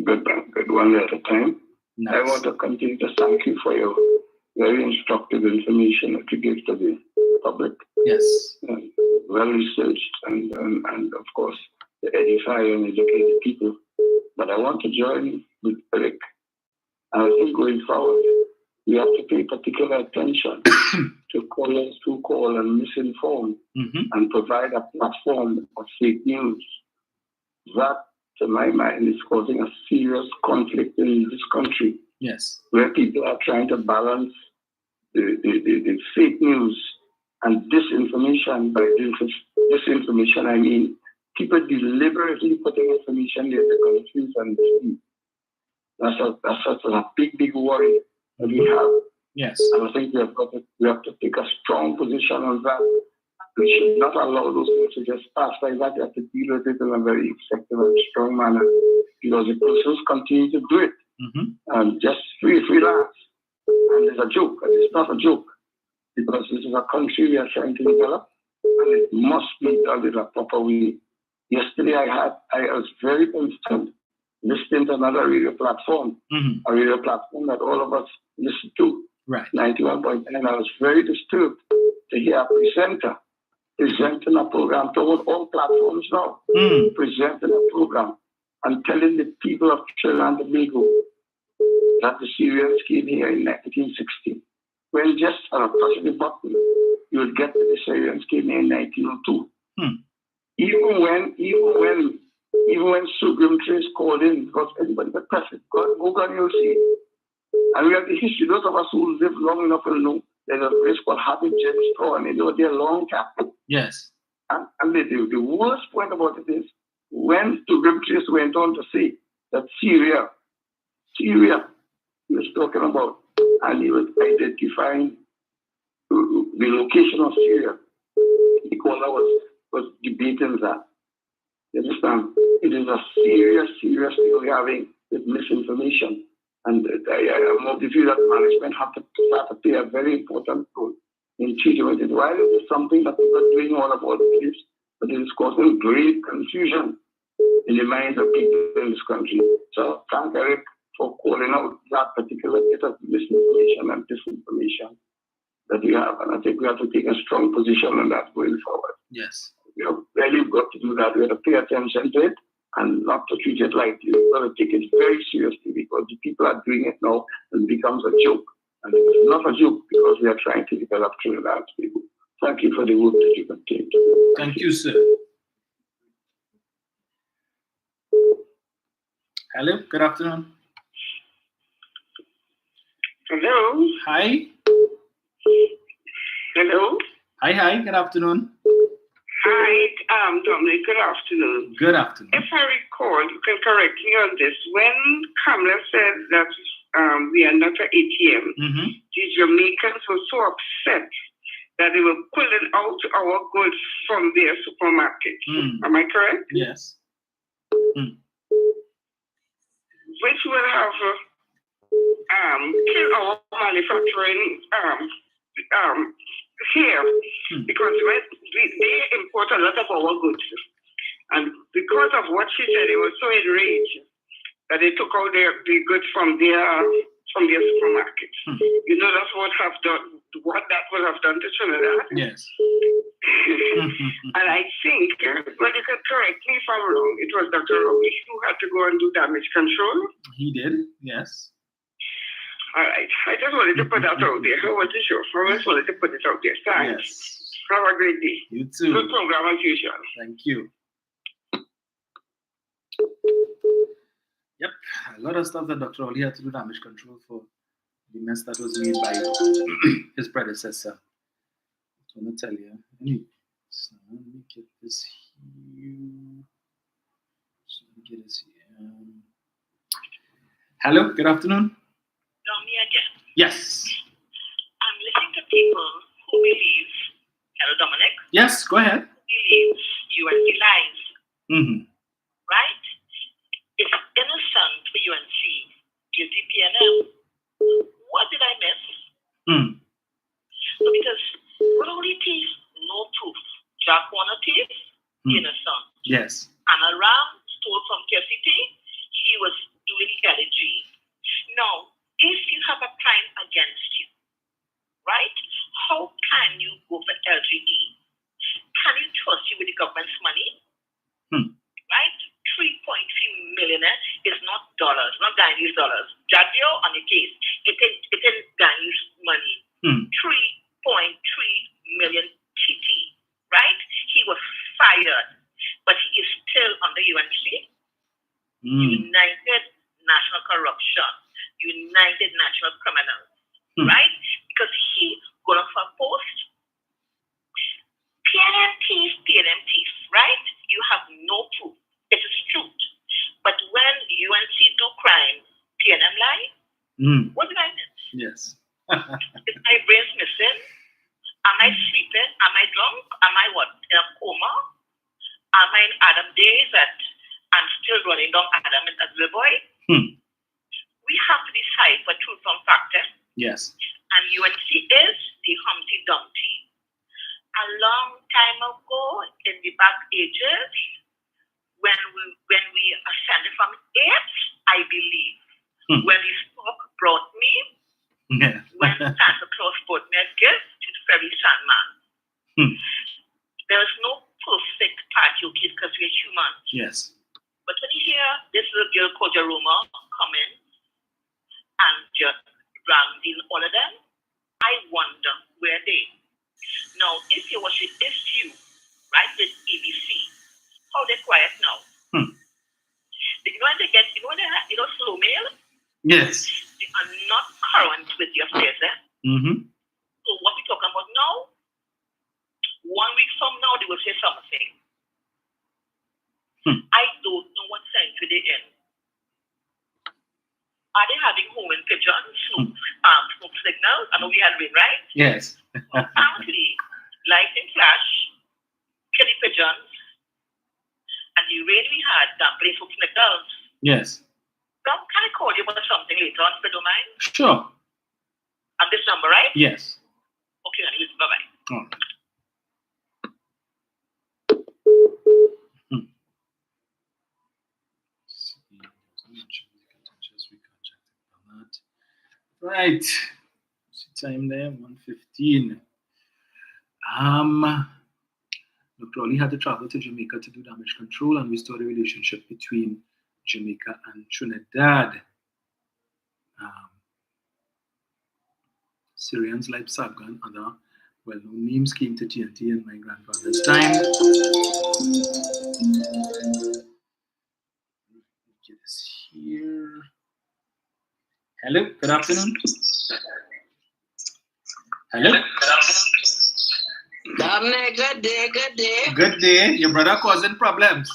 Good, one at a time. Nice. I want to continue to thank you for your very instructive information that you give to the public. Yes. Well researched and of course, to edify and educate the people. But I want to join with Eric. I think going forward, we have to pay particular attention to callers who call and misinform and provide a platform of fake news. That, to my mind, is causing a serious conflict in this country. Yes. Where people are trying to balance the fake news and disinformation. By disinformation, I mean people deliberately putting information there to confuse and deceive. That's a big worry that we have. Yes. And I think we have to take a strong position on that. We should not allow those things to just pass like that. We have to deal with it in a very effective and strong manner. Because the persons continue to do it. Just freelance. And it's a joke. And it's not a joke. Because this is a country we are trying to develop. And it must be done in a proper way. Yesterday I was very concerned listening to another radio platform. A radio platform that all of us listen to. Right. 91.9. I was very disturbed to hear a presenter presenting a program to all platforms now. Presenting a program and telling the people of Trinidad and Tobago that the Syrians came here in 1960. When just on a touch of the button, you would get that the Syrians came here in 1902. Even when Sir Grimtrace called in, because everybody but press it, go and you'll see. And we have the history. Those of us who live long enough will know there's a place called Habib James Straw, and they were there long time. Yes. And the worst point about it is when Sir Grimtrace went on to say that Syria, he was talking about, and he was identifying the location of Syria. Nicola was debating that. You understand? It is a serious thing we're having with misinformation. And I'm of the view that management have to start to play a very important role in treating with it. While it is something that people are doing all about the place, but it is causing great confusion in the minds of people in this country. So thank Eric for calling out that particular bit of misinformation and disinformation that we have. And I think we have to take a strong position on that going forward. Yes. We have really got to do that. We have to pay attention to it and not to treat it lightly. We've got to take it very seriously because the people are doing it now and it becomes a joke. And it's not a joke because we are trying to develop Trinidad people. Thank you for the work that you continue to do. Thank you, sir. Hello, good afternoon. Hello. Hi. Hello. Hi, good afternoon. Hi, Dominic, good afternoon. Good afternoon. If I recall, you can correct me on this. When Kamala said that we are not an ATM, the Jamaicans were so upset that they were pulling out our goods from their supermarkets. Am I correct? Yes. Which will have killed our manufacturing here, because they import a lot of our goods. And because of what she said, they were so enraged that they took out the goods from their supermarkets. You know, that's what that would have done to Trinidad. Yes. And I think, well, you can correct me if I'm wrong, it was Dr. Robish who had to go and do damage control. He did, yes. All right. I just wanted to put that out there. I wasn't sure. I just wanted to put it out there. Thanks. Yes. Have a great day. You too. Good program as usual. Thank you. Yep, a lot of stuff that Dr. Oli had to do damage control for the mess that was made by his predecessor. I want to tell you. So let me get this here. So let me get this here. Hello, good afternoon. Me again. Yes. I'm listening to people who believe, hello Dominic? Yes, go ahead. Who believe UNC lies. Mm-hmm. Right? It's innocent for UNC. Guilty PNM. What did I miss? So because Rowley thief, no proof. Jack Warner thief, innocent. Yes. Anna Ram stole from KCT. He was doing LG. Now, if you have a crime against you, right? How can you go for LGE? Can you trust you with the government's money? Right? 3.3 million is not dollars, not Guyanese dollars. Jadeo on the case, it is Guyanese money. 3.3 million TT, right? He was fired, but he is still under UNC. United National Corruption, United National Criminals, right? Because he got off a post. PNM thief, right? You have no proof. It is truth. But when UNC do crime, PNM lie? What did I miss? Yes. Is my brain missing? Am I sleeping? Am I drunk? Am I what? In a coma? Am I in Adam days that I'm still running down Adam as a little boy? We have to decide for truth from factor. Yes. And UNC is the Humpty Dumpty. A long time ago, in the back ages, when we ascended from apes, I believe, when the stork brought me, when Santa Claus brought me a gift to the fairy Sandman. There's no perfect party kid because we're human. Yes. But when you hear this little girl called Jeroma come in and just rounding all of them, I wonder where they. Now, if you watch it, if you, right, with ABC, how they quiet now? You know when they get, slow mail? Yes. They are not current with your affairs, So what we talking about now? 1 week from now, they will say something. I don't know what century they're in. Are they having homing pigeons, smoke signals? I know we had rain, right? Yes. Apparently, lightning flash, killing pigeons, and the rain we had, play smoke signals. Yes. Can I call you about something later on, if you don't mind? Sure. At this number, right? Yes. Okay, listen, bye-bye. Oh. Right. What's the time there? 1:15. Dr. Oli had to travel to Jamaica to do damage control and restore the relationship between Jamaica and Trinidad. Syrians like Sabga and other well-known names came to TNT in my grandfather's time. Get this here. Hello, good afternoon. Hello. Dominic, good day, good day. Good day. Your brother causing problems.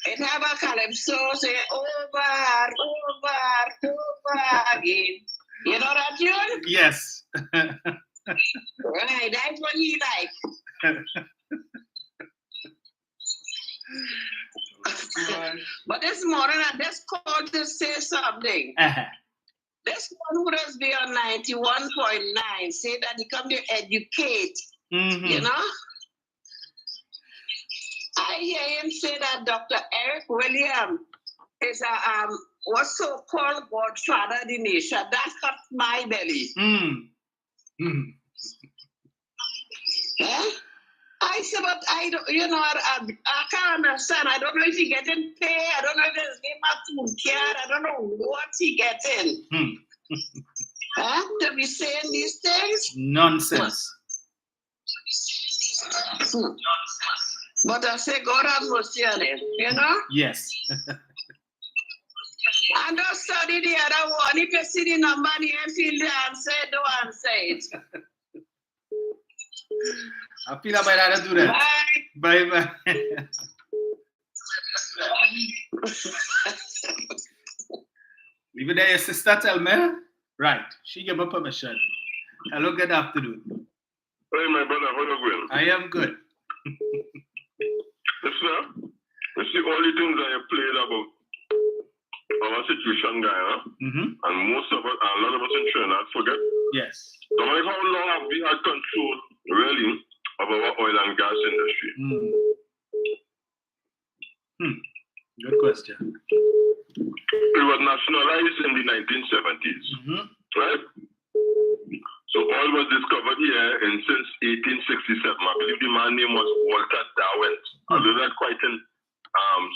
It have a calypso say over again. You know that tune? Yes. Right, that's what he like. But this morning I just called to say something. This one who does be on 91.9 say that he come to educate. You know? I hear him say that Dr. Eric Williams is a what's so-called godfather of the nation. That's not my belly. I I said, but I don't, I can't understand. I don't know if he getting paid. I don't know if there's name a food card. I don't know what he getting. To be saying these things? Nonsense. But I say, God have mercy on him, Yes. And don't study the other one. If you see the number and you feel the answer, don't answer it. I feel about how to do that. Bye. Bye. Leave it there, your sister tell me. Right. She gave me permission. Hello, good afternoon. Hey, my brother, how you going? I am good. Listen, you see all the things that you played about our situation, guy, and most of us, a lot of us in Trinidad forget. Yes. No matter how long have we had control, really, of our oil and gas industry? Good question. It was nationalized in the 1970s, right? So oil was discovered here since 1867. I believe the man's name was Walter Darwin. I learned that quite in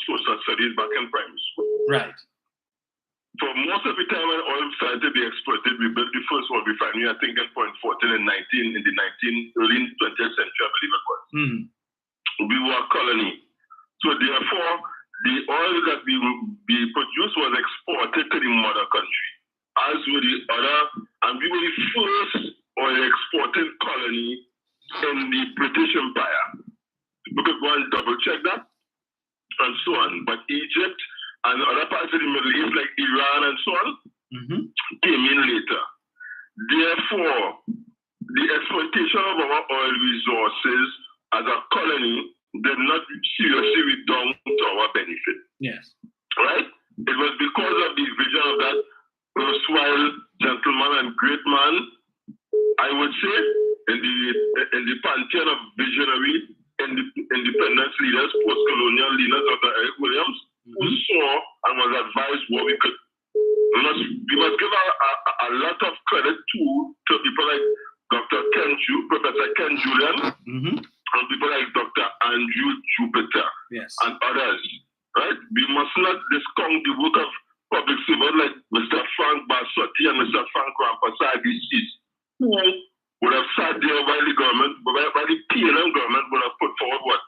social studies back in primary school. Right. For most of the time when oil started to be exploited, we built the first oil refinery, I think in point 14 and 19 in the early 20th century, I believe it was. We were a colony. So therefore, the oil that we produced was exported to the mother country, as were the other, and we were the first oil exporting colony in the British Empire. We could go and double check that, and so on. But Egypt and other parts of the Middle East, like Iran and so on, came in later. Therefore, the exploitation of our oil resources as a colony did not seriously redound to our benefit. Yes. Right? It was because of the vision of that erstwhile gentleman and great man, I would say, in the pantheon of visionary independence leaders, post-colonial leaders, Dr. Eric Williams, who saw and was advised what we could. We must give a lot of credit to people like Professor Ken Julian, and people like Dr. Andrew Jupiter, and others. Right? We must not discount the work of public servants like Mr. Frank Bassotti and Mr. Frank Rampasa, who would have sat there while the PLM government would have put forward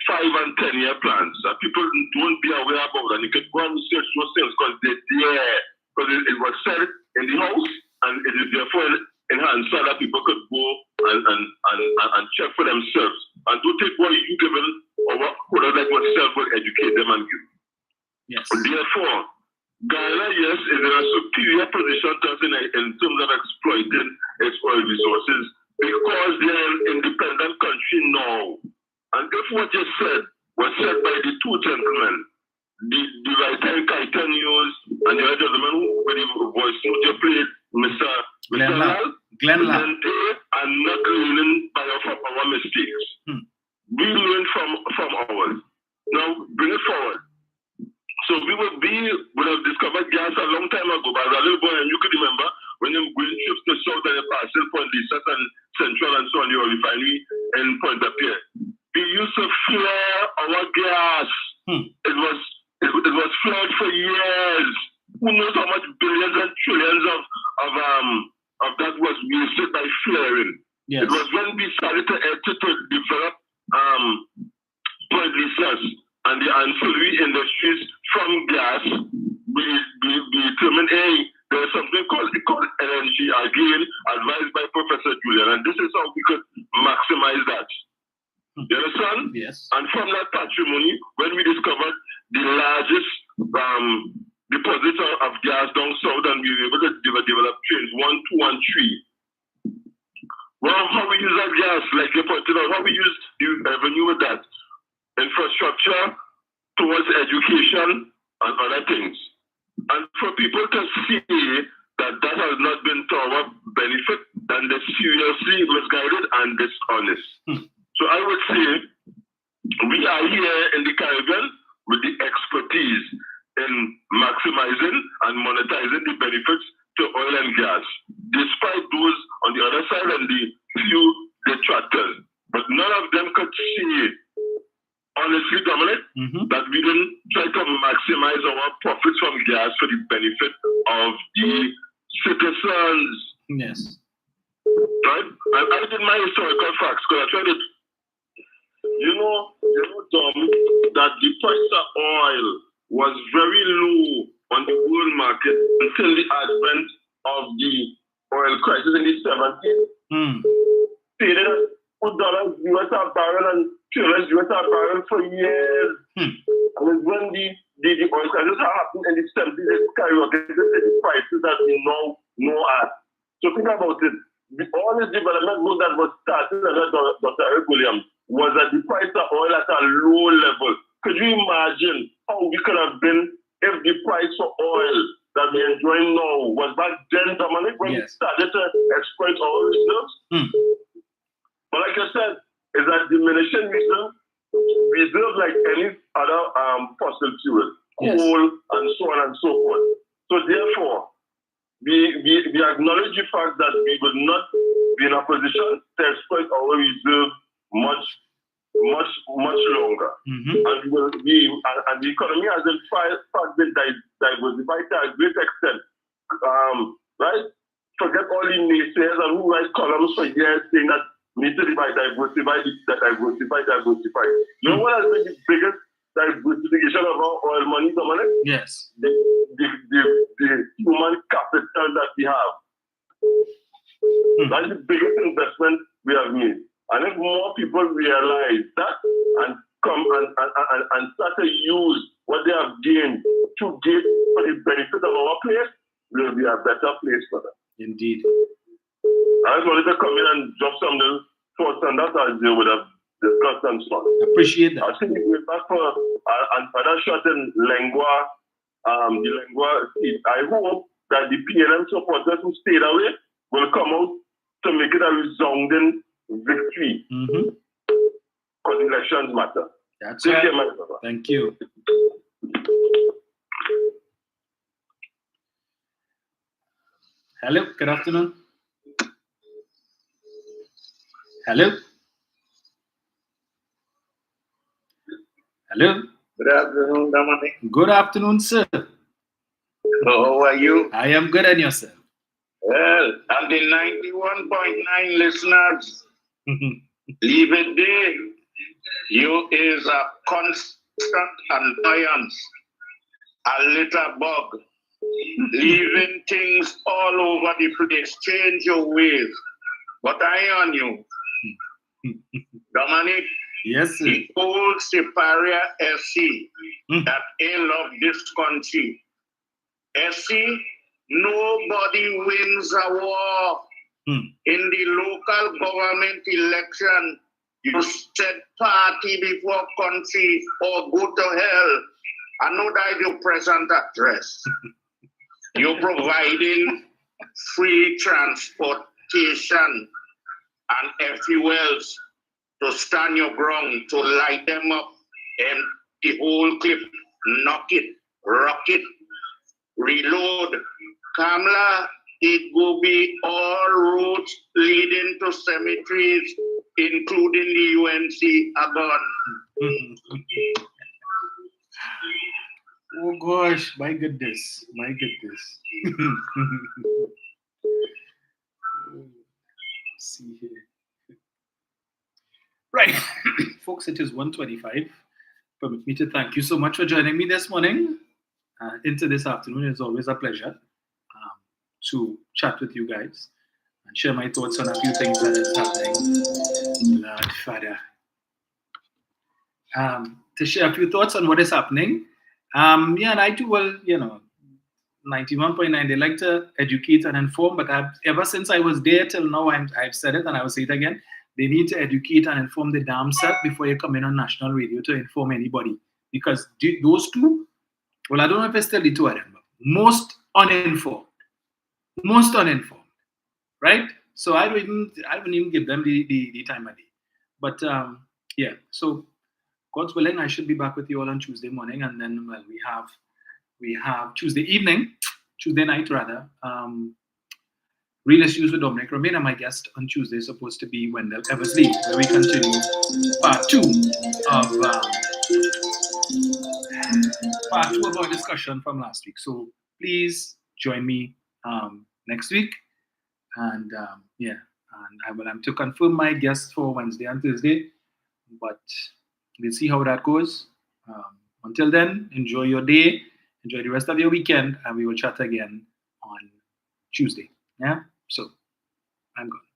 5 and 10-year plans that people don't be aware about, and you can go and research those things because they're there. Because it was said in the house, and it is therefore enhanced so that people could go and check for themselves. And don't take what you given or what like what self will educate them and give. Yes. Therefore, Ghana, yes, is in a superior position to us in terms of exploiting its oil resources because they're an independent country now. And if what you said was said by the two gentlemen, the right-hand Kaitan News and the other gentleman who with the voice note you played, Mr. Glenn and not learning by our mistakes. We learn from ours. Now bring it forward. So we would have discovered gas a long time ago, but as a little boy, and you could remember when you going trips to South and passing Point Lisa and Central and so on, your refinery in Pointe-à-Pierre. We used to flare our gas. It was flared for years. Who knows how much billions and trillions of that was wasted by flaring. Yes. It was when we started to develop Point Lisas and the ancillary industries from gas, we determined, there's something called energy, again, advised by Professor Julian, and this is how we could maximize that. You understand? Yes. And from that patrimony, when we discovered the largest deposit of gas down south, and we were able to develop trains 1, 2, and 3. Well, how we use that gas, like you pointed out, how we use the revenue with that? Infrastructure towards education and other things. And for people to see that has not been to our benefit, then they're seriously misguided and dishonest. So I would say we are here in the Caribbean with the expertise in maximizing and monetizing the benefits to oil and gas, despite those on the other side and the few detractors. But none of them could see that we don't try to maximize our profits from gas for the benefit of the citizens. Yes. Right? I did my historical facts because I tried it. You know, Tom, that the price of oil was very low on the world market until the advent of the oil crisis in the 70s. Traded at $2 US a barrel and $2 US a barrel for years. And when the oil crisis happened in the 70s, it skyrocketed to the prices that we now know at. So think about it. All this development work that was started under Dr. Eric Williams was at the price of oil at a low level. Could you imagine how we could have been if the price for oil that we enjoy now was back then, Dominic, when we started to exploit our reserves? But like I said, it's a diminishing reserve like any other fossil fuel, coal, and so on and so forth. So therefore, we acknowledge the fact that we would not be in a position to exploit our reserve much longer. And the economy has in fact been diversified to a great extent. Right? Forget all the naysayers and who write columns for years saying that we need to diversify. You know what has been the biggest diversification of our oil money, Dominic? Yes. The human capital that we have. That's the biggest investment we have made. And if more people realize that and come and start to use what they have gained to give for the benefit of our place, we'll be a better place for them. Indeed. I just wanted to come in and drop some little thoughts on that as they would have discussed and so on. Appreciate that. I think we're back for another shot in Lengua, the Lengua seat. I hope that the PLM supporters who stayed away will come out to make it a resounding victory. Because elections matter. That's Take right. care, my brother. Thank you. Hello, good afternoon. Hello. Hello. Good afternoon, Dominic. Good afternoon, sir. How are you? I am good, and yourself? Well, and the 91.9 listeners, leave it there. You is a constant annoyance, a little bug, leaving things all over the place. Change your ways. But I on you. Dominic, yes, sir. The old Separia SC that ain't love this country. SC, nobody wins a war. In the local government election, you said party before country or go to hell. I know that is your present address. You're providing free transportation and fuels to stand your ground, to light them up, and the whole clip, knock it, rock it, reload. Kamla, it will be all roads leading to cemeteries, including the UNC, are gone. Oh gosh, my goodness, my goodness. See here. Right, folks, it is 1:25. Permit me to thank you so much for joining me this morning. Into this afternoon. It's always a pleasure to chat with you guys and share my thoughts on a few things that is happening. Lord Father. To share a few thoughts on what is happening. And I do, 91.9, they like to educate and inform, but ever since I was there till now, I've said it and I will say it again, they need to educate and inform the damn self before you come in on national radio to inform anybody. Because those two, well, I don't know if it's still the two of them, but most uninformed, right? So I wouldn't even give them the time of day. But so God's willing, I should be back with you all on Tuesday morning, and then we have Tuesday night rather. Real Issues with Dominic Romain, and my guest on Tuesday is supposed to be Wendell Eversley, where we continue part 2 of part 2 of our discussion from last week. So please join me next week. And I'm to confirm my guests for Wednesday and Thursday, but we'll see how that goes. Until then, enjoy your day, enjoy the rest of your weekend, and we will chat again on Tuesday. Yeah? So, I'm gone.